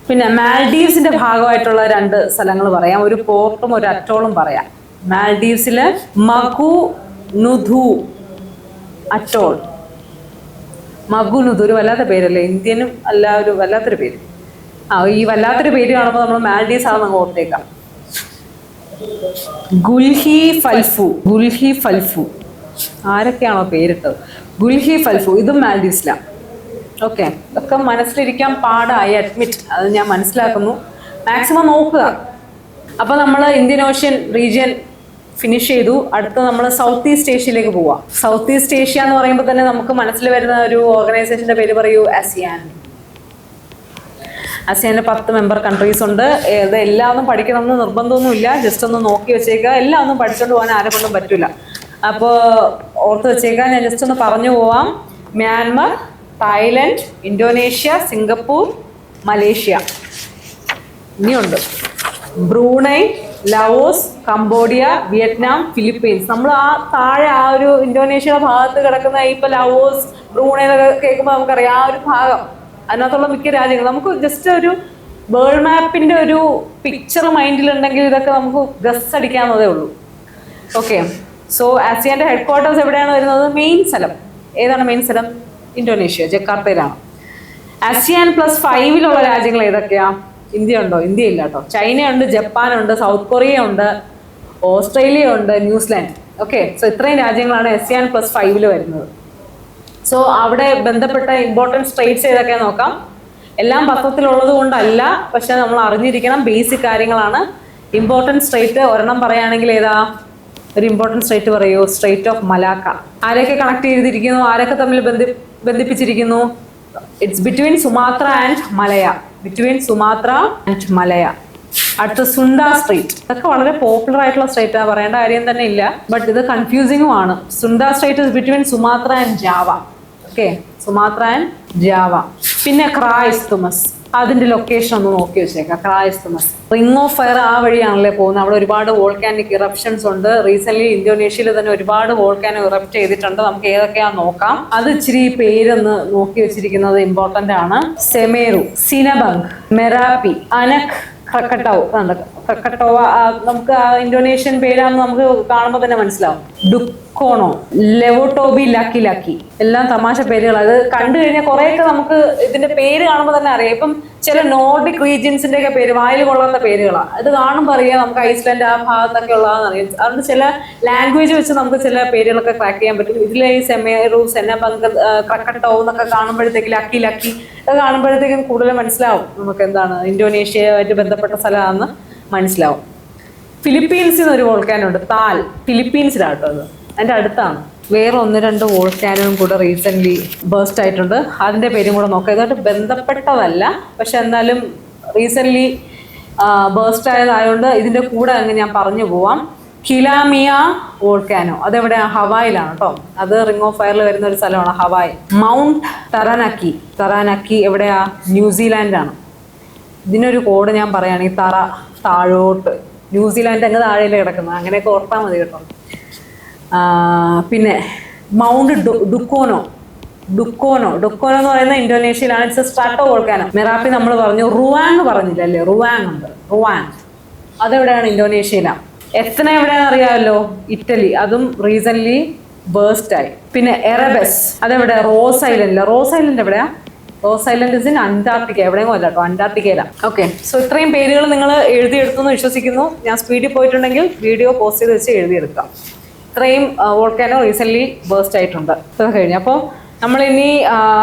പിന്നെ മാൽഡീവ്സിന്റെ ഭാഗമായിട്ടുള്ള 2 സ്ഥലങ്ങൾ പറയാം. ഒരു പോർട്ടും ഒരു അറ്റോളും പറയാം. മാൽഡീവ്സില് മകുനുധു അറ്റോൾ. മകുനുധു ഒരു വല്ലാത്ത പേരല്ലേ, ഇന്ത്യനും അല്ല, ഒരു വല്ലാത്തൊരു പേര്. ഈ വല്ലാത്തൊരു പേര് കാണുമ്പോൾ നമ്മൾ മാൽഡീവ്സ് ആണെന്ന് ഓർത്തേക്കാം. ഗുൽഹി ഫൽഫു ആരൊക്കെയാണോ പേരിട്ടത്? ഗുൽഹി ഫൽഫു, ഇതും മാൽഡീവ്സിലാണ്. ഓക്കെ, ഇതൊക്കെ മനസ്സിലിരിക്കാൻ പാടായി, അഡ്മിറ്റ്. അത് ഞാൻ മനസ്സിലാക്കുന്നു. മാക്സിമം നോക്കുക. അപ്പൊ നമ്മൾ ഇന്ത്യൻ ഓഷ്യൻ റീജിയൻ ഫിനിഷ് ചെയ്തു. അടുത്ത നമ്മൾ സൗത്ത് ഈസ്റ്റ് ഏഷ്യയിലേക്ക് പോവാം. സൗത്ത് ഈസ്റ്റ് ഏഷ്യ എന്ന് പറയുമ്പോൾ തന്നെ നമുക്ക് മനസ്സിൽ വരുന്ന ഒരു ഓർഗനൈസേഷന്റെ പേര് പറയൂ. ASEAN 10 മെമ്പർ കൺട്രീസ് ഉണ്ട്. ഇത് എല്ലാം ഒന്നും പഠിക്കണമെന്ന് നിർബന്ധമൊന്നുമില്ല. ജസ്റ്റ് ഒന്ന് നോക്കി വെച്ചേക്കുക. എല്ലാം ഒന്നും പഠിച്ചുകൊണ്ട് പോകാൻ ആരെ കൊണ്ടും പറ്റില്ല. അപ്പോൾ ഓർത്ത് വെച്ചേക്കുക. ഞാൻ ജസ്റ്റ് ഒന്ന് പറഞ്ഞു പോവാം. Myanmar, Thailand, Indonesia, Singapore, Malaysia. ഇനിയുണ്ട് Brunei, Laos, Cambodia, Vietnam, Philippines. നമ്മൾ താഴെ ഒരു ഇന്തോനേഷ്യയുടെ ഭാഗത്ത് കിടക്കുന്ന ഇപ്പൊ ലാവോസ്, ബ്രൂണൈ എന്നൊക്കെ കേൾക്കുമ്പോൾ നമുക്കറിയാം ആ ഒരു ഭാഗം. അതിനകത്തുള്ള മിക്ക രാജ്യങ്ങൾ നമുക്ക് ജസ്റ്റ് ഒരു വേൾഡ് മാപ്പിന്റെ ഒരു പിക്ചർ മൈൻഡിലുണ്ടെങ്കിൽ ഇതൊക്കെ നമുക്ക് ഗസ് അടിക്കാവുന്നതേ ഉള്ളൂ. Okay, so ASEAN head quarters എവിടെയാണ് വരുന്നത്? മെയിൻ സ്ഥലം ഏതാണ്? മെയിൻ സ്ഥലം ഇന്തോനേഷ്യ, ജക്കാർത്തയിലാണ്. ASEAN+5 രാജ്യങ്ങൾ ഏതൊക്കെയാ? ഇന്ത്യ ഉണ്ടോ? ഇന്ത്യ ഇല്ല കേട്ടോ. ചൈനയുണ്ട്, ജപ്പാനുണ്ട്, സൗത്ത് കൊറിയ ഉണ്ട്, ഓസ്ട്രേലിയ ഉണ്ട്, ന്യൂസിലാൻഡ്. ഓക്കെ, സോ ഇത്രയും രാജ്യങ്ങളാണ് ASEAN+5 വരുന്നത്. സോ അവിടെ ബന്ധപ്പെട്ട ഇമ്പോർട്ടൻറ്റ് സ്ട്രേറ്റ്സ് ഏതൊക്കെ നോക്കാം. എല്ലാം പത്രത്തിലുള്ളത് കൊണ്ടല്ല, പക്ഷെ നമ്മൾ അറിഞ്ഞിരിക്കണം. ബേസിക് കാര്യങ്ങളാണ്. ഇമ്പോർട്ടൻറ്റ് സ്ട്രേറ്റ് ഒരെണ്ണം പറയുകയാണെങ്കിൽ ഏതാ? ഒരു ഇമ്പോർട്ടൻറ്റ് സ്ട്രേറ്റ് പറയൂ. Straight of Malacca. ആരൊക്കെ കണക്ട് ചെയ്തിരിക്കുന്നു? ആരൊക്കെ തമ്മിൽ ബന്ധിപ്പിച്ചിരിക്കുന്നു? ഇറ്റ്സ് ബിറ്റ്വീൻ സുമാത്ര ആൻഡ് മലയ. അടുത്ത സുണ്ട സ്ട്രേറ്റ്. ഇതൊക്കെ വളരെ പോപ്പുലർ ആയിട്ടുള്ള സ്ട്രേറ്റ്. പറയേണ്ട കാര്യം തന്നെ ഇല്ല, ബട്ട് ഇത് കൺഫ്യൂസിംഗും ആണ്. Sunda strait is between Sumatra and Java. Okay, Sumatra and Java. പിന്നെ ക്രായിസ്തുമസ്, അതിന്റെ ലൊക്കേഷൻ ഒന്ന് നോക്കി വെച്ചേക്കാം. ക്രായിസ്തുമസ് റിംഗ് ഓഫ് ഫയർ ആ വഴിയാണല്ലേ പോകുന്നത്. അവിടെ ഒരുപാട് വോൾക്കാനിക് ഇറപ്ഷൻസ് ഉണ്ട്. റീസെന്റ് ഇന്തോനേഷ്യയിൽ തന്നെ ഒരുപാട് വോൾക്കാനോ ഇറപ്റ്റ് ചെയ്തിട്ടുണ്ട്. നമുക്ക് ഏതൊക്കെയാന്ന് നോക്കാം. അത് ഇച്ചിരി പേരൊന്ന് നോക്കി വെച്ചിരിക്കുന്നത് ഇമ്പോർട്ടന്റ് ആണ്. സെമേറു, സിനബങ്, മെറാപ്പി, അനക്, ക്രക്കട്ടോവ. നമുക്ക് ഇന്തോനേഷ്യൻ പേരാണെന്ന് നമുക്ക് കാണുമ്പോൾ തന്നെ മനസ്സിലാവും. ഡുക്കോണോ, ലെവോട്ടോബി, ലക്കി. എല്ലാം തമാശ പേരുകളാണ്. അത് കണ്ടു കഴിഞ്ഞാൽ കുറേയൊക്കെ നമുക്ക് ഇതിന്റെ പേര് കാണുമ്പോൾ തന്നെ അറിയാം. ഇപ്പം ചില നോർഡിക് റീജിയൻസിന്റെ ഒക്കെ പേര് വായിൽ കൊള്ളാത്ത പേരുകളാണ്. ഇത് കാണുമ്പോൾ അറിയാം നമുക്ക് ഐസ്ലാൻഡ് ആ ഭാഗത്തൊക്കെ ഉള്ളതാണെന്ന് അറിയാം. അതുകൊണ്ട് ചില ലാംഗ്വേജ് വെച്ച് നമുക്ക് ചില പേരുകളൊക്കെ ക്രാക്ക് ചെയ്യാൻ പറ്റും. ഇതിലെ ഈ സെമേറു, സെനബങ്ക്, ക്രക്കട്ടോ എന്നൊക്കെ കാണുമ്പോഴത്തേക്ക് ലക്കി ഇത് കാണുമ്പോഴത്തേക്കും കൂടുതൽ മനസ്സിലാവും നമുക്ക് എന്താണ് ഇന്തോനേഷ്യയുമായിട്ട് ബന്ധപ്പെട്ട സ്ഥലമാണെന്ന് മനസ്സിലാവും. ഫിലിപ്പീൻസിൽ നിന്ന് ഒരു വോൾക്കാനുണ്ട്, താൽ. ഫിലിപ്പീൻസിലാട്ടോ അത്. അതിൻ്റെ അടുത്താണ്. വേറെ 1-2 വോൾക്കാനും കൂടെ റീസെൻ്റ്ലി ബേസ്റ്റ് ആയിട്ടുണ്ട്. അതിൻ്റെ പേരും കൂടെ നോക്കാം. ഇതായിട്ട് ബന്ധപ്പെട്ടതല്ല, പക്ഷെ എന്നാലും റീസെൻ്റ്ലി ബേസ്റ്റ് ആയതായതുകൊണ്ട് ഇതിന്റെ കൂടെ അങ്ങ് ഞാൻ പറഞ്ഞു പോവാം. കിലാമിയ വോൾക്കാനോ, അതെവിടെയാണ്? ഹവായിലാണ് കേട്ടോ. അത് റിംഗ് ഓഫ് ഫയറിൽ വരുന്ന ഒരു സ്ഥലമാണ് ഹവായ്. മൗണ്ട് തറാനക്കി, തറാനക്കി എവിടെയാ? ന്യൂസിലാൻഡാണ്. ഇതിനൊരു കോഡ് ഞാൻ പറയുകയാണെങ്കിൽ താഴോട്ട്, ന്യൂസിലാൻഡ് അങ്ങ് താഴെയല്ലേ കിടക്കുന്നത്, അങ്ങനെയൊക്കെ ഓർത്താൽ മതി കേട്ടോ. പിന്നെ മൗണ്ട് ഡുക്കോനോ എന്ന് പറയുന്നത് ഇന്തോനേഷ്യയിലാണ്. It's a stratovolcano. Merapi നമ്മൾ പറഞ്ഞു. റുവാങ് പറഞ്ഞില്ലല്ലേ? റുവാങ് ഉണ്ട്, റുവാങ്. അതെവിടെയാണ്? ഇന്തോനേഷ്യയിലാണ്. എത്ര എവിടെയാണെന്ന് അറിയാമല്ലോ? ഇറ്റലി. അതും റീസെന്റ് ബേസ്റ്റ് ആയി. പിന്നെ എറബസ്, അതെവിടെ? റോസ് ഐലൻഡില്. റോസ് ഐലൻഡ് എവിടെയാ? Rose island is in Antarctica. എവിടെയും അല്ല കേട്ടോ, അന്റാർട്ടിക്കയിലാണ്. ഓക്കെ, സോ ഇത്രയും പേരുകൾ നിങ്ങൾ എഴുതിയെടുത്തെന്ന് വിശ്വസിക്കുന്നു. ഞാൻ സ്പീഡിൽ പോയിട്ടുണ്ടെങ്കിൽ വീഡിയോ പോസ്റ്റ് ചെയ്ത് വെച്ച് എഴുതിയെടുക്കാം. ഇത്രയും വോൾക്കാനോ റീസെന്റ് ബേസ്റ്റ് ആയിട്ടുണ്ട്. ഇത്ര കഴിഞ്ഞു. അപ്പോൾ നമ്മളിനി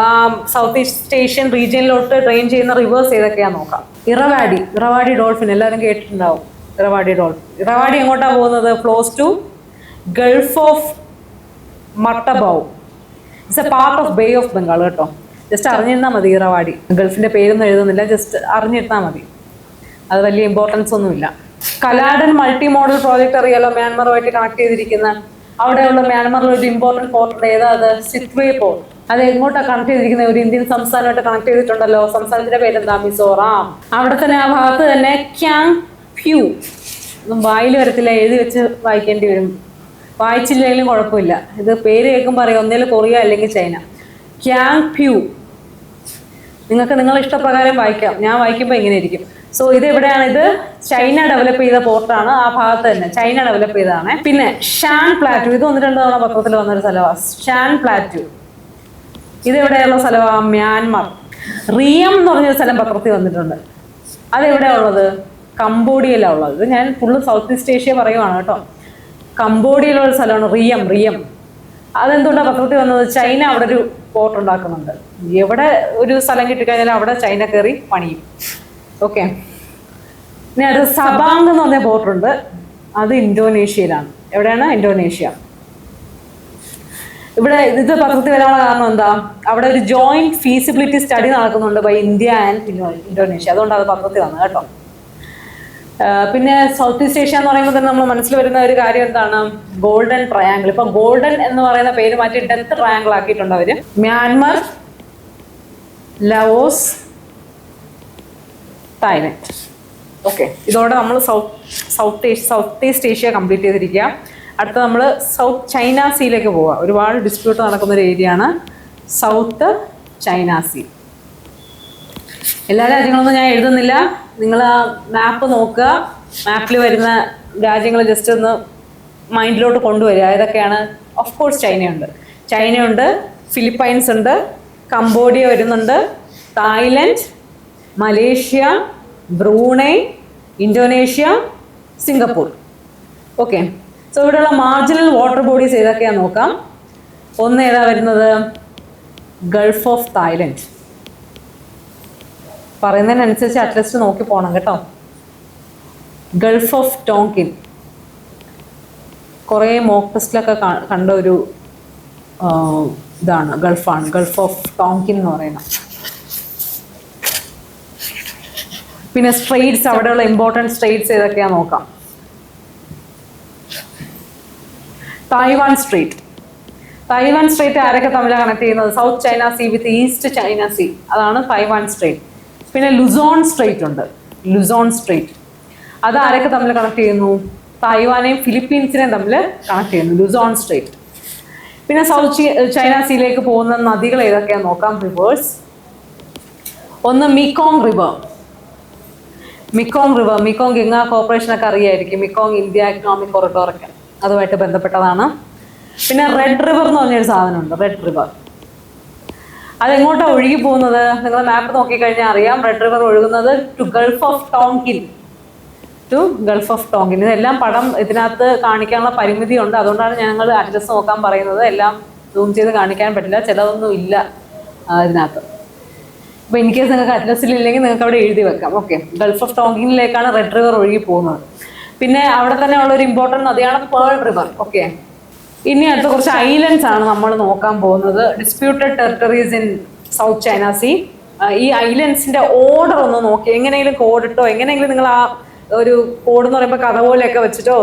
സൗത്ത് ഈസ്റ്റ് ഏഷ്യൻ റീജിയനിലോട്ട് ട്രെയിൻ ചെയ്യുന്ന റിവേഴ്സ് ഏതൊക്കെയാണെന്ന് നോക്കാം. ഇറവാടി ഡോൾഫിൻ എല്ലാവരും കേട്ടിട്ടുണ്ടാവും. ഇറവാടി ഡോൾഫിൻ. ഇറവാടി എങ്ങോട്ടാണ് പോകുന്നത്? Flows to Gulf of Martaban. It's a part of Bay of Bengal കേട്ടോ. ജസ്റ്റ് അറിഞ്ഞിരുന്നാൽ മതി. ഇറവാടി ഗൾഫിന്റെ പേരൊന്നും എഴുതുന്നില്ല, ജസ്റ്റ് അറിഞ്ഞിരുന്നാൽ മതി. അത് വലിയ ഇമ്പോർട്ടൻസ് ഒന്നുമില്ല. കലാഡൻ മൾട്ടി മോഡൽ പ്രോജക്റ്റ് അറിയാലോ, മ്യാൻമറുമായിട്ട് കണക്ട് ചെയ്തിരിക്കുന്ന. അവിടെയുള്ള മ്യാൻമറിൽ ഒരു ഇമ്പോർട്ടൻറ്റ് പോർട്ട് ഏതാ? അത് സിറ്റ്വേ പോർട്ട്. അത് എങ്ങോട്ടാണ് കണക്ട് ചെയ്തിരിക്കുന്നത്? ഒരു ഇന്ത്യൻ സംസ്ഥാനമായിട്ട് കണക്ട് ചെയ്തിട്ടുണ്ടല്ലോ. സംസ്ഥാനത്തിന്റെ പേരെന്താ? മിസോറാം. അവിടെ തന്നെ ആ ഭാഗത്ത് തന്നെ ക്യാങ് ഫ്യൂ. ഒന്നും വായിൽ വരത്തില്ല, എഴുതി വെച്ച് വായിക്കേണ്ടി വരും. വായിച്ചില്ലെങ്കിലും കുഴപ്പമില്ല. ഇത് പേര് കേൾക്കുമ്പോൾ പറയും ഒന്നേലും കൊറിയ അല്ലെങ്കിൽ ചൈന. Kang few. നിങ്ങൾക്ക് നിങ്ങളുടെ ഇഷ്ടപ്രകാരം വായിക്കാം. ഞാൻ വായിക്കുമ്പോൾ ഇങ്ങനെ ഇരിക്കും. സോ ഇത് എവിടെയാണ്? ഇത് ചൈന ഡെവലപ്പ് ചെയ്ത പോർട്ടാണ്. ആ ഭാഗത്ത് തന്നെ ചൈന ഡെവലപ്പ് ചെയ്തതാണ്. പിന്നെ ഷാൻ പ്ലാറ്റു, ഇത് 1-2 തവണ പത്രത്തിൽ വന്നൊരു സ്ഥലമാണ്. ഷാൻ പ്ലാറ്റു ഇതെവിടെയുള്ള സ്ഥലമാണ്? മ്യാൻമർ. റിയം എന്ന് പറഞ്ഞൊരു സ്ഥലം പത്രത്തിൽ വന്നിട്ടുണ്ട്. അതെവിടെയാണ് ഉള്ളത്? കംബോഡിയയിലാണ് ഉള്ളത്. ഇത് ഞാൻ ഫുള്ള് സൗത്ത് ഈസ്റ്റ് ഏഷ്യ പറയുവാണ് കേട്ടോ. കംബോഡിയയിലുള്ള സ്ഥലമാണ് റിയം. അതെന്തുകൊണ്ടാണ് പത്രത്തിൽ വന്നത്? ചൈന അവിടെ ഒരു പോർട്ട് ഉണ്ടാക്കുന്നുണ്ട്. എവിടെ ഒരു സ്ഥലം കിട്ടിക്കഴിഞ്ഞാൽ അവിടെ ചൈന കയറി പണിയും. ഓക്കെ, ഇനി അത് സബാങ് എന്ന് പറഞ്ഞ പോർട്ടുണ്ട്. അത് ഇന്തോനേഷ്യയിലാണ്. എവിടെയാണ്? ഇന്തോനേഷ്യ. ഇവിടെ ഇത് പത്രത്തിൽ വരാനുള്ള കാരണം എന്താ? അവിടെ ഒരു ജോയിന്റ് ഫീസിബിലിറ്റി സ്റ്റഡി നടക്കുന്നുണ്ട് ബൈ ഇന്ത്യ ആൻഡ് ഇന്തോനേഷ്യ. അതുകൊണ്ടാണ് അത് പത്രത്തിൽ വന്നത് കേട്ടോ. പിന്നെ സൗത്ത് ഈസ്റ്റ് ഏഷ്യ എന്ന് പറയുമ്പോൾ തന്നെ നമ്മൾ മനസ്സിൽ വരുന്ന ഒരു കാര്യം എന്താണ്? Golden triangle. ഇപ്പൊ ഗോൾഡൻ എന്ന് പറയുന്ന പേര് മാറ്റി ഡെത്ത് ട്രയാങ്കിൾ ആക്കിയിട്ടുണ്ട് അവര്. Myanmar, ലവോസ്, Thailand. ഓക്കെ, ഇതോടെ നമ്മൾ സൗത്ത് ഈസ്റ്റ് ഏഷ്യ കംപ്ലീറ്റ് ചെയ്തിരിക്കുക. അടുത്ത നമ്മൾ സൗത്ത് ചൈന സീയിലേക്ക് പോവുക. ഒരുപാട് ഡിസ്പ്യൂട്ട് നടക്കുന്ന ഒരു ഏരിയ ആണ് സൗത്ത് ചൈന സീ. എല്ലാ രാജ്യങ്ങളൊന്നും ഞാൻ എഴുതുന്നില്ല. നിങ്ങൾ ആ മാപ്പ് നോക്കുക. മാപ്പിൽ വരുന്ന രാജ്യങ്ങൾ ജസ്റ്റ് ഒന്ന് മൈൻഡിലോട്ട് കൊണ്ടുവരിക. ഏതൊക്കെയാണ്? ഓഫ് കോഴ്സ് ചൈനയുണ്ട്, ഫിലിപ്പൈൻസ് ഉണ്ട്, കംബോഡിയ വരുന്നുണ്ട്, Thailand, Malaysia, Brunei, Indonesia, Singapore. Okay, so ഇവിടെയുള്ള മാർജിനൽ വാട്ടർ ബോഡീസ് ഏതൊക്കെയാണെന്ന് നോക്കാം. ഒന്ന് ഏതാ വരുന്നത്? Gulf of Thailand. പറയുന്നതിനനുസരിച്ച് അറ്റ്ലീസ്റ്റ് നോക്കി പോകണം കേട്ടോ. Gulf of Tonkin. കുറേ മോക്ക് ടെസ്റ്റിലൊക്കെ കണ്ട ഒരു ഇതാണ്, ഗൾഫ് ഓഫ് ടോങ്കിൻ എന്ന് പറയുന്നത്. പിന്നെ സ്ട്രെയിറ്റ്സ്, അവിടെയുള്ള ഇമ്പോർട്ടൻറ്റ് സ്ട്രെയിറ്റ്സ് ഏതൊക്കെയാണെന്ന് നോക്കാം. തായ്വാൻ സ്ട്രെയിറ്റ് ആരൊക്കെ തമ്മിലാണ് കണക്ട് ചെയ്യുന്നത്? South China sea with East China sea. അതാണ് തായ്വാൻ സ്ട്രെയിറ്റ്. പിന്നെ ലുസോൺ സ്ട്രെയിറ്റ് അത് ആരൊക്കെ തമ്മിൽ കണക്ട് ചെയ്യുന്നു? തായ്വാനെയും ഫിലിപ്പീൻസിനെയും തമ്മിൽ കണക്ട് ചെയ്യുന്നു, ലുസോൺ സ്ട്രെയിറ്റ്. പിന്നെ സൗത്ത് ചൈന സീയിലേക്ക് പോകുന്ന നദികൾ ഏതൊക്കെയാണെന്ന് നോക്കാം. റിവേഴ്സ്. ഒന്ന് മിക്കോങ് റിവർ. മിക്കോങ് ഗംഗാ കോർപ്പറേഷനൊക്കെ അറിയായിരിക്കും. മിക്കോങ് ഇന്ത്യ എക്കണോമിക് കോറിഡോറൊക്കെ അതുമായിട്ട് ബന്ധപ്പെട്ടതാണ്. പിന്നെ റെഡ് റിവർ എന്ന് പറഞ്ഞൊരു സാധനമുണ്ട്. റെഡ് റിവർ അതെങ്ങോട്ടാണ് ഒഴുകി പോകുന്നത്? നിങ്ങൾ മാപ്പ് നോക്കിക്കഴിഞ്ഞാൽ അറിയാം. റെഡ് റിവർ ഒഴുകുന്നത് ടു ഗൾഫ് ഓഫ് ടോങ്കിൻ. ഇതെല്ലാം പടം ഇതിനകത്ത് കാണിക്കാനുള്ള പരിമിതിയുണ്ട്. അതുകൊണ്ടാണ് ഞങ്ങൾ അഡ്രസ് നോക്കാൻ പറയുന്നത്. എല്ലാം സൂം ചെയ്ത് കാണിക്കാൻ പറ്റില്ല, ചിലതൊന്നും ഇല്ല ഇതിനകത്ത്. അപ്പോൾ ഇൻ കേസ് നിങ്ങൾക്ക് അഡ്രസ്സിലില്ലെങ്കിൽ നിങ്ങൾക്ക് അവിടെ എഴുതി വെക്കാം. ഓക്കെ, ഗൾഫ് ഓഫ് ടോങ്കിനിലേക്കാണ് റെഡ് റിവർ ഒഴുകി പോകുന്നത്. പിന്നെ അവിടെ തന്നെ ഉള്ള ഒരു ഇമ്പോർട്ടൻറ്റ് നദിയാണ് പേൾ റിവർ. ഓക്കെ, ഇനി അടുത്ത കുറച്ച് ഐലൻഡ്സ് ആണ് നമ്മൾ നോക്കാൻ പോകുന്നത്. Disputed territories in South China sea. ഈ ഐലൻഡ്സിന്റെ ഓർഡർ ഒന്ന് നോക്കി, എങ്ങനെയെങ്കിലും കോഡിട്ടോ എങ്ങനെയെങ്കിലും നിങ്ങൾ ആ ഒരു കോഡ് എന്ന് പറയുമ്പോൾ കഥ പോലെയൊക്കെ വെച്ചിട്ടോ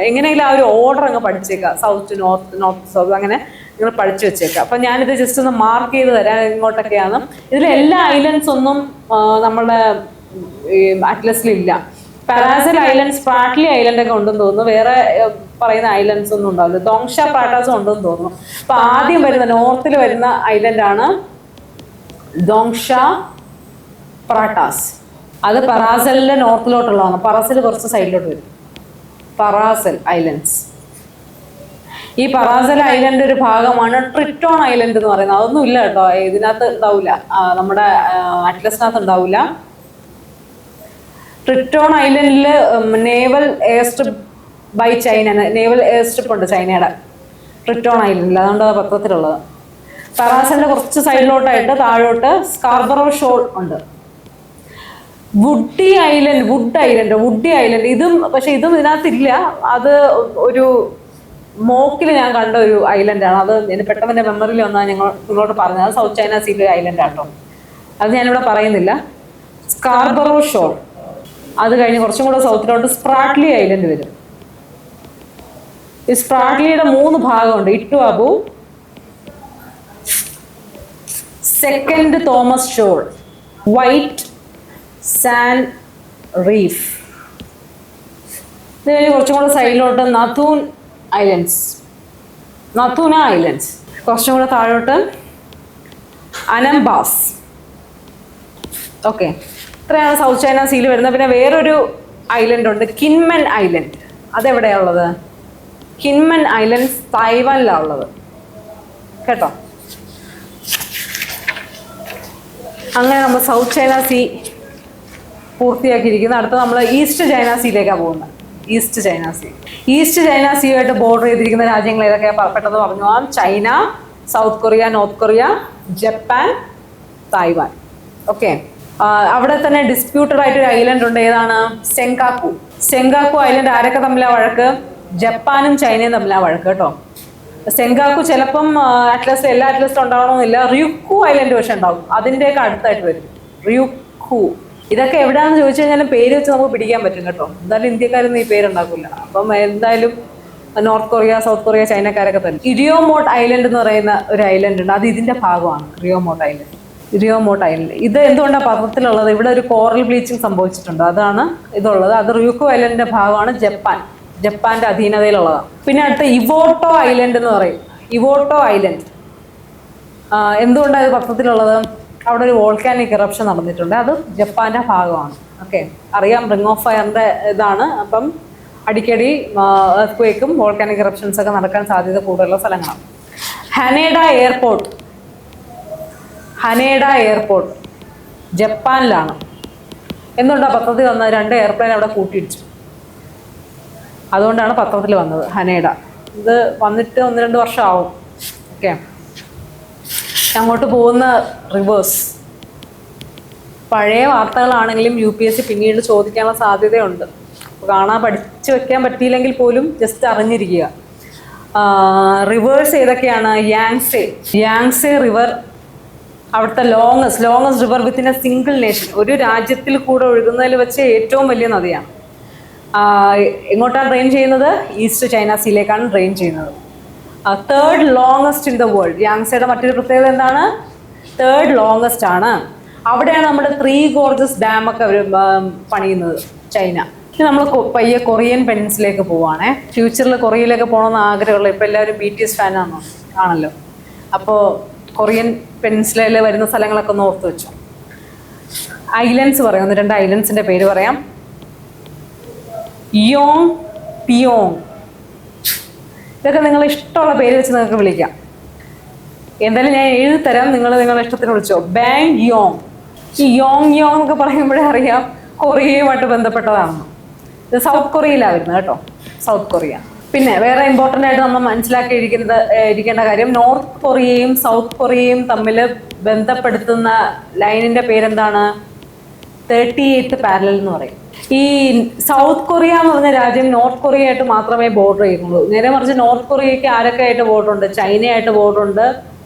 എങ്ങനെയെങ്കിലും ആ ഒരു ഓർഡർ അങ്ങ് പഠിച്ചേക്കുക. സൗത്ത് നോർത്ത്, നോർത്ത് സൗത്ത്, അങ്ങനെ നിങ്ങൾ പഠിച്ചു വെച്ചേക്കുക. അപ്പൊ ഞാനിത് ജസ്റ്റ് ഒന്ന് മാർക്ക് ചെയ്ത് തരാം ഇങ്ങോട്ടൊക്കെയാണ്. ഇതിൽ എല്ലാ ഐലൻഡ്സ് ഒന്നും നമ്മുടെ അറ്റ്ലസിലില്ല. പരാസൽ ഐലൻഡ്, സ്പ്രാട്ട്ലി ഐലൻഡ് ഒക്കെ ഉണ്ടെന്ന് തോന്നുന്നു. വേറെ പറയുന്ന ഐലൻഡ്സ് ഒന്നും ഉണ്ടാവില്ല. ദോങ്ഷ പ്രാട്ടാസും ഉണ്ടെന്ന് തോന്നുന്നു. അപ്പൊ ആദ്യം വരുന്ന നോർത്തിൽ വരുന്ന ഐലൻഡാണ് ദോങ്ഷ പ്രാട്ടാസ്. അത് പറാസലിന്റെ നോർത്തിലോട്ടുള്ളതാണ്. പറാസൽ കുറച്ച് സൈഡിലോട്ട് വരും. പറാസൽ ഐലൻഡ്സ്. ഈ പറാസൽ ഐലൻഡ് ഒരു ഭാഗമാണ് ട്രിറ്റോൺ ഐലൻഡ് എന്ന് പറയുന്നത്. അതൊന്നും ഇല്ല കേട്ടോ, ഇതിനകത്ത് ഉണ്ടാവില്ല, നമ്മുടെ അറ്റ്ലസിനകത്ത് ഉണ്ടാവില്ല. ട്രിറ്റോൺ ഐലൻഡിൽ naval airstrip by China, naval airstrip ഉണ്ട് ചൈനയുടെ ട്രിറ്റോൺ ഐലൻഡിൽ, അതുകൊണ്ട് പത്രത്തിലുള്ളത്. പറാസലിന്റെ കുറച്ച് സൈഡിലോട്ടായിട്ട് താഴോട്ട് സ്കാർബറോ ഷോൾ ഉണ്ട്. വുഡി ഐലൻഡ് ഇതും, പക്ഷെ ഇതും ഇതിനകത്തില്ല. അത് ഒരു മോക്കിൽ ഞാൻ കണ്ട ഒരു ഐലൻഡാണ്. അത് പെട്ടെന്ന് എൻ്റെ മെമ്മറിയിൽ വന്നാൽ നിങ്ങളോട് പറഞ്ഞത്. അത് സൗത്ത് ചൈന സീയിലെ ഐലൻഡ് ആട്ടോ. അത് ഞാനിവിടെ പറയുന്നില്ല. Scarborough shawl. അത് കഴിഞ്ഞ് കുറച്ചും കൂടെ സൗത്തിലോട്ട് സ്പ്രാട്ട്ലി ഐലൻഡ് വരും. ഈ സ്പ്രാട്ട്ലിയുടെ 3 ഭാഗമുണ്ട്. Itu Aba, Second Thomas Shoal, White Sand Reef. ഇത് കഴിഞ്ഞ് കുറച്ചും കൂടെ സൈഡിലോട്ട് നഥൂന ഐലൻഡ്സ്. കുറച്ചും കൂടെ താഴോട്ട് അനംബാസ്. ഓക്കെ, ഇത്രയാണ് സൗത്ത് ചൈന സീയിൽ വരുന്നത്. പിന്നെ വേറൊരു ഐലൻഡ് ഉണ്ട്, കിൻമെൻ ഐലൻഡ്. അതെവിടെയാണ് ഉള്ളത്? കിൻമെൻ ഐലൻഡ് തായ്വാനിലാണ് ഉള്ളത് കേട്ടോ. അങ്ങനെ നമ്മൾ സൗത്ത് ചൈന സീ പൂർത്തിയാക്കിയിരിക്കുന്നത്. അടുത്ത നമ്മൾ ഈസ്റ്റ് ചൈന സീയിലേക്കാണ് പോകുന്നത്. ഈസ്റ്റ് ചൈന സീയുമായിട്ട് ബോർഡർ ചെയ്തിരിക്കുന്ന രാജ്യങ്ങൾ ഏതൊക്കെയാണ് പെട്ടെന്ന് പറഞ്ഞു പോകാം. China, south Korea, north Korea, Japan, Taiwan. Okay, അവിടെ തന്നെ ഡിസ്പ്യൂട്ടഡ് ആയിട്ടൊരു ഐലൻഡ് ഉണ്ട്. ഏതാണ്? സെങ്കാക്കു ഐലൻഡ്. ആരൊക്കെ തമ്മിലാണ് വഴക്ക്? ജപ്പാനും ചൈനയും തമ്മിലാണ് വഴക്ക് കേട്ടോ. സെങ്കാക്കു ചിലപ്പം അറ്റ്ലസിൽ, എല്ലാ അറ്റ്ലസിലും ഉണ്ടാവണമെന്നില്ല. റിയുക്കു ഐലൻഡ് പക്ഷെ ഉണ്ടാവും, അതിൻ്റെയൊക്കെ അടുത്തായിട്ട് വരും. റിയുക്കു. ഇതൊക്കെ എവിടെയാണെന്ന് ചോദിച്ചു കഴിഞ്ഞാലും പേര് വെച്ച് നമുക്ക് പിടിക്കാൻ പറ്റും കേട്ടോ. എന്തായാലും ഇന്ത്യക്കാരൊന്നും ഈ പേരുണ്ടാക്കില്ല. അപ്പം എന്തായാലും നോർത്ത് കൊറിയ, സൗത്ത് കൊറിയ, ചൈനക്കാരൊക്കെ തന്നെ. ഇരിയോമോട്ട് ഐലൻഡ് എന്ന് പറയുന്ന ഒരു ഐലൻഡ് ഉണ്ട്. അത് ഇതിന്റെ ഭാഗമാണ്. റിയോമോട്ട് ഐലൻഡ്. ഇത് എന്തുകൊണ്ടാണ് പത്രത്തിലുള്ളത്? ഇവിടെ ഒരു കോറൽ ബ്ലീച്ചിങ് സംഭവിച്ചിട്ടുണ്ട്, അതാണ് ഇതുള്ളത്. അത് റിയുക്കു ഐലൻഡിന്റെ ഭാഗമാണ്. ജപ്പാന്റെ അധീനതയിലുള്ളതാണ്. പിന്നെ അടുത്ത ഇവോട്ടോ ഐലൻഡ് എന്ന് പറയും. ഇവോട്ടോ ഐലൻഡ് എന്തുകൊണ്ടാണ് ഇത് പത്രത്തിലുള്ളത്? അവിടെ ഒരു വോൾക്കാനിക് ഇറപ്ഷൻ നടന്നിട്ടുണ്ട്. അത് ജപ്പാന്റെ ഭാഗമാണ്. ഓക്കെ, അറിയാം, റിംഗ് ഓഫ് ഫയറിന്റെ ഇതാണ്. അപ്പം അടിക്കടി എർത്ത്ക്വേക്കും വോൾക്കാനിക് ഇറപ്ഷൻസ് ഒക്കെ നടക്കാൻ സാധ്യത കൂടുതലുള്ള സ്ഥലങ്ങളാണ്. ഹനേഡ എയർപോർട്ട് ജപ്പാനിലാണ്. എന്തുകൊണ്ടാണ് പത്രത്തിൽ വന്നത്? 2 എയർപ്ലെയിൻ അവിടെ കൂട്ടിയിടിച്ചു. അതുകൊണ്ടാണ് പത്രത്തിൽ വന്നത് ഹനേഡ. ഇത് വന്നിട്ട് 1-2 വർഷം ആവും. ഓക്കെ, അങ്ങോട്ട് പോകുന്ന റിവേഴ്സ് പഴയ വാർത്തകളാണെങ്കിലും UPSC പിന്നീട് ചോദിക്കാനുള്ള സാധ്യതയുണ്ട്. പഠിച്ചു വെക്കാൻ പറ്റിയില്ലെങ്കിൽ പോലും ജസ്റ്റ് അറിഞ്ഞിരിക്കുക. റിവേഴ്സ് ഏതൊക്കെയാണ്? യാങ്സെ റിവർ, അവിടുത്തെ longest river within A single nation. ഒരു രാജ്യത്തിൽ കൂടെ ഒഴുകുന്നതിൽ വെച്ച് ഏറ്റവും വലിയ നദിയാണ്. എങ്ങോട്ടാണ് ഡ്രെയിൻ ചെയ്യുന്നത്? ഈസ്റ്റ് ചൈന സീയിലേക്കാണ് ഡ്രെയിൻ ചെയ്യുന്നത്. 3rd longest in the world. യാങ്സയുടെ മറ്റൊരു പ്രത്യേകത എന്താണ്? 3rd ലോങ്ങസ്റ്റ് ആണ്. അവിടെയാണ് നമ്മുടെ 3 ഗോർജസ് ഡാം ഒക്കെ അവർ പണിയുന്നത്, ചൈന. ഇനി നമ്മൾ പയ്യെ കൊറിയൻ പെനിൻസിലേക്ക് പോവുകയാണേ. ഫ്യൂച്ചറിൽ കൊറിയയിലേക്ക് പോകണമെന്ന് ആഗ്രഹമുള്ള, ഇപ്പം എല്ലാവരും BTS ആണല്ലോ. അപ്പോൾ കൊറിയൻ പെനിൻസുലയിൽ വരുന്ന സ്ഥലങ്ങളൊക്കെ ഒന്ന് ഓർത്ത് വെച്ചു. ഐലൻഡ്സ് പറയാം, 1-2 ഐലൻഡ്സിൻ്റെ പേര് പറയാം. യോങ് പിയോങ്. ഇതൊക്കെ നിങ്ങൾ ഇഷ്ടമുള്ള പേര് വെച്ച് നിങ്ങൾക്ക് വിളിക്കാം. എന്തായാലും ഞാൻ എഴുതി തരാം, നിങ്ങൾ നിങ്ങളുടെ ഇഷ്ടത്തിന് വിളിച്ചോ. Bang Yong. ഈ യോങ് എന്നൊക്കെ പറയുമ്പോഴേ അറിയാം കൊറിയയുമായിട്ട് ബന്ധപ്പെട്ടതാണെന്ന്. ഇത് സൗത്ത് കൊറിയയിലാണ് വരുന്നത് കേട്ടോ, സൗത്ത് കൊറിയ. പിന്നെ വേറെ ഇമ്പോർട്ടൻ്റ് ആയിട്ട് നമ്മൾ ഇരിക്കേണ്ട കാര്യം, നോർത്ത് കൊറിയയും സൗത്ത് കൊറിയയും തമ്മിൽ ബന്ധപ്പെടുത്തുന്ന ലൈനിന്റെ പേരെന്താണ്? 38th പാരലൽ എന്ന് പറയും. ഈ സൗത്ത് കൊറിയ എന്ന് പറഞ്ഞ രാജ്യം നോർത്ത് കൊറിയ ആയിട്ട് മാത്രമേ ബോർഡർ ചെയ്യുന്നുള്ളൂ. നേരെ മറിച്ച് നോർത്ത് കൊറിയയ്ക്ക് ആരൊക്കെ ആയിട്ട് ബോർഡർ ഉണ്ട്? ചൈനയായിട്ട് ബോർഡർ ഉണ്ട്,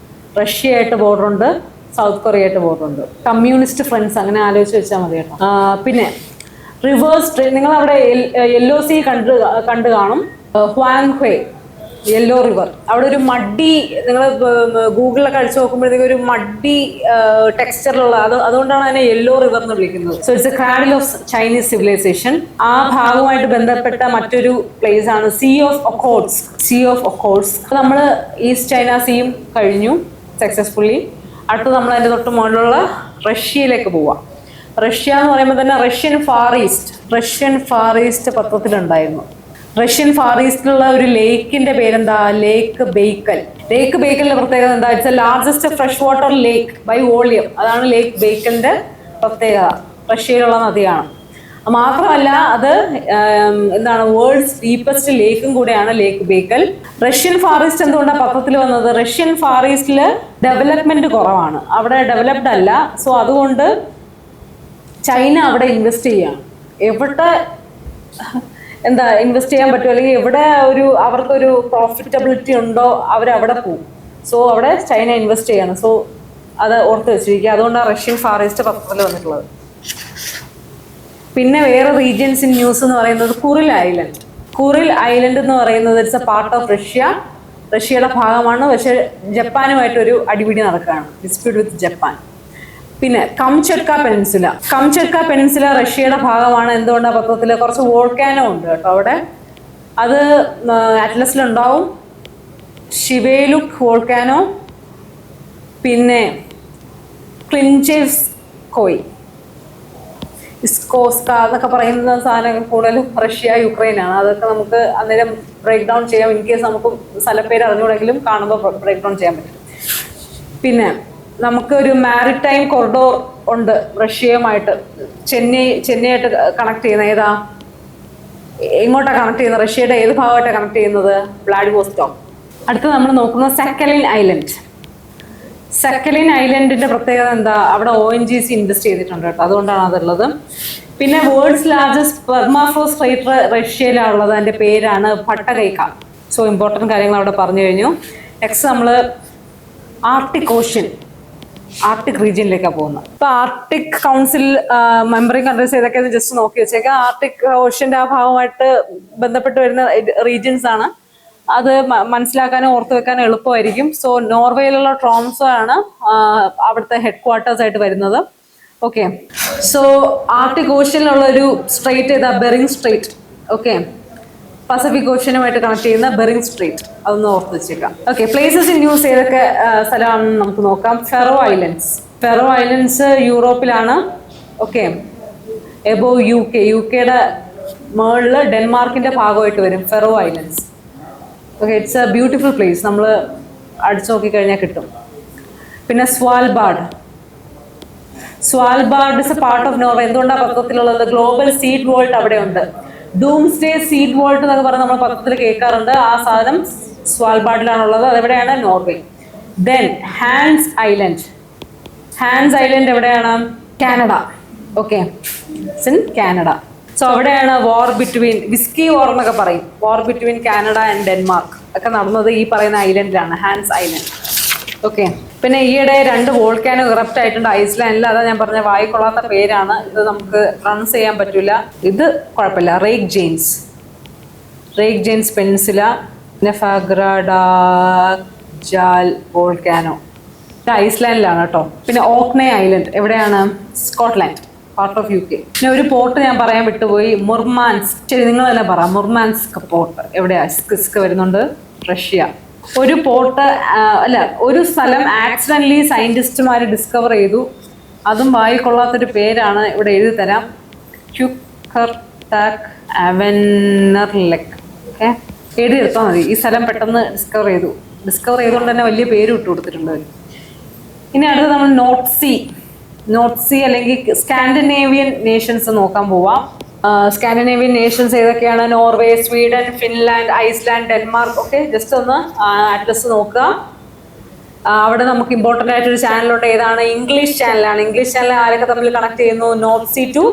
റഷ്യ ആയിട്ട് ബോർഡർ ഉണ്ട്, സൗത്ത് കൊറിയ ആയിട്ട് ബോർഡറുണ്ട്. കമ്മ്യൂണിസ്റ്റ് ഫ്രണ്ട്സ് അങ്ങനെ ആലോചിച്ച് വെച്ചാൽ മതി കേട്ടോ. പിന്നെ റിവേഴ്സ് നിങ്ങൾ അവിടെ യെല്ലോ സീ കണ്ടു കാണും. ഹ്വാങ് ഹ്വേ യെല്ലോ റിവർ, അവിടെ ഒരു മഡ്ഡി, നിങ്ങൾ ഗൂഗിളിലൊക്കെ അടിച്ചു നോക്കുമ്പോഴത്തേക്ക് ഒരു മഡ്ഡി ടെക്സ്ചറിലുള്ള അതുകൊണ്ടാണ് അതിനെ യെല്ലോ റിവർ എന്ന് വിളിക്കുന്നത്. So it's a cradle of Chinese civilisation. ആ ഭാഗവുമായിട്ട് ബന്ധപ്പെട്ട മറ്റൊരു പ്ലേസ് ആണ് സീ ഓഫ് ഒക്കോട്സ്. നമ്മൾ ഈസ്റ്റ് ചൈന സീയും കഴിഞ്ഞു സക്സസ്ഫുള്ളി. അടുത്ത് നമ്മൾ അതിൻ്റെ തൊട്ട് മുകളിലുള്ള റഷ്യയിലേക്ക് പോവാം. റഷ്യ എന്ന് പറയുമ്പോൾ തന്നെ റഷ്യൻ ഫാർ ഈസ്റ്റ് പത്രത്തിലുണ്ടായിരുന്നു. റഷ്യൻ ഫാർ ഈസ്റ്റിലുള്ള ഒരു ലേക്കിന്റെ പേരെന്താ? ലേക്ക് ബേക്കലിന്റെ പ്രത്യേകത എന്താ? It's a largest fresh water lake by volume. അതാണ് ലേക്ക് ബേക്കലിന്റെ പ്രത്യേകത. റഷ്യയിലുള്ള നദിയാണ്. മാത്രമല്ല അത് എന്താണ്, വേൾഡ്സ് ഡീപ്പസ്റ്റ് ലേക്കും കൂടെയാണ് ലേക്ക് ബേക്കൽ. റഷ്യൻ ഫാർ ഈസ്റ്റ് എന്തുകൊണ്ടാണ് പത്രത്തിൽ വന്നത്? റഷ്യൻ ഫാർ ഈസ്റ്റില് ഡെവലപ്മെന്റ് കുറവാണ്, അവിടെ ഡെവലപ്ഡ് അല്ല. സോ അതുകൊണ്ട് ചൈന അവിടെ ഇൻവെസ്റ്റ് ചെയ്യാണ്. എവിടെ ഇൻവെസ്റ്റ് ചെയ്യാൻ പറ്റും, അല്ലെങ്കിൽ എവിടെ അവർക്കൊരു പ്രോഫിറ്റബിലിറ്റി ഉണ്ടോ അവരവിടെ പോകും. സോ അവിടെ ചൈന ഇൻവെസ്റ്റ് ചെയ്യാണ്. സോ അത് ഓർത്ത് വെച്ചിരിക്കുക. അതുകൊണ്ടാണ് റഷ്യൻ ഫാർ ഈസ്റ്റ് പത്രത്തിൽ വന്നിട്ടുള്ളത്. പിന്നെ വേറെ റീജിയൻസ് ഇൻ ന്യൂസ് എന്ന് പറയുന്നത് കുറിൽ ഐലൻഡ് എന്ന് പറയുന്നത് ഇറ്റ്സ് എ പാർട്ട് ഓഫ് റഷ്യയുടെ ഭാഗമാണ്. പക്ഷെ ജപ്പാനുമായിട്ടൊരു അടിപിടി നടക്കുകയാണ്, ഡിസ്പ്യൂട്ട് വിത്ത് ജപ്പാൻ. പിന്നെ കംചട്ക പെനിൻസുല റഷ്യയുടെ ഭാഗമാണ്. എന്തുകൊണ്ടാണ് പത്രത്തിൽ കുറച്ച് വോൾക്കാനോ ഉണ്ട് കേട്ടോ അവിടെ. അത് അറ്റ്ലസിലുണ്ടാവും. ഷിവേലുക് വോൾക്കാനോ, പിന്നെ ക്ലിൻചെവ്സ്കോയ്, ഇസ്കോസ്ക എന്നൊക്കെ പറയുന്ന സാധനങ്ങൾ കൂടുതലും റഷ്യ യുക്രൈനാണ്. അതൊക്കെ നമുക്ക് അന്നേരം ബ്രേക്ക് ഡൗൺ ചെയ്യാം. ഇൻ കേസ് നമുക്ക് സ്ഥലപ്പേര് അറിഞ്ഞുകൂടെങ്കിലും കാണുമ്പോൾ ബ്രേക്ക് ഡൗൺ ചെയ്യാൻ പറ്റും. പിന്നെ നമുക്കൊരു മാരിടൈം കൊറിഡോർ ഉണ്ട് റഷ്യയുമായിട്ട്. ചെന്നൈയായിട്ട് കണക്ട് ചെയ്യുന്ന എങ്ങോട്ടാണ് കണക്ട് ചെയ്യുന്നത്? റഷ്യയുടെ ഏത് ഭാഗമായിട്ടാണ് കണക്ട് ചെയ്യുന്നത്? വ്ളാഡിവോസ്റ്റോക്ക്. അടുത്ത് നമ്മൾ നോക്കുന്നത് സക്കലിൻ ഐലൻഡിന്റെ പ്രത്യേകത എന്താ? അവിടെ ONGC ഇൻവെസ്റ്റ് ചെയ്തിട്ടുണ്ട് കേട്ടോ, അതുകൊണ്ടാണ് അതുള്ളത്. പിന്നെ വേൾഡ്സ് ലാർജസ്റ്റ് പെർമാഫ്രോസ്ട്രേറ്റർ റഷ്യയിലാണുള്ളത്. അതിന്റെ പേരാണ് ഭട്ടകൈക്ക. സോ ഇമ്പോർട്ടൻറ്റ് കാര്യങ്ങൾ അവിടെ പറഞ്ഞു കഴിഞ്ഞു. നെക്സ്റ്റ് നമ്മൾ ആർട്ടിക് റീജിയനിലേക്കാണ് പോകുന്നത്. ഇപ്പൊ ആർട്ടിക് കൗൺസിൽ മെമ്പറിംഗ് കൺട്രീസ് ഏതൊക്കെയെന്ന് ജസ്റ്റ് നോക്കി വെച്ചേക്കാം. ആർട്ടിക് ഓഷ്യന്റെ ആ ഭാഗമായിട്ട് ബന്ധപ്പെട്ട് വരുന്ന റീജിയൻസ് ആണ്. അത് മനസ്സിലാക്കാനും ഓർത്തു വെക്കാനും എളുപ്പമായിരിക്കും. സോ നോർവേയിലുള്ള ട്രോംസോ ആണ് അവിടുത്തെ ഹെഡ് ക്വാർട്ടേഴ്സ് ആയിട്ട് വരുന്നത്. ഓക്കെ, സോ ആർട്ടിക് ഓഷ്യനിലുള്ള ഒരു സ്ട്രേറ്റ് ഏതാ? Bering Strait. ഓക്കെ, പസഫിക് ഓഷ്യനുമായിട്ട് കണക്ട് ചെയ്യുന്ന ബെറിങ് സ്ട്രേറ്റ്, അതൊന്ന് ഓർത്ത് വെച്ചേക്കാം. ഓക്കെ, പ്ലേസസ് ഇൻ ന്യൂസ് ഏതൊക്കെ സ്ഥലമാണെന്ന് നമുക്ക് നോക്കാം. ഫെറോ ഐലൻഡ്സ് യൂറോപ്പിലാണ്. ഓക്കെ, എബോവ് യുകെയുടെ മേളില് ഡെൻമാർക്കിന്റെ ഭാഗമായിട്ട് വരും Faroe Islands. Okay, it's a beautiful place. നമ്മൾ അടിച്ചു നോക്കിക്കഴിഞ്ഞാൽ കിട്ടും. പിന്നെ Svalbard is a part of Norway. എന്തുകൊണ്ടാണ് പത്രത്തിലുള്ളത്? ഗ്ലോബൽ സീഡ് വോൾട്ട് അവിടെ ഉണ്ട്. ഡൂംസ്ഡേ സീഡ് വോൾട്ട് എന്നൊക്കെ പറഞ്ഞ് നമ്മൾ പത്രത്തിൽ കേൾക്കാറുണ്ട്. ആ സാധനം സ്വാൽബാർഡിലാണുള്ളത്. അതെവിടെയാണ്? നോർവേ. ദെൻ ഹാൻസ് ഐലൻഡ് എവിടെയാണ്? Canada. Okay, in Canada. So അവിടെയാണ് വിസ്കി വാർ എന്നൊക്കെ പറയും. വാർ ബിറ്റ്വീൻ കാനഡ ആൻഡ് ഡെൻമാർക്ക് ഒക്കെ നടന്നത് ഈ പറയുന്ന ഐലൻഡിലാണ്, ഹാൻസ് ഐലൻഡ്. ഓക്കെ, പിന്നെ ഈയിടെ 2 വോൾക്കാനോ ഇറപ്റ്റ് ആയിട്ടുണ്ട് ഐസ്ലാൻഡിൽ. അതാ ഞാൻ പറഞ്ഞ വായിക്കൊള്ളാത്ത പേരാണ്. ഇത് നമുക്ക് പ്രൊണൗൺസ് ചെയ്യാൻ പറ്റില്ല. ഇത് കുഴപ്പമില്ല. റേക്ക് ജെയിൻസ് പെനിൻസുല, നെഫാഗ്രഡാജാൽ വോൾക്കാനോ, ഇത് ഐസ്ലാൻഡിലാണ് കേട്ടോ. പിന്നെ ഓക്നെ ഐലൻഡ് എവിടെയാണ്? Scotland, part of UK. പിന്നെ ഒരു പോർട്ട് ഞാൻ പറയാൻ വിട്ടുപോയി, മുർമാൻസ്ക്. ശരി, നിങ്ങൾ തന്നെ പറ. മുർമാൻസ്ക് പോർട്ട് എവിടെയാ? സ്കിസ്ക് വരുന്നുണ്ട്, റഷ്യ. ഒരു സ്ഥലം ആക്സിഡന്റലി സയന്റിസ്റ്റുമാർ ഡിസ്കവർ ചെയ്തു. അതും വായിക്കൊള്ളാത്തൊരു പേരാണ്, ഇവിടെ എഴുതി തരാം. ക്യുക്കർടാക് അവെന്നർലെക്. ഓക്കെ, എഴുതിയെടുത്താൽ മതി. ഈ സ്ഥലം പെട്ടെന്ന് ഡിസ്കവർ ചെയ്തുകൊണ്ട് തന്നെ വലിയ പേര് ഇട്ട് കൊടുത്തിട്ടുണ്ട്. ഇനി അടുത്ത് നമ്മൾ നോർത്ത് സീ അല്ലെങ്കിൽ സ്കാൻഡിനേവിയൻ നേഷൻസ് നോക്കാൻ പോവാം. സ്കാൻഡിനേവിയൻ നേഷൻസ് ഏതൊക്കെയാണ്? Norway, Sweden, Finland, Iceland, Denmark. Okay, just ഒന്ന് അറ്റ്ലസ് നോക്കുക. അവിടെ നമുക്ക് ഇമ്പോർട്ടൻ്റ് ആയിട്ടൊരു ചാനലുണ്ട്. ഏതാണ്? ഇംഗ്ലീഷ് ചാനലാണ്. ഇംഗ്ലീഷ് ചാനൽ ആരൊക്കെ തമ്മിൽ കണക്ട് ചെയ്യുന്നു? North sea to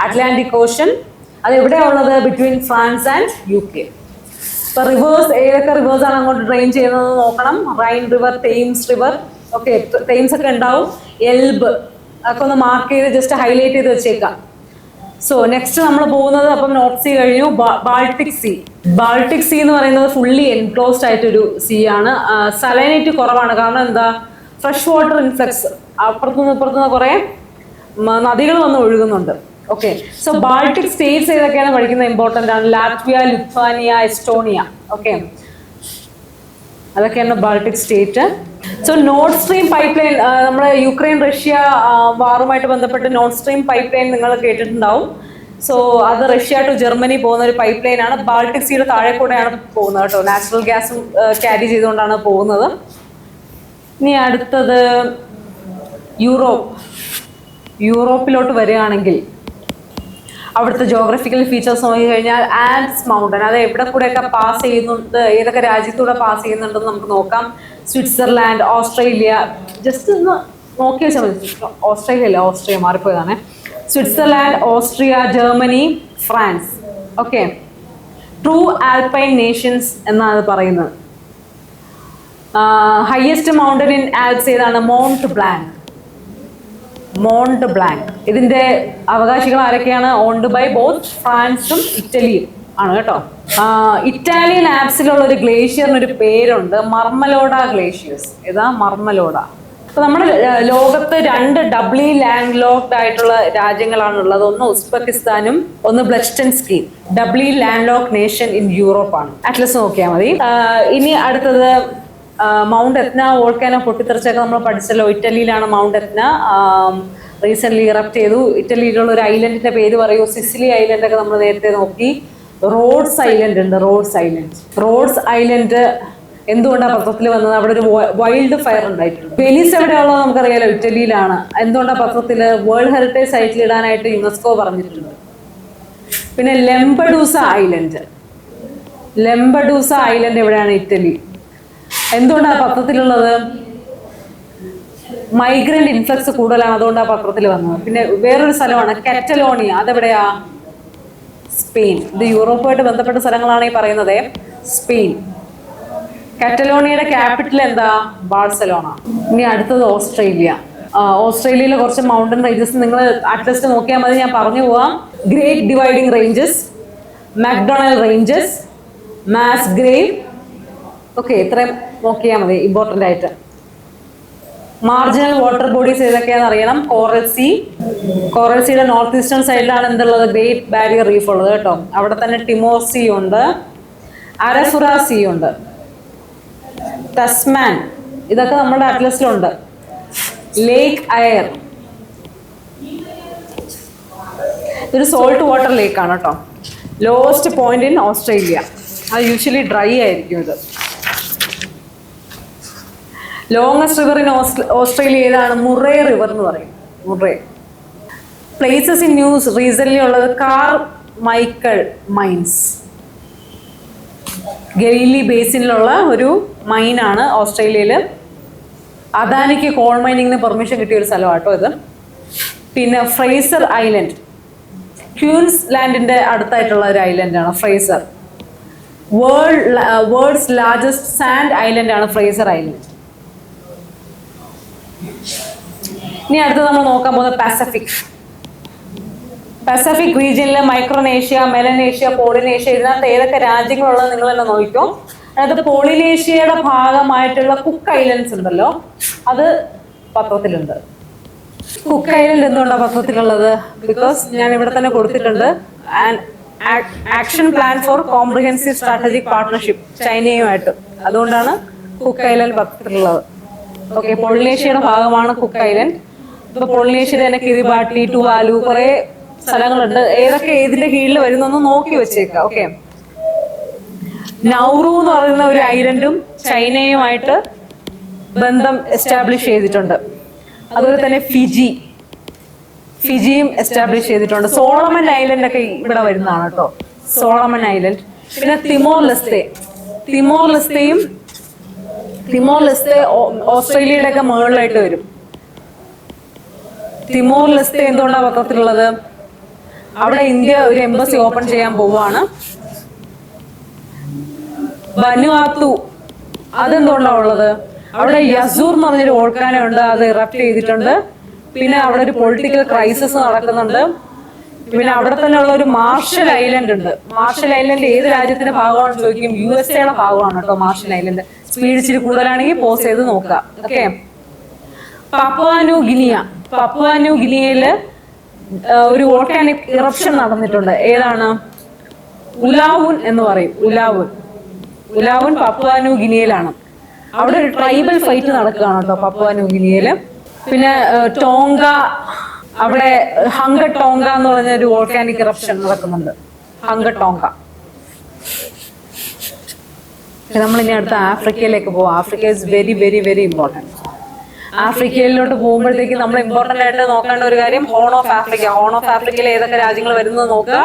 Atlantic ocean. അത് എവിടെയാണ് ഉള്ളത്? Between France and UK. ഇപ്പൊ റിവേഴ്സ് ഏതൊക്കെ റിവേഴ്സ് ആണ് അങ്ങോട്ട് ഡ്രെയിൻ ചെയ്യുന്നത് നോക്കണം. Rhine river, Thames river, okay, Thames ഒക്കെ ഉണ്ടാവും. എൽബ് ഒക്കെ ഒന്ന് മാർക്ക് ചെയ്ത് ജസ്റ്റ് ഹൈലൈറ്റ് ചെയ്ത് വെച്ചേക്കാം. സോ നെക്സ്റ്റ് നമ്മൾ പോകുന്നത് അപ്പം നോർത്ത് സീ കഴിഞ്ഞു, ബാൾട്ടിക് സീ. ബാൾട്ടിക് സീ എന്ന് പറയുന്നത് ഫുള്ളി എൻക്ലോസ്ഡ് ആയിട്ടൊരു സീ ആണ്. സലൈനേറ്റ് കുറവാണ്, കാരണം എന്താ, ഫ്രഷ് വാട്ടർ ഇൻഫ്ലക്സ് അപ്പുറത്തുനിന്ന് ഇപ്പുറത്തുനിന്ന് കുറെ നദികൾ വന്ന് ഒഴുകുന്നുണ്ട്. ഓക്കെ, സോ ബാൾട്ടിക് സ്റ്റേറ്റ്സ് ഏതൊക്കെയാണ് പഠിക്കുന്നത് ഇമ്പോർട്ടന്റ് ആണ്. Latvia, Lithuania, Estonia. ഓക്കെ, അതൊക്കെയാണ് Baltic state. So north stream pipe line, നമ്മുടെ യുക്രൈൻ റഷ്യ വാറുമായിട്ട് ബന്ധപ്പെട്ട് നോർത്ത് സ്ട്രീം പൈപ്പ് ലൈൻ നിങ്ങൾ കേട്ടിട്ടുണ്ടാവും. സോ അത് റഷ്യ ടു ജർമ്മനി പോകുന്ന ഒരു പൈപ്പ് ലൈൻ ആണ്. ബാൾട്ടിക് സീയുടെ താഴെ കൂടെയാണ് പോകുന്നത് കേട്ടോ. നാച്ചുറൽ ഗ്യാസും ക്യാരി ചെയ്തുകൊണ്ടാണ് പോകുന്നത്. ഇനി അടുത്തത് യൂറോപ്പിലോട്ട് വരികയാണെങ്കിൽ അവിടുത്തെ ജോഗ്രഫിക്കൽ ഫീച്ചേഴ്സ് നോക്കി കഴിഞ്ഞാൽ ആൽപ്സ് മൗണ്ടൻ, അത് എവിടെ കൂടെയൊക്കെ പാസ് ചെയ്യുന്നുണ്ട്, ഏതൊക്കെ രാജ്യത്തൂടെ പാസ് ചെയ്യുന്നുണ്ടെന്ന് നമുക്ക് നോക്കാം. സ്വിറ്റ്സർലാൻഡ്, ഓസ്ട്രേലിയ, ജസ്റ്റ് ഒന്ന് നോക്കി വെച്ചാൽ മതി. ഓസ്ട്രിയ മാറിപ്പോയതാണ്. Switzerland, Austria, Germany, France. Okay, true alpine nations എന്നാണ് പറയുന്നത്. ഹയസ്റ്റ് മൗണ്ടൻ ഇൻ ആൽപ്സ് ഏതാണ്? Mount Blanc. ഇതിന്റെ അവകാശികൾ ആരൊക്കെയാണ്? ഓൺഡ് ബൈ ബോത്ത് ഫ്രാൻസും ഇറ്റലിയും ആണ് കേട്ടോ. ഇറ്റാലിയൻ ആൽപ്സിലുള്ള ഒരു ഗ്ലേഷ്യറിന് ഒരു പേരുണ്ട്, മർമലോഡ ഗ്ലേഷ്യേഴ്സ്. ഏതാ? മർമലോഡ. അപ്പൊ നമ്മുടെ ലോകത്ത് 2 ഡബ്ലി ലാൻഡ് ലോക്ഡ് ആയിട്ടുള്ള രാജ്യങ്ങളാണുള്ളത്. ഒന്ന് ഉസ്ബെക്കിസ്ഥാനും ഒന്ന് ബ്ലസ്റ്റൻസ്കി. Doubly landlocked nation in Europe ആണ്. അറ്റ്ലസ് നോക്കിയാൽ മതി. ഇനി അടുത്തത് മൗണ്ട് എത്ന വോൾക്കാനോ പൊട്ടിത്തെറിച്ചൊക്കെ നമ്മൾ പഠിച്ചല്ലോ. ഇറ്റലിയിലാണ് മൗണ്ട് എത്ന. റീസെന്റ് ഇറപ്റ്റ് ചെയ്തു. ഇറ്റലിയിലുള്ള ഒരു ഐലൻഡിന്റെ പേര് പറയൂ. സിസിലി ഐലൻഡ് ഒക്കെ നമ്മൾ നേരത്തെ നോക്കി. റോഡ്സ് ഐലൻഡ് ഉണ്ട്. റോഡ്സ് ഐലൻഡ് എന്തുകൊണ്ടാണ് പത്രത്തിൽ വന്നത്? അവിടെ ഒരു വൈൽഡ് ഫയർ ഉണ്ടായിട്ടുണ്ട്. വെനീസ് എവിടെയുള്ളത് നമുക്കറിയാലോ, ഇറ്റലിയിലാണ്. എന്തുകൊണ്ടാണ് പത്രത്തിൽ? വേൾഡ് ഹെറിറ്റേജ് സൈറ്റിൽ ഇടാനായിട്ട് യുനെസ്കോ പറഞ്ഞിട്ടുണ്ട്. പിന്നെ ലെംബഡൂസ ഐലൻഡ് എവിടെയാണ്? ഇറ്റലി. എന്തുകൊണ്ടാണ് പത്രത്തിലുള്ളത്? മൈഗ്രന്റ് ഇൻഫ്ലക്സ് കൂടുതലാണ്, അതുകൊണ്ടാണ് പത്രത്തിൽ വന്നത്. പിന്നെ വേറൊരു സ്ഥലമാണ് കാറ്റലോണിയ, അതെവിടെയാ? സ്പെയിൻ. ഇത് യൂറോപ്പുമായിട്ട് ബന്ധപ്പെട്ട സ്ഥലങ്ങളാണ് ഈ പറയുന്നത്. സ്പെയിൻ. കാറ്റലോണിയയുടെ ക്യാപിറ്റൽ എന്താ? ബാഴ്സലോണ. ഇനി അടുത്തത് ഓസ്ട്രേലിയയിലെ കുറച്ച് മൗണ്ടൻ റേഞ്ചസ് നിങ്ങൾ അറ്റ്ലസ്റ്റ് നോക്കിയാൽ മതി, ഞാൻ പറഞ്ഞു പോവാം. Great Dividing ranges, MacDonnell ranges, Musgrave. Okay, ഇത്രയും നോക്കിയാൽ മതി ഇമ്പോർട്ടൻ്റ് ആയിട്ട്. മാർജിനൽ വാട്ടർ ബോഡീസ് ഏതൊക്കെയാണെന്ന് അറിയണം. കോറൽ സീയുടെ നോർത്ത് ഈസ്റ്റേൺ സൈഡിലാണ് എന്തുള്ളത്? ഗ്രേറ്റ് ബാരിയർ റീഫ് ഉള്ളത് കേട്ടോ. അവിടെ തന്നെ ടിമോർ സീ ഉണ്ട്, അരഫുറ സീ ഉണ്ട്, തസ്മാൻ, ഇതൊക്കെ നമ്മുടെ അറ്റ്ലസിലുണ്ട്. ലേക്ക് അയർ, ഇതൊരു സോൾട്ട് വാട്ടർ ലേക്കാണ് കേട്ടോ. Lowest point in Australia. അത് യൂഷ്വലി ഡ്രൈ ആയിരിക്കും ഇത്. ലോങ്ങസ്റ്റ് റിവർ ഇൻ ഓസ്ട്രേലിയ ഏതാണ്? മുറേ റിവർ എന്ന് പറയും. Murray. Places in news recent ഉള്ളത് കാർമൈക്കൽ മൈൻസ്. ഗലീലി ബേസിനിലുള്ള ഒരു മൈനാണ് ഓസ്ട്രേലിയയിൽ. അദാനിക്ക് കോൾ മൈനിങ്ങിന് പെർമിഷൻ കിട്ടിയ ഒരു സ്ഥലമാട്ടോ ഇത്. പിന്നെ ഫ്രേസർ ഐലൻഡ്, ക്യൂൻസ് ലാൻഡിന്റെ അടുത്തായിട്ടുള്ള ഒരു ഐലൻഡാണ് Fraser. World's largest sand island ആണ് ഫ്രേസർ ഐലൻഡ്. ഇനി അടുത്ത് നമ്മൾ നോക്കാൻ പോകുന്നത് പസഫിക് റീജിയനിലെ മൈക്രോനേഷ്യ, മെലനേഷ്യ, പോളിനേഷ്യ. ഇതിനകത്ത് ഏതൊക്കെ രാജ്യങ്ങളുള്ളത് നിങ്ങൾ തന്നെ നോക്കിക്കോ. അതിനകത്ത് പോളിനേഷ്യയുടെ ഭാഗമായിട്ടുള്ള കുക്ക് ഐലൻഡ്സ് ഉണ്ടല്ലോ, അത് പത്രത്തിലുണ്ട്. കുക്ക് ഐലൻഡ് എന്തുകൊണ്ടാണ് പത്രത്തിലുള്ളത്? ബിക്കോസ് ഞാൻ ഇവിടെ തന്നെ കൊടുത്തിട്ടുണ്ട്. Action plan for comprehensive strategic partnership ചൈനയുമായിട്ട്. അതുകൊണ്ടാണ് കുക്ക് ഐലൻഡ് പത്രത്തിലുള്ളത്. ഓക്കെ, പോളിനേഷ്യയുടെ ഭാഗമാണ് കുക്ക് ഐലൻഡ്. ഇപ്പൊ പോളിനേഷ്യയിൽ തന്നെ കിരിബാട്ടി, ടുവാലു, കുറെ സ്ഥലങ്ങളുണ്ട്. ഏതൊക്കെ ഏതിന്റെ കീഴിൽ വരുന്നൊന്ന് നോക്കി വെച്ചേക്കാം. ഓക്കെ, നൗറു എന്ന് പറയുന്ന ഒരു ഐലൻഡും ചൈനയുമായിട്ട് ബന്ധം എസ്റ്റാബ്ലിഷ് ചെയ്തിട്ടുണ്ട്. അതുപോലെ തന്നെ ഫിജിയും എസ്റ്റാബ്ലിഷ് ചെയ്തിട്ടുണ്ട്. സോളമൻ ഐലൻഡ് ഒക്കെ ഇവിടെ വരുന്നതാണ് കേട്ടോ, സോളമൻ ഐലൻഡ്. പിന്നെ തിമോർ ലെസ്തെ ഓസ്ട്രേലിയയുടെ ഒക്കെ മുകളിലായിട്ട് വരും. തിമോർ ലെസ്തെ എന്തുകൊണ്ടാണ് പത്രത്തിലുള്ളത്? അവിടെ ഇന്ത്യ ഒരു എംബസി ഓപ്പൺ ചെയ്യാൻ പോവുകയാണ്. വനുവാത്തു അതെന്തുകൊണ്ടാണ് ഉള്ളത്? അവിടെ യസൂർ എന്ന് പറഞ്ഞൊരു വോൾക്കാനോ ഉണ്ട്, അത് ഇറപ്റ്റ് ചെയ്തിട്ടുണ്ട്. പിന്നെ അവിടെ ഒരു പൊളിറ്റിക്കൽ ക്രൈസിസ് നടക്കുന്നുണ്ട്. പിന്നെ അവിടെ തന്നെ ഉള്ള ഒരു മാർഷൽ ഐലൻഡ് ഉണ്ട്. മാർഷൽ ഐലൻഡ് ഏത് രാജ്യത്തിന്റെ ഭാഗമാണെന്ന് ചോദിക്കും, USA ഭാഗമാണ് കേട്ടോ മാർഷൽ ഐലൻഡ്. സ്പീഡ് ഇച്ചിരി കൂടുതലാണെങ്കിൽ പോസ് ചെയ്ത് നോക്കുക. Okay, Papua New Guinea. Papua New ഗിനിയയില് ഒരു വോൾക്കാനിക് ഇറപ്ഷൻ നടന്നിട്ടുണ്ട്. ഏതാണ്? ഉലാവുൻ എന്ന് പറയും. ഉലാവുൻ പപ്പുവ ന്യൂ ഗിനിയയിലാണ്. അവിടെ ഒരു ട്രൈബൽ ഫൈറ്റ് നടക്കുകയാണ് കേട്ടോ പപ്പുവ ന്യൂ ഗിനിയയില്. പിന്നെ ടോങ്ക, അവിടെ ഹങ്ക ടോങ്ക എന്ന് പറഞ്ഞ ഒരു വോൾക്കാനിക് ഇറപ്ഷൻ നടക്കുന്നുണ്ട്. Hunga Tonga. നമ്മളിനി അടുത്ത ആഫ്രിക്കയിലേക്ക് പോകും. Africa is very very very important. ആഫ്രിക്കയിലോട്ട് പോകുമ്പോഴത്തേക്ക് നമ്മൾ ഇമ്പോർട്ടന്റ് ആയിട്ട് നോക്കേണ്ട ഒരു കാര്യം Horn of Africa. Horn of ആഫ്രിക്കയിൽ ഏതൊക്കെ രാജ്യങ്ങൾ വരുന്നത് നോക്കുക.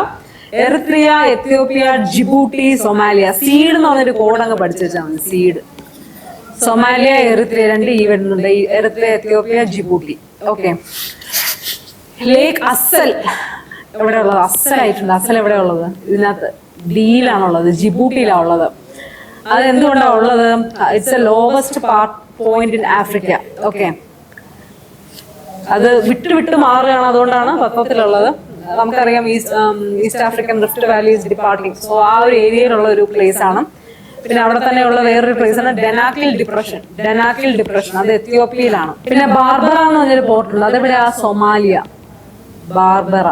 Eritrea, Ethiopia, Djibouti, Somalia. Seed എന്ന് പറഞ്ഞൊരു കോഡ് അങ്ങ് പഠിച്ചു വെച്ചാൽ മതി. സീഡ്. സൊമാലിയ, എറിത്രിയ 2 ഈ വരുന്നുണ്ട്. Eritrea, Ethiopia, Djibouti. ഓക്കെ. ലേക്ക് അസൽ എവിടെ ഉള്ളത്? അസലായിട്ടുണ്ട്. അസൽ എവിടെ ഉള്ളത്? ഇതിനകത്ത് ഡിയിലാണുള്ളത്, ജിബൂട്ടിയിലാണ് ഉള്ളത്. അത് എന്തുകൊണ്ടാണ് ഉള്ളത്? It's a lowest point in Africa. Okay, അത് വിട്ട് മാറുകയാണ്. അതുകൊണ്ടാണ് പത്രത്തിലുള്ളത്. നമുക്കറിയാം east African rift Valley is departing. So ആ ഒരു ഏരിയയിലുള്ള ഒരു പ്ലേസ് ആണ്. പിന്നെ അവിടെ തന്നെയുള്ള വേറൊരു പ്ലേസ് ആണ് ഡെനാക്കിൽ ഡിപ്രഷൻ. അത് എത്യോപ്യയിലാണ്. പിന്നെ ബാർബറ എന്ന് പറഞ്ഞൊരു പോർട്ട് ഉണ്ട്. അതെവിടെയാ? സൊമാലിയ. ബാർബറ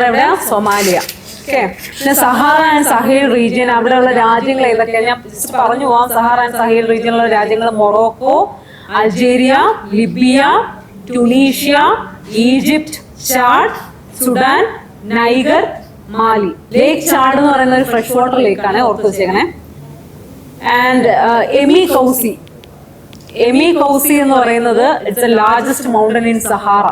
എവിടെയാ? സൊമാലിയ. ഓക്കെ. പിന്നെ സഹാറ ആൻഡ് സഹേൽ റീജിയൻ, അവിടെയുള്ള രാജ്യങ്ങൾ ഏതൊക്കെയാണ് ഞാൻ പറഞ്ഞു പോവാം. സഹാറ ആൻഡ് സഹേൽ റീജിയനിലുള്ള രാജ്യങ്ങൾ Morocco, Algeria, Libya, Tunisia, Egypt, Chad, Sudan, Niger, Mali. Lake Chad എന്ന് പറയുന്ന ഒരു ഫ്രഷ് വാട്ടർ ലേക്കാണ്, ഓർത്ത് വെച്ചേക്കണേ. ആൻഡ് എമി കൗസി എന്ന് പറയുന്നത് it's a largest mountain in Sahara.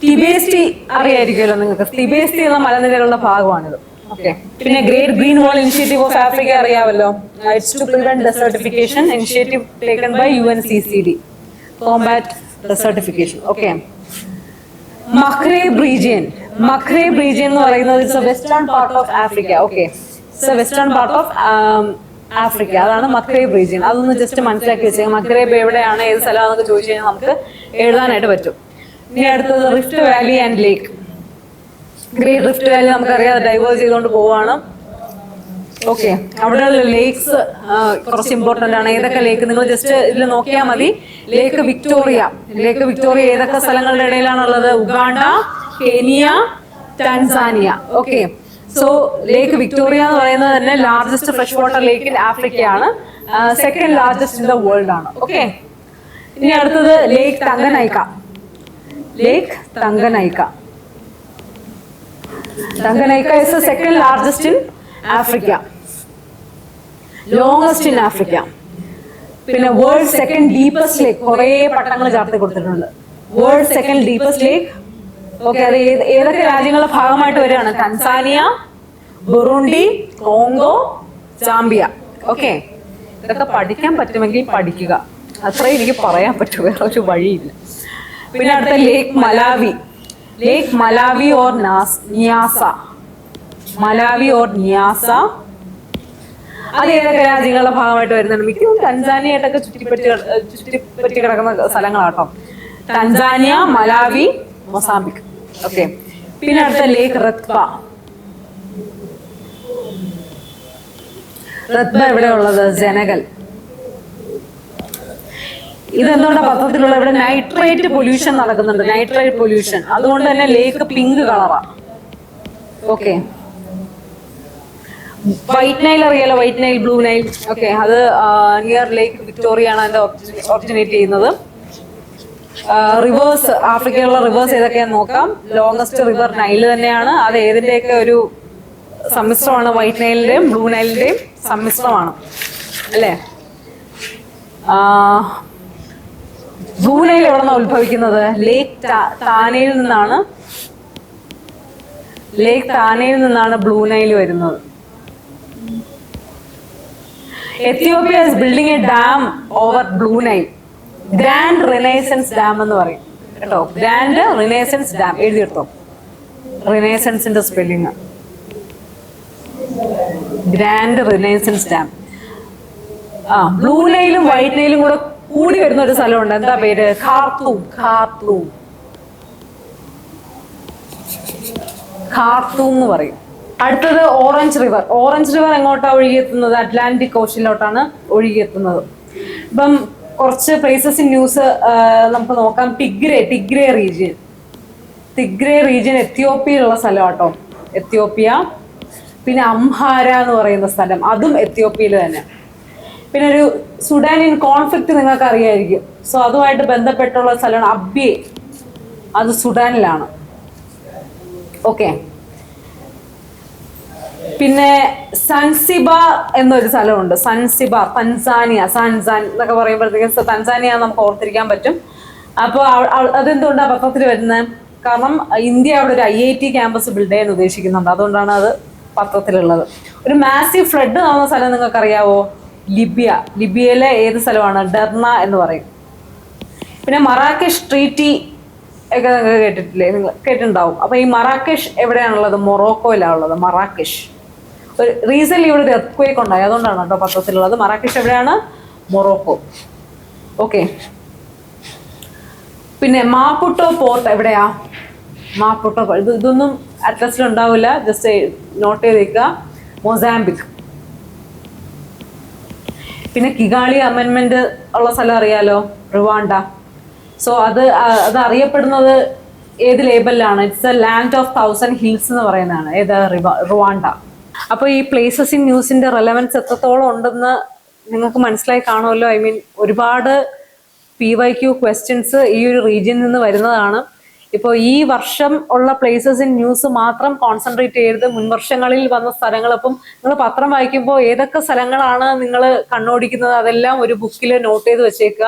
Tibesti അറിയായിരിക്കുമല്ലോ നിങ്ങൾക്ക്. ടിബേസ്റ്റി എന്ന മലനിരകളുടെ ഭാഗമാണിത്. ഓക്കെ. പിന്നെ great green wall initiative of Africa അറിയാമല്ലോ. It's to prevent desertification. Initiative taken by UNCCD, combat desertification. Okay. Maghreb region എന്ന് പറയുന്നത് it's a western part of Africa. Okay, it's a western part of Africa. അതാണ് മഖ്രേബ് റീജിയൻ. അതൊന്ന് ജസ്റ്റ് മനസ്സിലാക്കി വെച്ചേക്കാം. മഖ്രേബ് എവിടെയാണ്, ഏത് സ്ഥലമാണെന്നൊക്കെ ചോദിച്ചു കഴിഞ്ഞാൽ നമുക്ക് എഴുതാനായിട്ട് പറ്റും. ഇനി അടുത്തത് rift Valley and lake. Great rift Valley നമുക്കറിയാം, ഡൈവേഴ്സ് ചെയ്തുകൊണ്ട് പോവാണ്. ഓക്കെ, അവിടെയുള്ള ലേക്സ് കുറച്ച് ഇമ്പോർട്ടന്റ് ആണ്. ഏതൊക്കെ ലേക്ക് നിങ്ങൾ ജസ്റ്റ് ഇതിൽ നോക്കിയാൽ മതി. ലേക്ക് വിക്ടോറിയ ഏതൊക്കെ സ്ഥലങ്ങളുടെ ഇടയിലാണുള്ളത്? Uganda, Kenya, Tanzania. Okay, so lake Victoria എന്ന് പറയുന്നത് തന്നെ largest fresh water lake in ആഫ്രിക്കയാണ്. Second largest in the world ആണ്. ഓക്കെ. ഇനി അടുത്തത് lake Tanganyika is the second largest in Africa, longest in Africa. പിന്നെ വേൾഡ് സെക്കൻഡ് ഡീപ്പസ്റ്റ് ലേക്ക്, കുറേ പട്ടങ്ങൾ ചേർത്ത് കൊടുത്തിട്ടുണ്ട്. വേൾഡ് സെക്കൻഡ് ഡീപ്പസ്റ്റ് ലേക്ക്. ഓക്കെ, അത് ഏതൊക്കെ രാജ്യങ്ങളുടെ ഭാഗമായിട്ട് വരികയാണ്? Tanzania, Burundi, Congo, Zambia. Okay, ഇതൊക്കെ പഠിക്കാൻ പറ്റുമെങ്കിൽ പഠിക്കുക. അത്രേ എനിക്ക് പറയാൻ പറ്റൂ, വേറെ ഒരു വഴിയില്ല. പിന്നെ അടുത്ത ലേക്ക് മലാവി ഓർ ന്യാസ. അത് ഏതൊക്കെ രാജ്യങ്ങളുടെ ഭാഗമായിട്ട് വരുന്നുണ്ട്? മിക്കതും തൻസാനിയായിട്ടൊക്കെ ചുറ്റിപ്പറ്റി കിടക്കുന്ന സ്ഥലങ്ങളാട്ടോ. Tanzania, Malawi, Mozambique. ഓക്കെ. പിന്നെ അടുത്ത ലേക്ക് റത്ബ എവിടെ ഉള്ളത്? സെനഗൽ. ഇതെന്തുകൊണ്ടാണ് പത്രത്തിലുള്ള? ഇവിടെ നൈട്രേറ്റ് പൊല്യൂഷൻ നടക്കുന്നുണ്ട്. അതുകൊണ്ട് തന്നെ ലേക്ക് പിങ്ക് കളറാണ്. ഓക്കെ. വൈറ്റ് നൈൽ അറിയാലോ, White Nile, Blue Nile. Okay, അത് നിയർ ലേക്ക് വിക്ടോറിയ ആണ് അതിന്റെ ഒറിജിനേറ്റ് ചെയ്യുന്നത്. റിവേഴ്സ്, ആഫ്രിക്കയിലുള്ള റിവേഴ്സ് ഏതൊക്കെയാന്ന് നോക്കാം. ലോങ്സ്റ്റ് റിവർ നൈല് തന്നെയാണ്. അത് ഏതിന്റെയൊക്കെ ഒരു സമ്മിശ്രമാണ്? വൈറ്റ് നൈലിന്റെയും ബ്ലൂ നൈലിന്റെയും സമ്മിശ്രമാണ് അല്ലേ? ബ്ലൂ നൈൽ എവിടെ നിന്നാണ് ഉത്ഭവിക്കുന്നത്? ലേക്ക് താനയിൽ നിന്നാണ് ബ്ലൂ നൈൽ വരുന്നത്. Ethiopia is building a dam over Blue Nile. Grand Renaissance Dam എന്ന് പറയും കേട്ടോ. ഗ്രാൻഡ് റിനൈസൻസ് ഡാം എഴുതിയെടുത്തോ. റിനൈസൻസിന്റെ spelling Grand Renaissance Dam. Blue നൈലും വൈറ്റ് നൈലും കൂടെ കൂടി വരുന്ന ഒരു സ്ഥലമുണ്ട്. എന്താ പേര്? ഖാർത്തൂം. ഖാർത്തൂം ഖാർത്തൂം എന്ന് പറയും. അടുത്തത് ഓറഞ്ച് റിവർ. ഓറഞ്ച് റിവർ എങ്ങോട്ടാണ് ഒഴുകിയെത്തുന്നത്? അറ്റ്ലാന്റിക് ഓഷ്യനിലോട്ടാണ് ഒഴുകിയെത്തുന്നത്. ഇപ്പം കുറച്ച് പ്ലേസസ് ഇൻ ന്യൂസ് നമുക്ക് നോക്കാം. Tigray region. ടിഗ്രേ റീജിയൻ എത്യോപ്യയിലുള്ള സ്ഥലം കേട്ടോ, എത്യോപ്യ. പിന്നെ അംഹാര എന്ന് പറയുന്ന സ്ഥലം, അതും എത്യോപ്യയിൽ തന്നെ. പിന്നെ ഒരു സുഡാനിയൻ കോൺഫ്ലിക്റ്റ് നിങ്ങൾക്ക് അറിയായിരിക്കും. സോ അതുമായിട്ട് ബന്ധപ്പെട്ടുള്ള സ്ഥലമാണ് അബ്യേ, അത് സുഡാനിലാണ്. ഓക്കെ. പിന്നെ സൻസിബാർ എന്നൊരു സ്ഥലമുണ്ട്. സൻസിബാർ, തൻസാനിയ. എന്നൊക്കെ പറയുമ്പോഴത്തേക്കും തൻസാനിയ നമുക്ക് ഓർത്തിരിക്കാൻ പറ്റും. അപ്പോൾ അതെന്തുകൊണ്ടാണ് പത്രത്തിൽ വരുന്നത്? കാരണം ഇന്ത്യ അവിടെ ഒരു IIT ക്യാമ്പസ് ബിൽഡ് ചെയ്യാൻ ഉദ്ദേശിക്കുന്നുണ്ട്, അതുകൊണ്ടാണ് അത് പത്രത്തിലുള്ളത്. ഒരു മാസീവ് ഫ്ലഡ് നടന്ന സ്ഥലം നിങ്ങൾക്ക് അറിയാവോ? ലിബിയയിലെ ഏത് സ്ഥലമാണ്? ഡെർണ എന്ന് പറയും. പിന്നെ മറാക്കേഷ് ട്രീറ്റി ഒക്കെ നിങ്ങൾ കേട്ടിട്ടില്ലേ? നിങ്ങൾ കേട്ടിട്ടുണ്ടാവും. അപ്പൊ ഈ മറാക്കേഷ് എവിടെയാണുള്ളത്? മൊറോക്കോയിലാണുള്ളത്. മറാക്കേഷ് ഒരു റീസെന്റ് ഇവിടെ ഒരു എർത്ത് ഉണ്ടായി, അതുകൊണ്ടാണ് കേട്ടോ പത്രത്തിലുള്ളത്. മറാക്കേഷ് എവിടെയാണ്? മൊറോക്കോ. ഓക്കെ. പിന്നെ മാപ്പുട്ടോ പോർട്ട് എവിടെയാ? മാപ്പുട്ടോ ഇതൊന്നും അറ്റ്ലസിൽ ഉണ്ടാവില്ല, ജസ്റ്റ് നോട്ട് ചെയ്തേക്കുക. മൊസാംബിക്. പിന്നെ കിഗാളി അമെൻമെന്റ് ഉള്ള സ്ഥലം അറിയാലോ, റുവാണ്ട. സോ അത് അറിയപ്പെടുന്നത് ഏത് ലേബലിലാണ്? It's a land of 1000 hills എന്ന് പറയുന്നതാണ്. ഏത്? റുവാണ്ട. അപ്പോൾ ഈ പ്ലേസസ് ഇൻ ന്യൂസിന്റെ റെലവൻസ് എത്രത്തോളം ഉണ്ടെന്ന് നിങ്ങൾക്ക് മനസ്സിലായി കാണുമല്ലോ. ഐ മീൻ ഒരുപാട് PYQ ക്വസ്റ്റ്യൻസ് ഈ ഒരു റീജിയനിൽ നിന്ന് വരുന്നതാണ്. ഇപ്പോൾ ഈ വർഷം ഉള്ള പ്ലേസസ് ഇൻ ന്യൂസ് മാത്രം കോൺസെൻട്രേറ്റ് ചെയ്ത് മുൻവർഷങ്ങളിൽ വന്ന സ്ഥലങ്ങൾ, അപ്പം നിങ്ങൾ പത്രം വായിക്കുമ്പോൾ ഏതൊക്കെ സ്ഥലങ്ങളാണ് നിങ്ങൾ കണ്ണോടിക്കുന്നത് അതെല്ലാം ഒരു ബുക്കിൽ നോട്ട് ചെയ്ത് വെച്ചേക്കുക.